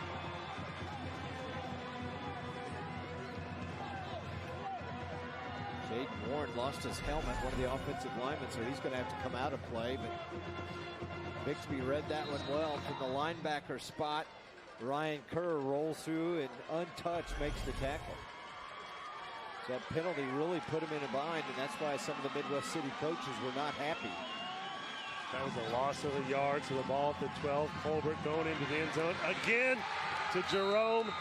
Jaden Warren lost his helmet, one of the offensive linemen, so he's going to have to come out of play. But Bixby read that one well from the linebacker spot. Ryan Kerr rolls through and untouched makes the tackle. So that penalty really put him in a bind, and that's why some of the Midwest City coaches were not happy. That was a loss of a yard, so the ball at the 12. Colbert going into the end zone again to Jerome,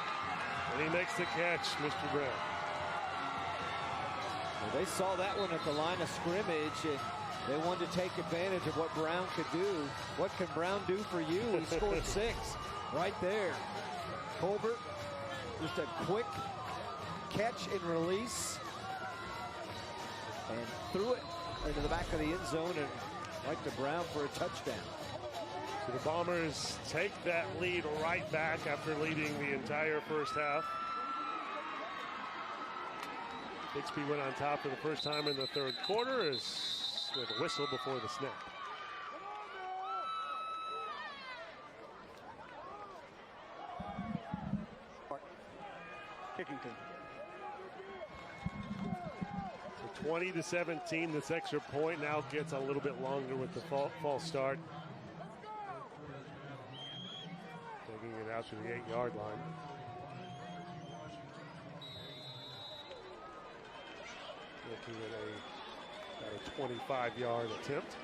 and he makes the catch, Mr. Brown. Well, they saw that one at the line of scrimmage, and they wanted to take advantage of what Brown could do. What can Brown do for you? He scored 6 right there. Colbert, just a quick catch and release, and threw it into the back of the end zone and right to Brown for a touchdown. So the Bombers take that lead right back after leading the entire first half. Bixby went on top for the first time in the third quarter as with a whistle before the snap. Kickington. So 20-17, this extra point now gets a little bit longer with the false start. Taking it out to the 8-yard line. Looking at a 25-yard attempt.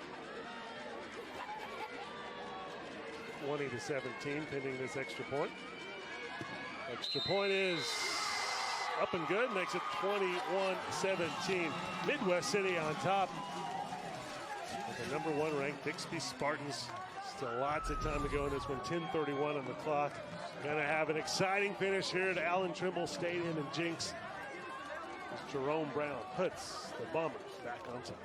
20-17, pending this extra point. Extra point is up and good, makes it 21-17. Midwest City on top. With the #1 ranked Bixby Spartans. Still lots of time to go in this one. 10:31 on the clock. Gonna have an exciting finish here at Allan Trimble Stadium in Jenks. As Jerome Brown puts the Bombers back on top.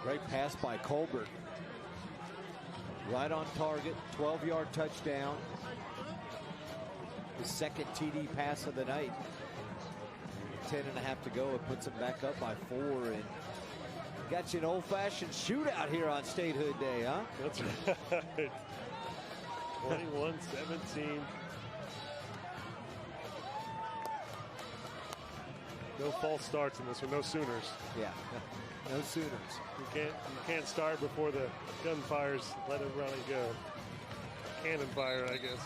Great pass by Colbert. Right on target, 12-yard touchdown. His second TD pass of the night. 10.5 to go. It puts him back up by 4, and got you an old-fashioned shootout here on Statehood Day, huh? That's right. 21-17. No false starts in this one. No Sooners. Yeah, no Sooners. You can't start before the gun fires. Let it run and go. Cannon fire, I guess.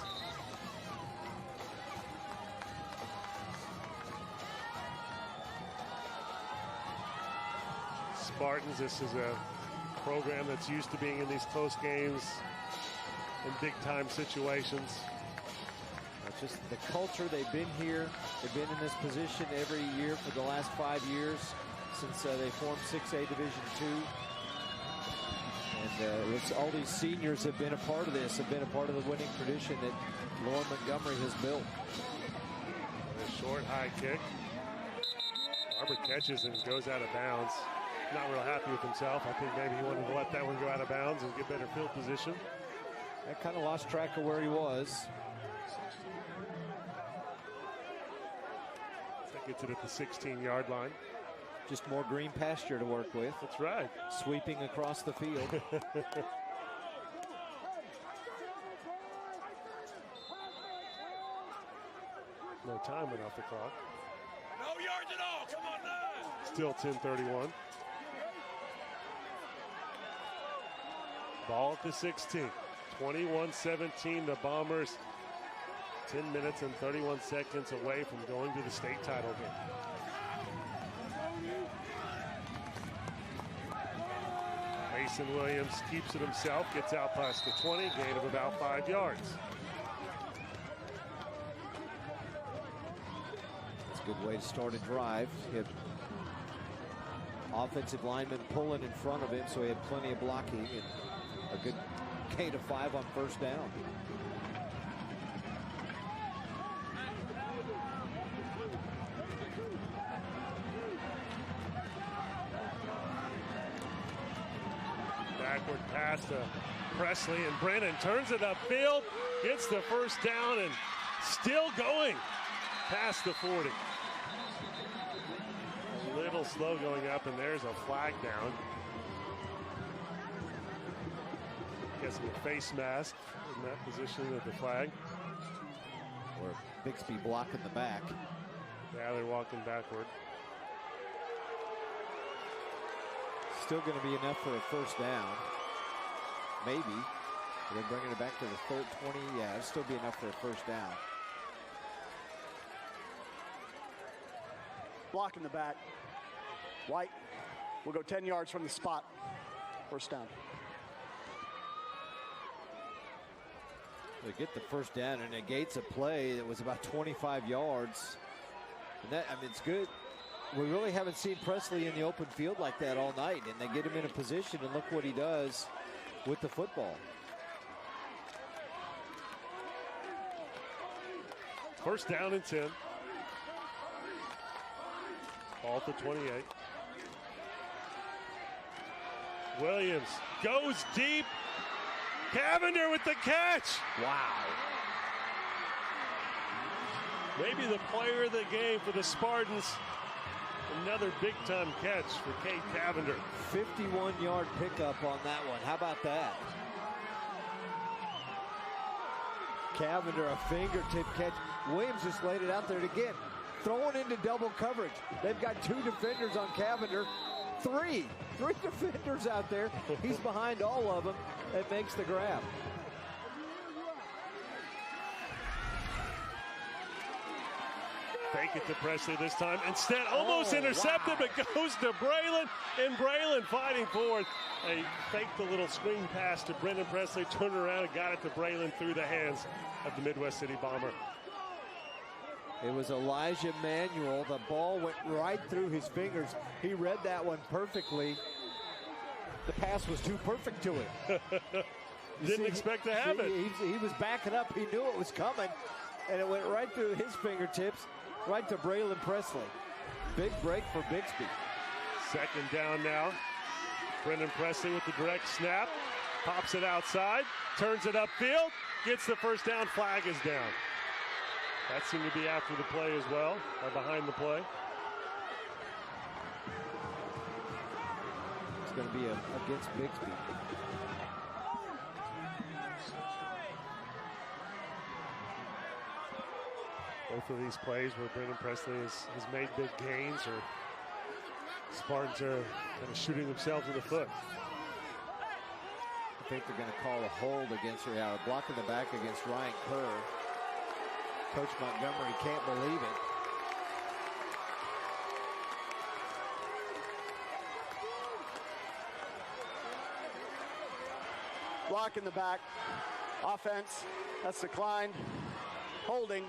Spartans, this is a program that's used to being in these close games in big-time situations. Just the culture, they've been here. They've been in this position every year for the last 5 years since they formed 6A Division II. And all these seniors have been a part of this, have been a part of the winning tradition that Lauren Montgomery has built. A short high kick. Barber catches and goes out of bounds. Not real happy with himself. I think maybe he wanted to let that one go out of bounds and get better field position. That kind of lost track of where he was. Gets it at the 16-yard line. Just more green pasture to work with. That's right. Sweeping across the field. No time went off the clock. No yards at all. Come on now. Still 10:31. Ball at the 16. 21-17. The Bombers 10 minutes and 31 seconds away from going to the state title game. Mason Williams keeps it himself, gets out past the 20, gain of about 5 yards. It's a good way to start a drive. He had offensive lineman pulling in front of him, so he had plenty of blocking and a good gain of 5 on first down. Backward pass to Presley, and Brennan turns it upfield, gets the first down, and still going past the 40. A little slow going up, and there's a flag down. Guessing a face mask in that position of the flag. Or Bixby blocking the back. Yeah, they're walking backward. Still going to be enough for a first down. Maybe. They're bringing it back to the third 20. Yeah, it'll still be enough for a first down. Block in the back. White will go 10 yards from the spot. First down. They get the first down and negates a play that was about 25 yards. And that, I mean, it's good. We really haven't seen Presley in the open field like that all night, and they get him in a position, and look what he does with the football. First down and 10. Ball to 28. Williams goes deep. Cavender with the catch. Wow. Maybe the player of the game for the Spartans. Another big-time catch for Cade Cavender. 51-yard pickup on that one. How about that? Cavender, a fingertip catch. Williams just laid it out there again. Throwing into double coverage. They've got 2 defenders on Cavender. Three defenders out there. He's behind all of them and makes the grab. Fake it to Presley this time. Instead, almost intercepted, but goes to Braylon. And Braylon fighting forward. They faked the little screen pass to Brendan Presley, turned around and got it to Braylon through the hands of the Midwest City Bomber. It was Elijah Manuel. The ball went right through his fingers. He read that one perfectly. The pass was too perfect to him. Didn't expect to have it. He was backing up. He knew it was coming. And it went right through his fingertips, right to Braylon Presley. Big break for Bixby. Second down now. Brendan Presley with the direct snap. Pops it outside. Turns it upfield. Gets the first down. Flag is down. That seemed to be after the play as well, or behind the play. It's going to be against Bixby. Both of these plays where Brendan Presley has made big gains, or Spartans are kind of shooting themselves in the foot. I think they're going to call a hold against her, a block in the back against Ryan Kerr. Coach Montgomery can't believe it. Block in the back. Offense, that's declined. Holding.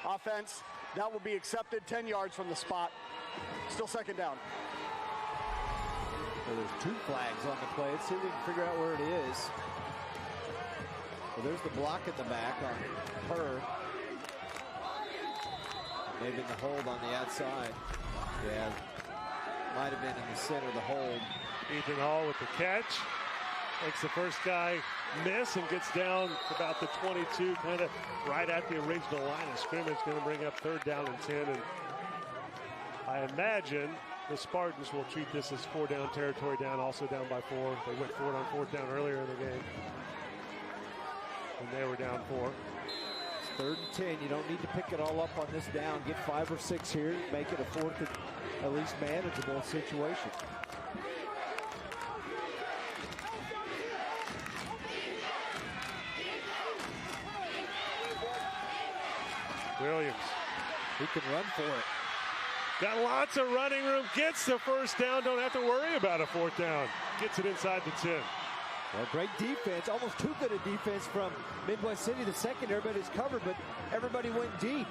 Offense, that will be accepted 10 yards from the spot. Still second down. Well, there's 2 flags on the play. Let's see if we can figure out where it is. Well, there's the block in the back on Kerr. Maybe in the hold on the outside. Yeah, might have been in the center of the hold. Ethan Hall with the catch. Makes the first guy miss and gets down about the 22, kind of right at the original line of scrimmage. Going to bring up third down and 10. And I imagine the Spartans will treat this as 4-down territory, also down by 4. They went for it on 4th down earlier in the game, and they were down 4. It's 3rd and 10. You don't need to pick it all up on this down. Get 5 or 6 here. Make it a 4th and at least manageable situation. Williams. He can run for it. Got lots of running room. Gets the 1st down. Don't have to worry about a 4th down. Gets it inside the 10. Well, great defense. Almost too good a defense from Midwest City. The secondary, everybody's covered, but everybody went deep.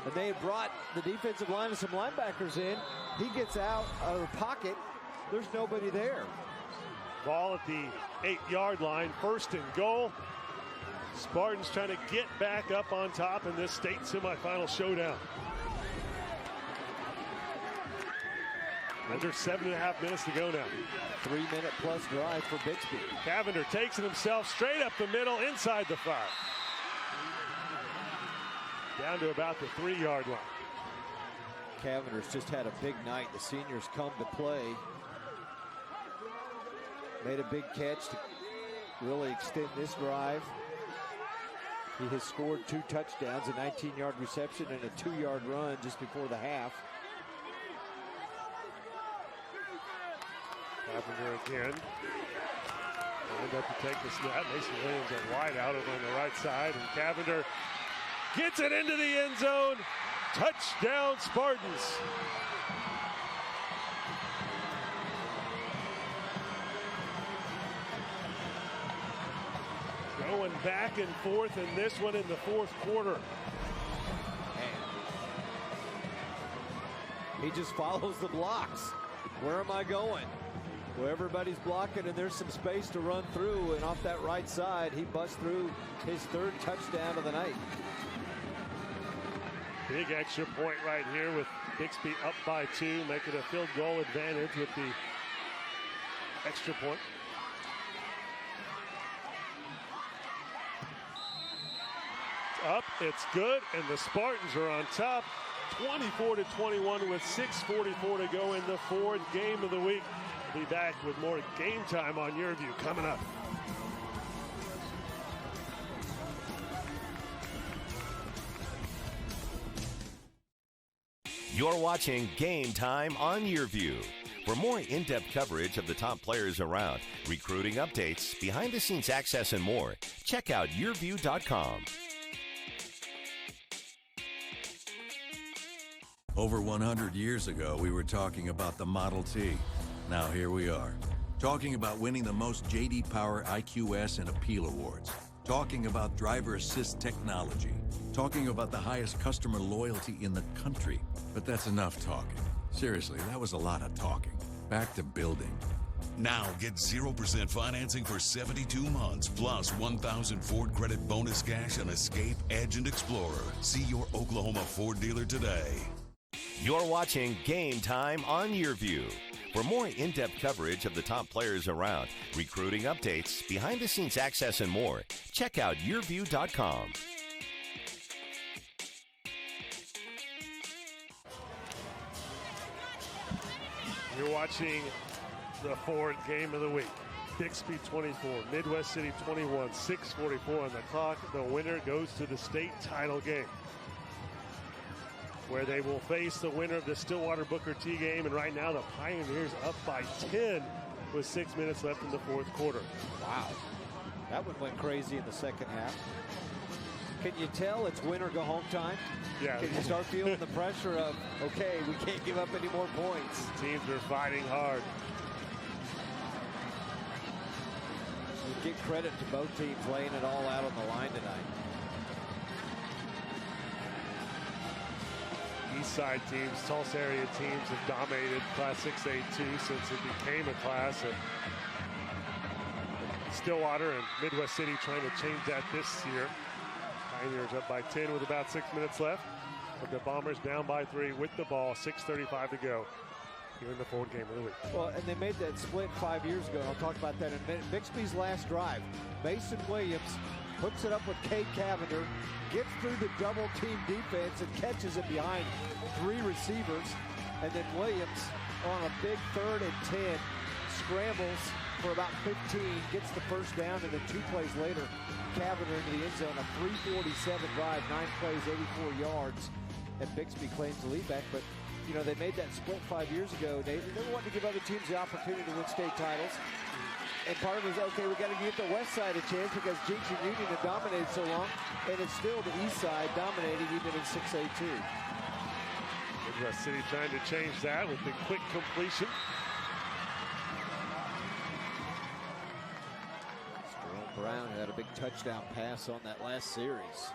And they had brought the defensive line and some linebackers in. He gets out of the pocket. There's nobody there. Ball at the 8-yard line. 1st and goal. Spartans trying to get back up on top in this state semifinal showdown. Under 7.5 minutes to go now. 3-minute plus drive for Bixby. Cavender takes it himself straight up the middle inside the 5. Down to about the 3-yard line. Cavender's just had a big night. The seniors come to play. Made a big catch to really extend this drive. He has scored 2 touchdowns, a 19-yard reception and a 2-yard run just before the half. Cavender again. Lined up to take the snap. Mason Williams at wide out over on the right side. And Cavender gets it into the end zone. Touchdown, Spartans. Going back and forth in this one in the 4th quarter. He just follows the blocks. Where am I going? Well, everybody's blocking, and there's some space to run through, and off that right side, he busts through his 3rd touchdown of the night. Big extra point right here with Bixby up by 2, making a field goal advantage with the extra point. Up, it's good, and the Spartans are on top, 24-21 with 6:44 to go in the 4th game of the week. We'll be back with more Game Time on YurView coming up. You're watching Game Time on YurView. For more in-depth coverage of the top players around, recruiting updates, behind-the-scenes access, and more, check out YurView.com. Over 100 years ago, we were talking about the Model T. Now here we are, talking about winning the most J.D. Power IQS and Appeal Awards, talking about driver assist technology, talking about the highest customer loyalty in the country. But that's enough talking. Seriously, that was a lot of talking. Back to building. Now get 0% financing for 72 months, plus 1,000 Ford credit bonus cash on Escape, Edge, and Explorer. See your Oklahoma Ford dealer today. You're watching Game Time on YurView. For more in-depth coverage of the top players around, recruiting updates, behind-the-scenes access, and more, check out YurView.com. You're watching the 4th game of the week. Bixby 24, Midwest City 21, 6:44 on the clock. The winner goes to the state title game, where they will face the winner of the Stillwater Booker T game. And right now the Pioneers up by 10 with 6 minutes left in the 4th quarter. Wow. That one went crazy in the second half. Can you tell it's win or go home time? Yeah. Can you start feeling the pressure of, okay, we can't give up any more points? Teams are fighting hard. You get credit to both teams laying it all out on the line tonight. East side teams, Tulsa area teams have dominated Class 6A2 since it became a class. And Stillwater and Midwest City trying to change that this year. Pioneers up by 10 with about 6 minutes left. But the Bombers down by 3 with the ball, 6:35 to go here in the 4th game of the week. Well, and they made that split 5 years ago, and I'll talk about that in a minute. Bixby's last drive, Mason Williams hooks it up with Cade Cavender, gets through the double team defense and catches it behind 3 receivers. And then Williams on a big 3rd and 10 scrambles for about 15, gets the first down, and then 2 plays later, Cavender into the end zone. A 3:47 drive, 9 plays, 84 yards, and Bixby claims the lead back. But you know, they made that split 5 years ago. They wanted to give other teams the opportunity to win state titles. And part of it was, okay, we got to give the west side a chance because Jenks and Union have dominated so long, and it's still the east side dominating even in 6A2. Midwest City trying to change that with the quick completion. Jerome Brown had a big touchdown pass on that last series.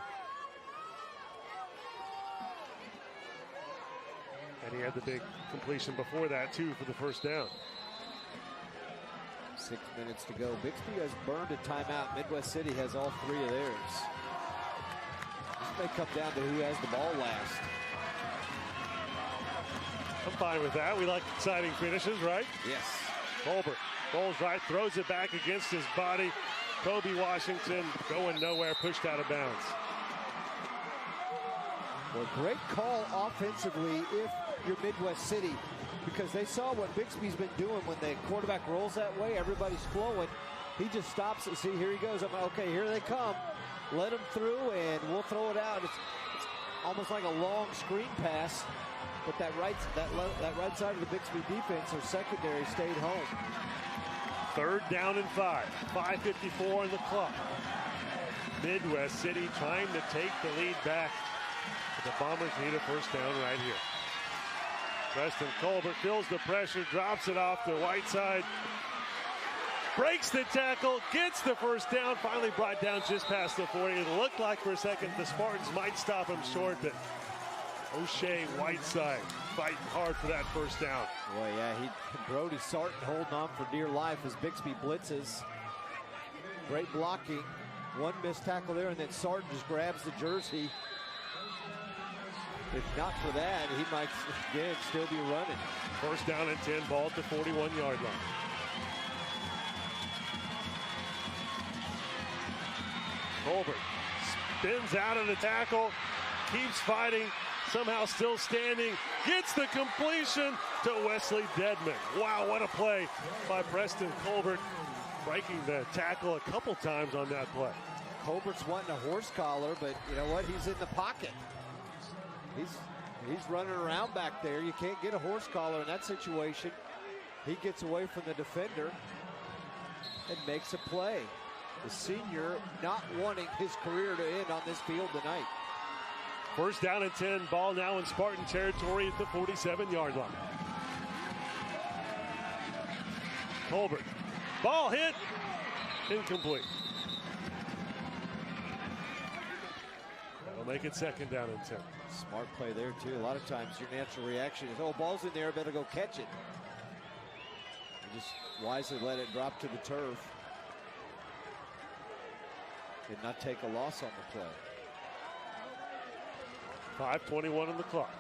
And he had the big completion before that, too, for the first down. 6 minutes to go. Bixby has burned a timeout. Midwest City has all 3 of theirs. This may come down to who has the ball last. I'm fine with that. We like exciting finishes, right? Yes. Colbert rolls right, throws it back against his body. Kobe Washington going nowhere, pushed out of bounds. Well, great call offensively if you're Midwest City, because they saw what Bixby's been doing when the quarterback rolls that way. Everybody's flowing. He just stops it. See, here he goes. I'm okay, here they come. Let them through, and we'll throw it out. It's almost like a long screen pass, but that right side of the Bixby defense, or secondary, stayed home. 3rd down and 5. 5:54 on the clock. Midwest City trying to take the lead back. But the Bombers need a first down right here. Preston Colbert feels the pressure, drops it off the right side. Breaks the tackle, gets the first down, finally brought down just past the 40. It looked like for a second the Spartans might stop him short, but O'Shea Whiteside fighting hard for that first down. Boy, yeah, Brody Sarton holding on for dear life as Bixby blitzes. Great blocking. One missed tackle there, and then Sarton just grabs the jersey. If not for that, he might, again, still be running. First down and 10, ball at the 41-yard line. Colbert spins out of the tackle, keeps fighting, somehow still standing, gets the completion to Wesley Dedman. Wow, what a play by Preston Colbert, breaking the tackle a couple times on that play. Colbert's wanting a horse collar, but you know what? He's in the pocket. He's running around back there. You can't get a horse collar in that situation. He gets away from the defender and makes a play. The senior not wanting his career to end on this field tonight. First down and 10, ball now in Spartan territory at the 47-yard line. Colbert, ball hit, incomplete. That'll make it 2nd down and 10. Smart play there, too. A lot of times your natural reaction is, oh, ball's in there, I better go catch it. You just wisely let it drop to the turf and not take a loss on the play. 5:21 on the clock.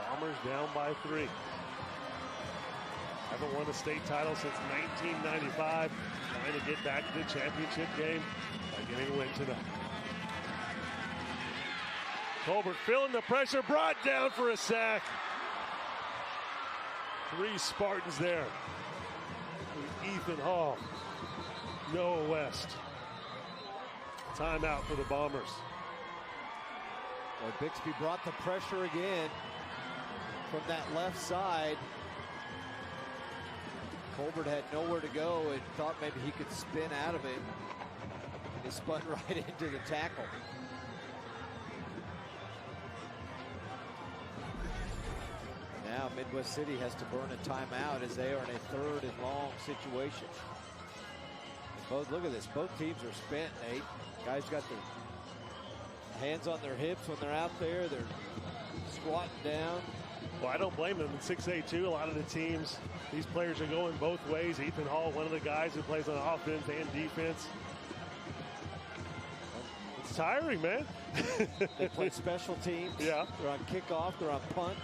Bombers down by 3. Haven't won a state title since 1995. Trying to get back to the championship game by getting a win tonight. Colbert feeling the pressure, brought down for a sack. 3 Spartans there. Ethan Hall, Noah West. Timeout for the Bombers. Well, Bixby brought the pressure again from that left side. Colbert had nowhere to go and thought maybe he could spin out of it. And he spun right into the tackle. Now Midwest City has to burn a timeout as they are in a 3rd and long situation. Both, look at this, both teams are spent, Nate. Guys got their hands on their hips when they're out there. They're squatting down. Well, I don't blame them. In 6A2, a lot of the teams, these players are going both ways. Ethan Hall, one of the guys who plays on offense and defense. It's tiring, man. They play special teams. Yeah. They're on kickoff. They're on punt.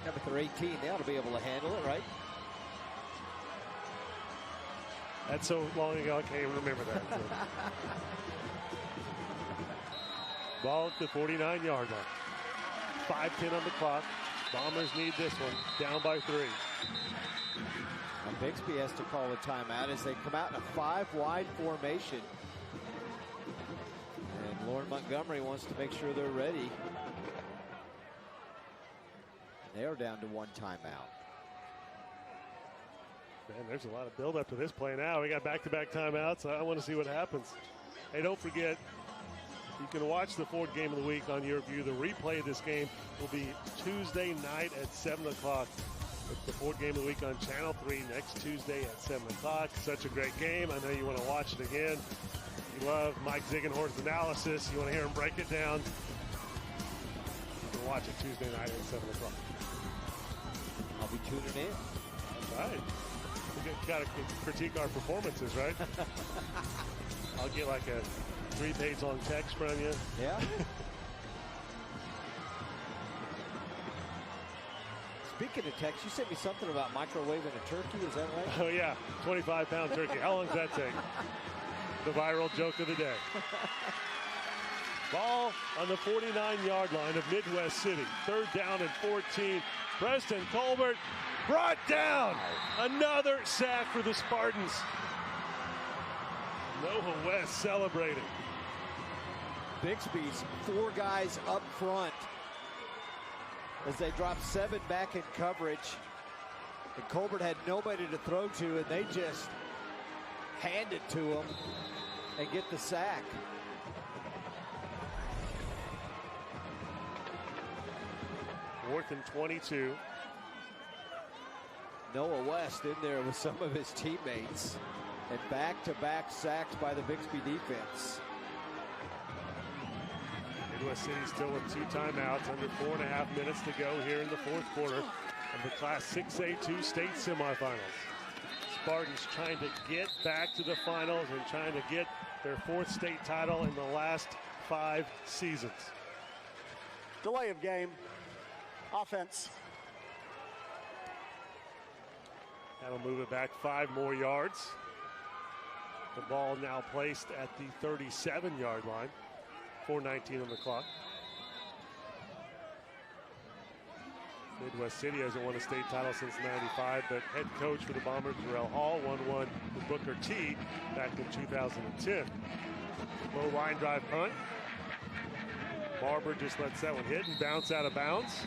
Yeah, but they're 18. They ought to be able to handle it, right? That's so long ago, I can't even remember that. Ball at the 49-yard line. 5:10 on the clock. Bombers need this one. Down by 3. Well, Bixby has to call a timeout as they come out in a 5-wide formation. And Lauren Montgomery wants to make sure they're ready. They are down to 1 timeout. Man, there's a lot of build up to this play now. We got back-to-back timeouts. I want to see what happens. Hey, don't forget, you can watch the 4th game of the week on YurView. The replay of this game will be Tuesday night at 7 o'clock. It's the 4th game of the week on Channel 3 next Tuesday at 7 o'clock. Such a great game. I know you want to watch it again. You love Mike Ziegenhorst's analysis. You want to hear him break it down. You can watch it Tuesday night at 7 o'clock. I'll be tuning in. All right. We got to critique our performances, right? I'll get like a 3-page long text from you. Yeah. Speaking of text, you sent me something about microwaving a turkey. Is that right? Oh, yeah. 25-pound turkey. How long does that take? The viral joke of the day. Ball on the 49-yard line of Midwest City. 3rd down and 14. Preston Colbert brought down. Another sack for the Spartans. Nova West celebrating. Bixby's 4 guys up front as they drop 7 back in coverage. And Colbert had nobody to throw to, and they just hand it to him and get the sack. Fourth and 22. Noah West in there with some of his teammates. And back-to-back sacks by the Bixby defense. Midwest City still with 2 timeouts, under 4.5 minutes to go here in the 4th quarter of the Class 6A2 state semifinals. Spartans trying to get back to the finals and trying to get their 4th state title in the last 5 seasons. Delay of game. Offense. That'll move it back 5 more yards. The ball now placed at the 37-yard line. 4:19 on the clock. Midwest City hasn't won a state title since '95, but head coach for the Bombers, Darrell Hall, won one with Booker T back in 2010. Low line drive punt. Barber just lets that one hit and bounce out of bounds.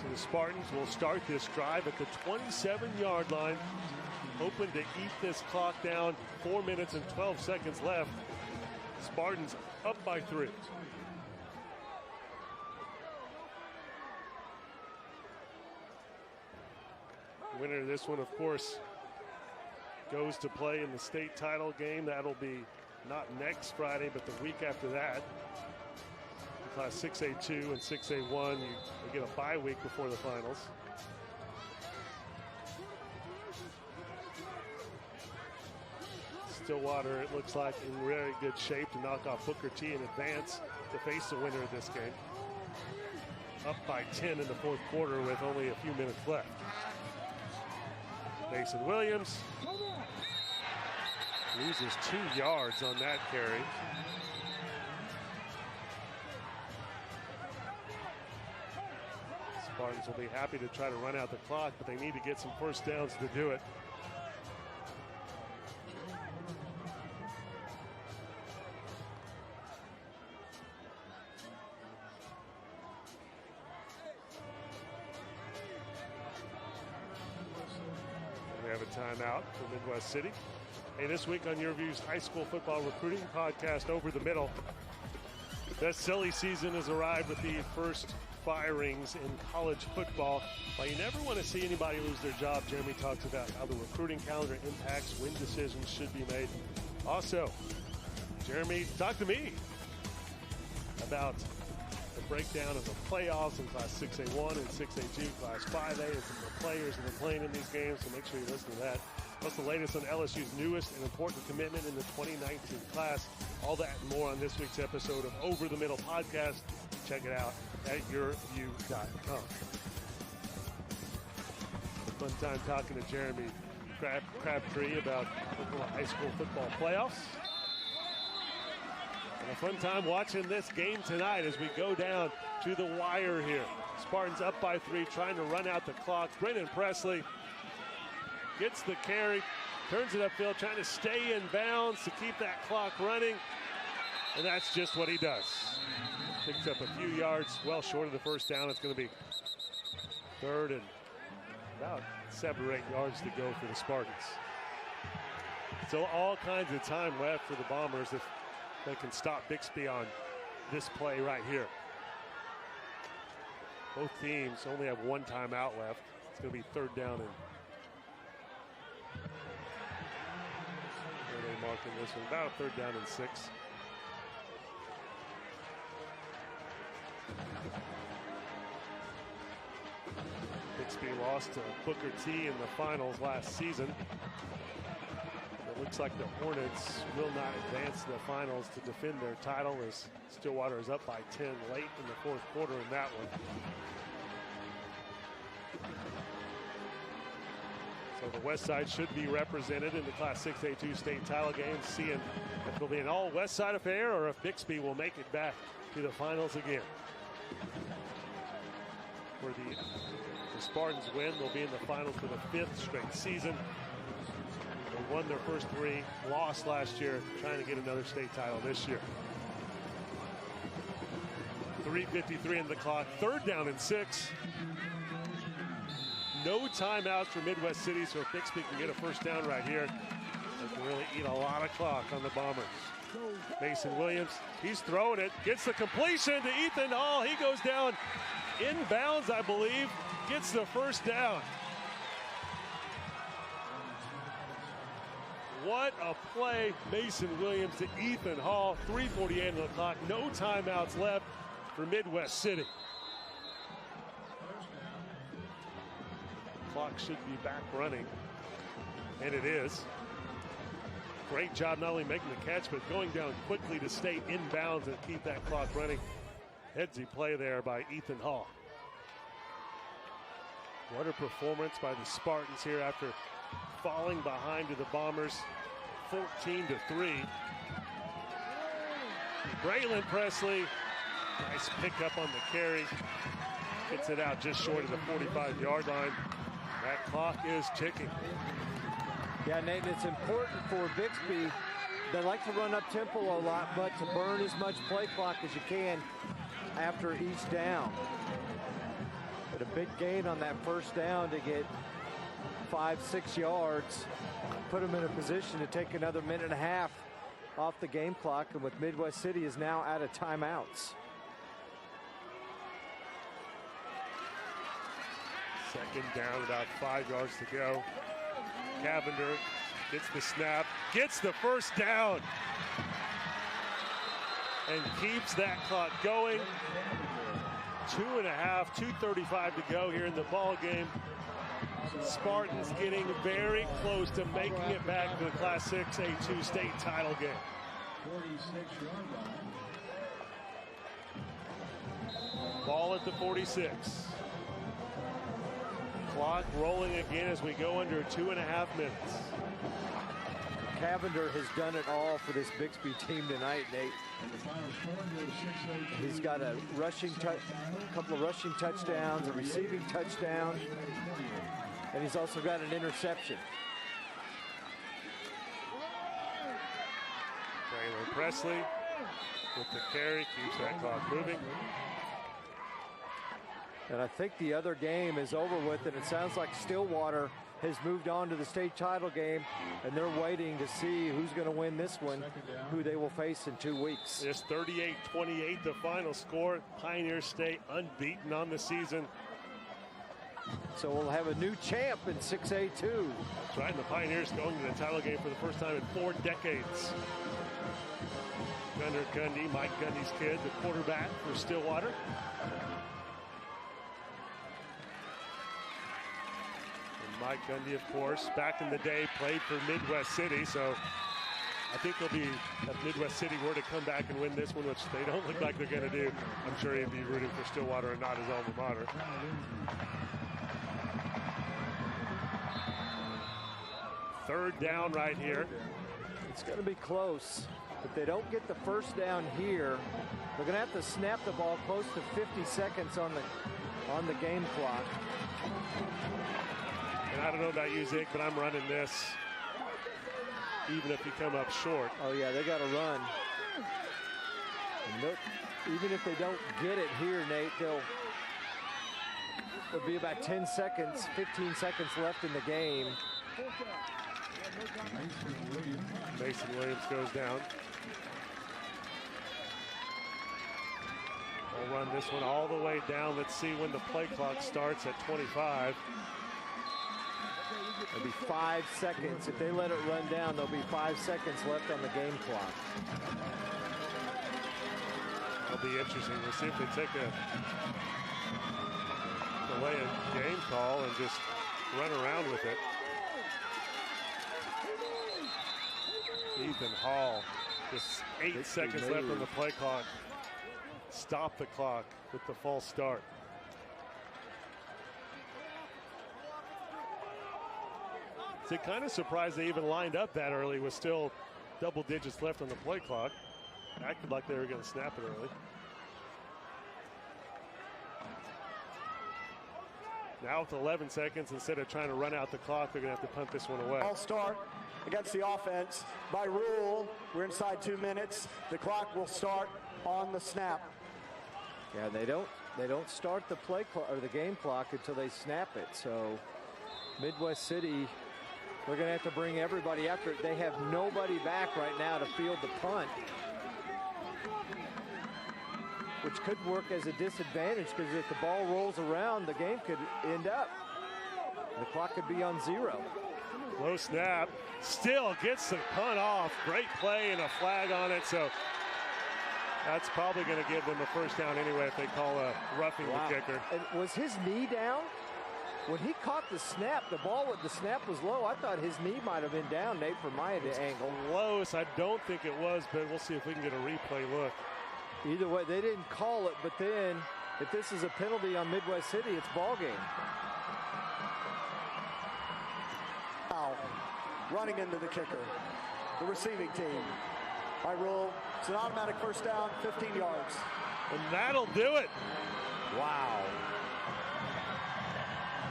So the Spartans will start this drive at the 27-yard line, hoping to eat this clock down. 4 minutes and 12 seconds left. Spartans up by 3. The winner of this one, of course, goes to play in the state title game. That'll be not next Friday, but the week after that. In Class 6A2 and 6A1, you get a bye week before the finals. Stillwater, it looks like, in very good shape to knock off Booker T in advance to face the winner of this game. Up by 10 in the 4th quarter with only a few minutes left. Mason Williams loses 2 yards on that carry. Spartans will be happy to try to run out the clock, but they need to get some first downs to do it. We have a timeout for Midwest City. Hey, this week on YurView's high school football recruiting podcast, Over the Middle, that silly season has arrived with the first firings in college football. While you never want to see anybody lose their job, Jeremy talks about how the recruiting calendar impacts when decisions should be made. Also, Jeremy talked to me about the breakdown of the playoffs in Class 6A1 and 6A2, Class 5A, and some of the players that are playing in these games, so make sure you listen to that. Plus the latest on LSU's newest and important commitment in the 2019 class. All that and more on this week's episode of Over the Middle podcast. Check it out at YurView.com. A fun time talking to Jeremy Crabtree about Oklahoma high school football playoffs. And a fun time watching this game tonight as we go down to the wire here. Spartans up by 3, trying to run out the clock. Brennan Presley gets the carry, turns it upfield, trying to stay in bounds to keep that clock running. And that's just what he does. Picks up a few yards, well short of the first down. It's going to be 3rd and about 7 or 8 yards to go for the Spartans. So all kinds of time left for the Bombers if they can stop Bixby on this play right here. Both teams only have 1 timeout left. It's going to be 3rd down and where are they marking this one? About 3rd down and 6. Bixby lost to Booker T in the finals last season. It looks like the Hornets will not advance to the finals to defend their title as Stillwater is up by 10 late in the 4th quarter in that one. So the West Side should be represented in the Class 6A2 state title game, seeing if it'll be an all West Side affair or if Bixby will make it back to the finals again. For the Spartans win, they'll be in the finals for the 5th straight season. They won their first 3, lost last year, trying to get another state title this year. 3:53 in the clock, 3rd down and 6. No timeouts for Midwest City, so if Bixby can get a first down right here, they can really eat a lot of clock on the Bombers. Mason Williams, he's throwing it, gets the completion to Ethan Hall. He goes down inbounds, I believe, gets the first down. What a play, Mason Williams to Ethan Hall. 3:48 on the clock, no timeouts left for Midwest City. Clock should be back running, and it is. Great job not only making the catch, but going down quickly to stay inbounds and keep that clock running. Headsy play there by Ethan Hall. What a performance by the Spartans here after falling behind to the Bombers 14-3. Braylon Presley, nice pickup on the carry. Gets it out just short of the 45-yard line. That clock is ticking. Yeah, Nathan, it's important for Bixby. They like to run up tempo a lot, but to burn as much play clock as you can after each down. But a big gain on that first down to get 5-6 yards. Put them in a position to take another 1.5 minutes off the game clock, and with Midwest City is now out of timeouts. 2nd down, about 5 yards to go. Cavender gets the snap, gets the first down, and keeps that clock going. 2.5, 2:35 to go here in the ball game. Spartans getting very close to making it back to the Class 6A2 state title game. Ball at the 46. Clock rolling again as we go under 2.5 minutes. Cavender has done it all for this Bixby team tonight, Nate. He's got a couple of rushing touchdowns, a receiving touchdown, and he's also got an interception. Braylon Presley with the carry, keeps that clock moving. And I think the other game is over with, and it sounds like Stillwater has moved on to the state title game, and they're waiting to see who's going to win this one, who they will face in 2 weeks. It's 38-28, the final score. Pioneer State unbeaten on the season. So we'll have a new champ in 6A2. That's right, and the Pioneers going to the title game for the first time in 4 decades. Gunnar Gundy, Mike Gundy's kid, the quarterback for Stillwater. Mike Gundy, of course, back in the day played for Midwest City, so I think they'll be, if Midwest City were to come back and win this one, which they don't look like they're going to do, I'm sure he'd be rooting for Stillwater and not his alma mater. Third down right here. It's going to be close. If they don't get the first down here, they're going to have to snap the ball close to 50 seconds on the game clock. And I don't know about you, Zeke, but I'm running this even if you come up short. Oh, yeah, they got to run. And even if they don't get it here, Nate, there'll be about 10 seconds, 15 seconds left in the game. Mason Williams goes down. We'll run this one all the way down. Let's see when the play clock starts at 25. It'll be 5 seconds. If they let it run down, there'll be 5 seconds left on the game clock. It'll be interesting. We'll see if they take a delay a game call and just run around with it. Ethan Hall, just 8 seconds left on the play clock. Stop the clock with the false start. So kind of surprised they even lined up that early with still double digits left on the play clock. Acted like they were going to snap it early. Now with 11 seconds, instead of trying to run out the clock, they're going to have to punt this one away. I'll start against the offense. By rule, we're inside 2 minutes. The clock will start on the snap. Yeah, they don't start the play clock or the game clock until they snap it. So Midwest City, they're going to have to bring everybody after it. They have nobody back right now to field the punt, which could work as a disadvantage because if the ball rolls around, the game could end up. The clock could be on 0. Low snap, still gets the punt off. Great play and a flag on it. So that's probably going to give them a first down anyway if they call a roughing the kicker. And was his knee down? When he caught the snap, the snap was low. I thought his knee might have been down, Nate, from my angle. Close. I don't think it was, but we'll see if we can get a replay look. Either way, they didn't call it, but then if this is a penalty on Midwest City, it's ball game. Now, running into the kicker, the receiving team. By rule, it's an automatic first down, 15 yards. And that'll do it. Wow.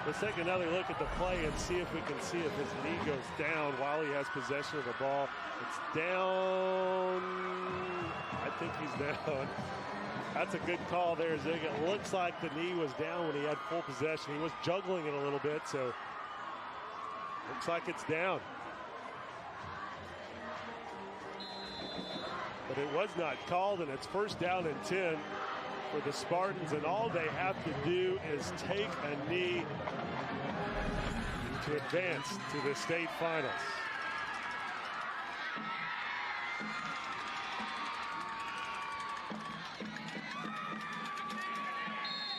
Let's take another look at the play and see if we can see if his knee goes down while he has possession of the ball. It's down. I think he's down. That's a good call there, Zig. It looks like the knee was down when he had full possession. He was juggling it a little bit, so looks like it's down. But it was not called, and it's first down and 10 for the Spartans, and all they have to do is take a knee to advance to the state finals.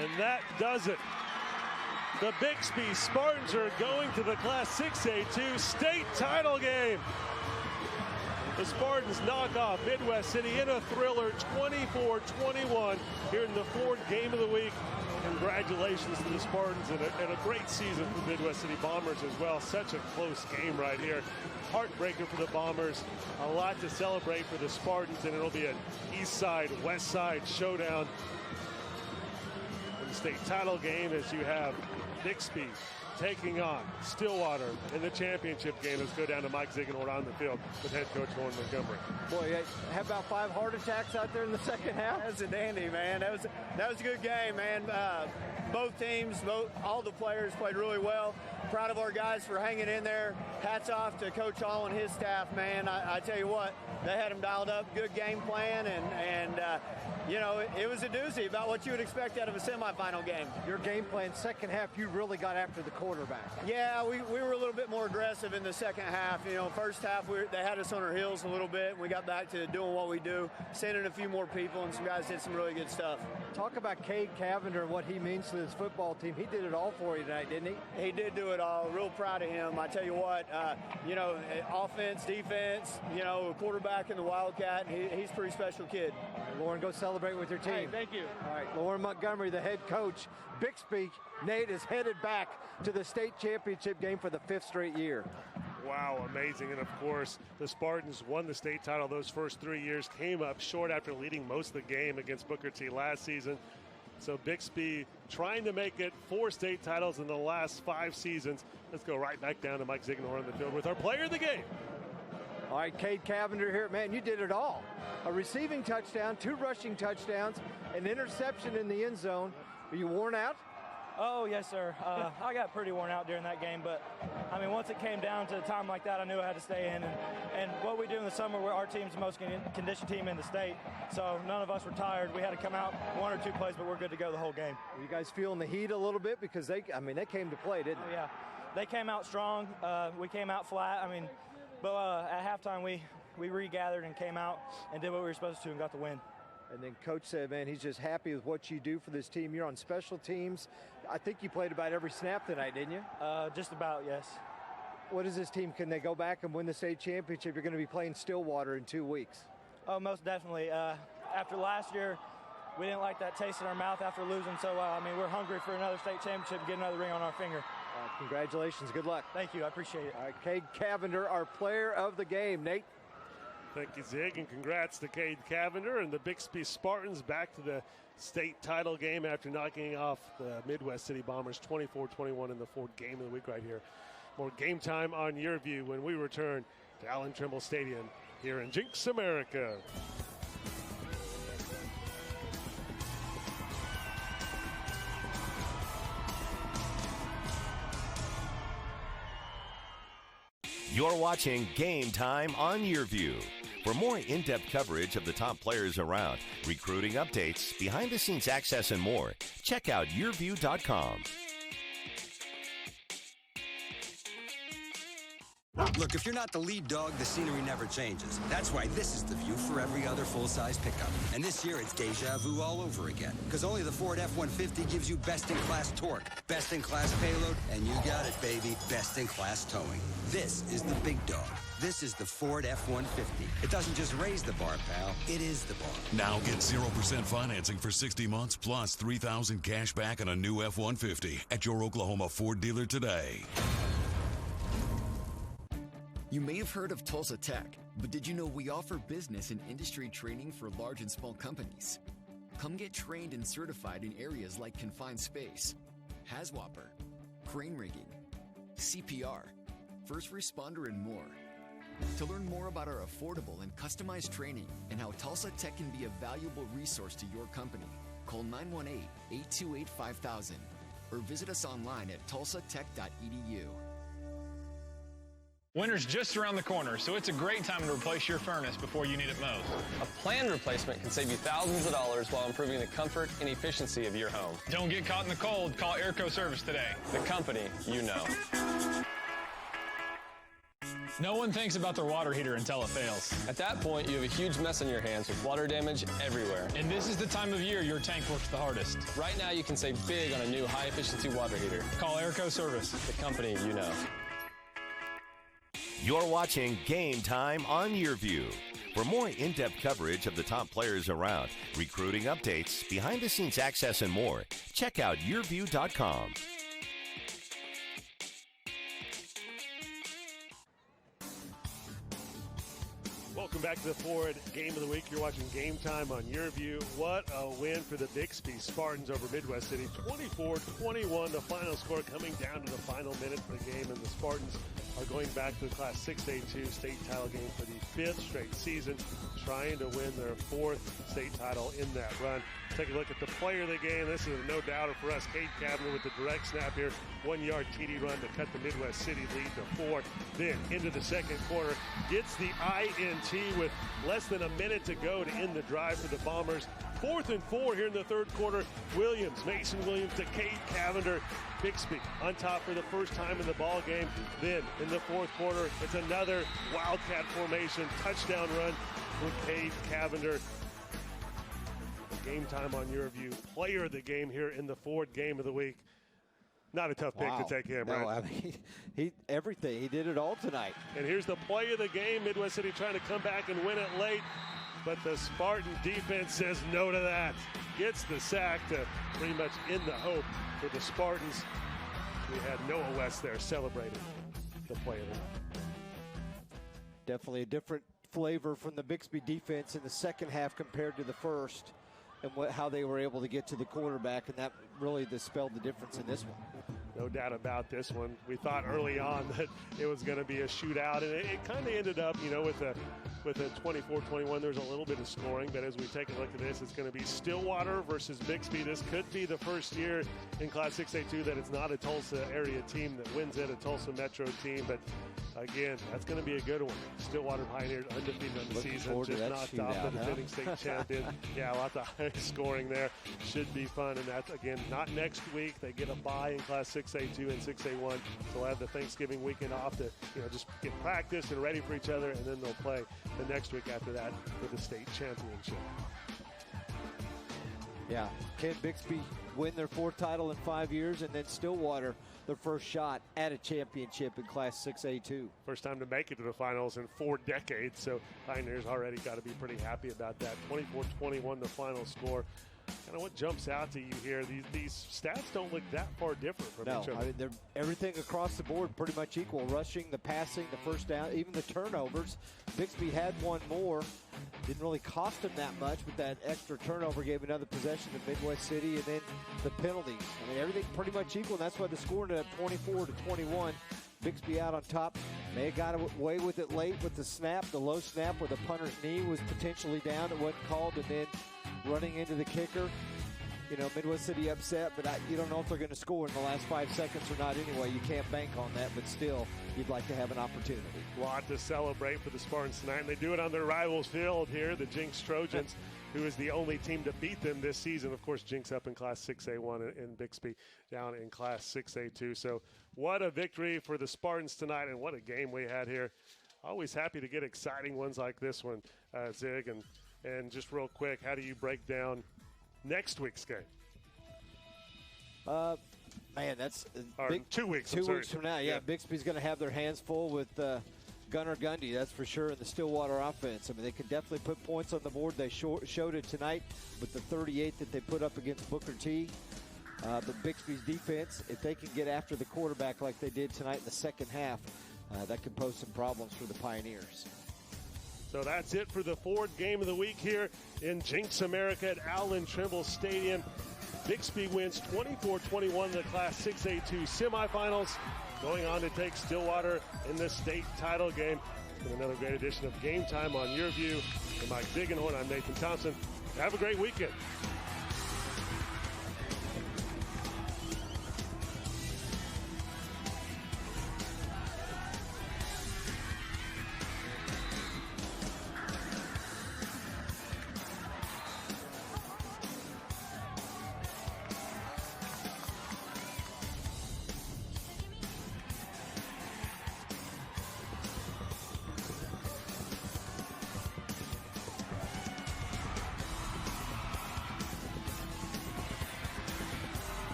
And that does it. The Bixby Spartans are going to the Class 6A2 state title game. The Spartans knock off Midwest City in a thriller, 24-21 here in the Ford Game of the Week. Congratulations to the Spartans and a great season for Midwest City Bombers as well. Such a close game right here. Heartbreaker for the Bombers. A lot to celebrate for the Spartans, and it'll be an east side, west side showdown in the state title game as you have Bixby taking on Stillwater in the championship game. Let's go down to Mike Ziegler on the field with head coach Lauren Montgomery. Boy, have about 5 heart attacks out there in the second half. That's a dandy, man. That was a good game, man. Both teams, all the players played really well. Proud of our guys for hanging in there. Hats off to Coach Hall and his staff, man. I tell you what, they had them dialed up. Good game plan, and you know, it was a doozy about what you would expect out of a semifinal game. Your game plan, second half, you really got after the quarterback. Yeah, we were a little bit more aggressive in the second half. You know, first half, they had us on our heels a little bit. We got back to doing what we do, sending a few more people, and some guys did some really good stuff. Talk about Cade Cavender and what he means to this football team. He did it all for you tonight, didn't he? He did do it all. Real proud of him. I tell you what, you know, offense, defense, you know, quarterback in the Wildcat, he's a pretty special kid. Right, Lauren, go celebrate with your team. Hey, thank you. All right, Lauren Montgomery, the head coach. Bixby, Nate, is headed back to the state championship game for the 5th straight year. Wow, amazing. And of course, the Spartans won the state title those first 3 years, came up short after leading most of the game against Booker T last season. So Bixby trying to make it 4 state titles in the last 5 seasons. Let's go right back down to Mike Ziegler on the field with our player of the game. All right, Cade Cavender here. Man, you did it all. A receiving touchdown, 2 rushing touchdowns, an interception in the end zone. Are you worn out? Oh, yes, sir. I got pretty worn out during that game, but, I mean, once it came down to a time like that, I knew I had to stay in. And what we do in the summer, our team's the most conditioned team in the state, so none of us were tired. We had to come out 1 or 2 plays, but we're good to go the whole game. Are you guys feeling the heat a little bit? Because they came to play, didn't they? Yeah, they came out strong. We came out flat. I mean, but at halftime, we regathered and came out and did what we were supposed to and got the win. And then Coach said, man, he's just happy with what you do for this team. You're on special teams. I think you played about every snap tonight, didn't you? Just about, yes. What is this team? Can they go back and win the state championship? You're going to be playing Stillwater in 2 weeks. Oh, most definitely. After last year, we didn't like that taste in our mouth after losing. So, I mean, we're hungry for another state championship and get another ring on our finger. Congratulations. Good luck. Thank you. I appreciate it. All right, Cade Cavender, our player of the game. Nate? Thank you, Zig, and congrats to Cade Cavender and the Bixby Spartans back to the state title game after knocking off the Midwest City Bombers 24-21 in the 4th game of the week right here. More game time on YurView when we return to Allan Trimble Stadium here in Jenks, America. You're watching Game Time on YurView. For more in-depth coverage of the top players around, recruiting updates, behind-the-scenes access, and more, check out YurView.com. Look, if you're not the lead dog, the scenery never changes. That's why this is the view for every other full-size pickup. And this year, it's deja vu all over again. Because only the Ford F-150 gives you best-in-class torque, best-in-class payload, and you got it, baby, best-in-class towing. This is the big dog. This is the Ford F-150. It doesn't just raise the bar, pal. It is the bar. Now get 0% financing for 60 months plus $3,000 cash back on a new F-150 at your Oklahoma Ford dealer today. You may have heard of Tulsa Tech, but did you know we offer business and industry training for large and small companies? Come get trained and certified in areas like confined space, HAZWOPER, crane rigging, CPR, first responder, and more. To learn more about our affordable and customized training and how Tulsa Tech can be a valuable resource to your company, call 918-828-5000 or visit us online at tulsatech.edu. Winter's just around the corner, so it's a great time to replace your furnace before you need it most. A planned replacement can save you thousands of dollars while improving the comfort and efficiency of your home. Don't get caught in the cold. Call Airco Service today. The company you know. No one thinks about their water heater until it fails. At that point, you have a huge mess on your hands with water damage everywhere. And this is the time of year your tank works the hardest. Right now, you can save big on a new high-efficiency water heater. Call Airco Service. The company you know. You're watching Game Time on YurView. For more in-depth coverage of the top players around, recruiting updates, behind-the-scenes access, and more, check out YurView.com. Welcome back to the Ford Game of the Week. You're watching Game Time on YurView. What a win for the Bixby Spartans over Midwest City. 24-21, the final score coming down to the final minute of the game, and the Spartans are going back to the Class 6A2 state title game for the 5th straight season, trying to win their 4th state title in that run. Take a look at the player of the game. This is a no-doubter for us. Cade Cavender with the direct snap here. 1-yard TD run to cut the Midwest City lead to 4. Then into the second quarter, gets the INT with less than a minute to go to end the drive for the Bombers. 4th and 4 here in the third quarter. Mason Williams to Cade Cavender. Bixby on top for the first time in the ball game. Then in the fourth quarter, it's another Wildcat formation touchdown run with Cade Cavender. Game Time on YurView, player of the game here in the Ford Game of the Week. Not a tough pick to take him, right? No, I mean, he everything. He did it all tonight. And here's the play of the game. Midwest City trying to come back and win it late, but the Spartan defense says no to that. Gets the sack to pretty much end the hope for the Spartans. We had Noah West there celebrating the play of the game. Definitely a different flavor from the Bixby defense in the second half compared to the first, and how they were able to get to the quarterback, and that really dispelled the difference in this one. No doubt about this one. We thought early on that it was going to be a shootout, and it kind of ended up, with a 24-21. There's a little bit of scoring, but as we take a look at this, it's going to be Stillwater versus Bixby. This could be the first year in Class 6A2 that it's not a Tulsa area team that wins it, a Tulsa Metro team, but again, that's going to be a good one. Stillwater Pioneers undefeated on the season, just knocked off the defending state champion. Yeah, lots of high scoring there. Should be fun, and that's, again, not next week. They get a bye in Class 6A2 and 6A1, so they'll have the Thanksgiving weekend off to just get practice and ready for each other, and then they'll play the next week after that for the state championship. Yeah, can Bixby win their 4th title in 5 years, and then Stillwater their first shot at a championship in Class 6A2. First time to make it to the finals in 4 decades, so Pioneers already got to be pretty happy about that. 24-21 the final score. Kind of what jumps out to you here, these stats don't look that far different from each other. I mean, they're everything across the board pretty much equal. Rushing, the passing, the first down, even the turnovers. Bixby had one more. Didn't really cost them that much, but that extra turnover gave another possession to Midwest City, and then the penalties. I mean, everything pretty much equal, and that's why the score ended up 24-21. Bixby out on top. May have got away with it late with the snap, the low snap where the punter's knee was potentially down. It wasn't called, and then running into the kicker. Midwest City upset, but you don't know if they're going to score in the last 5 seconds or not anyway. You can't bank on that, but still, you'd like to have an opportunity. A lot to celebrate for the Spartans tonight, and they do it on their rivals' field here, the Jenks Trojans, who is the only team to beat them this season. Of course, Jenks up in Class 6A1 and Bixby down in Class 6A2. So what a victory for the Spartans tonight, and what a game we had here. Always happy to get exciting ones like this one, Zig. And just real quick, how do you break down next week's game? Man, that's 2 weeks. 2 weeks from now. Yeah, Bixby's going to have their hands full with Gunnar Gundy, that's for sure, in the Stillwater offense. I mean, they can definitely put points on the board. They showed it tonight with the 38 that they put up against Booker T. But Bixby's defense, if they can get after the quarterback like they did tonight in the second half, that could pose some problems for the Pioneers. So that's it for the 4th game of the week here in Jenks America at Allan Trimble Stadium. Bixby wins 24-21 the Class 6A2 semifinals, going on to take Stillwater in the state title game. And another great edition of Game Time on YurView. For Mike Diggenhorn, I'm Nathan Thompson. Have a great weekend.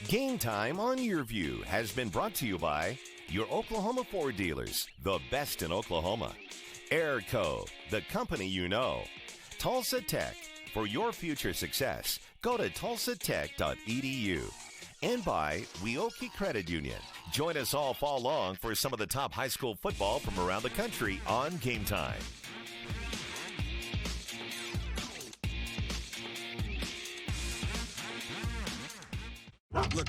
Game Time on YurView has been brought to you by your Oklahoma Ford dealers, the best in Oklahoma. Airco, the company you know. Tulsa Tech, for your future success, go to tulsatech.edu. And by Weoki Credit Union. Join us all fall long for some of the top high school football from around the country on Game Time. Look,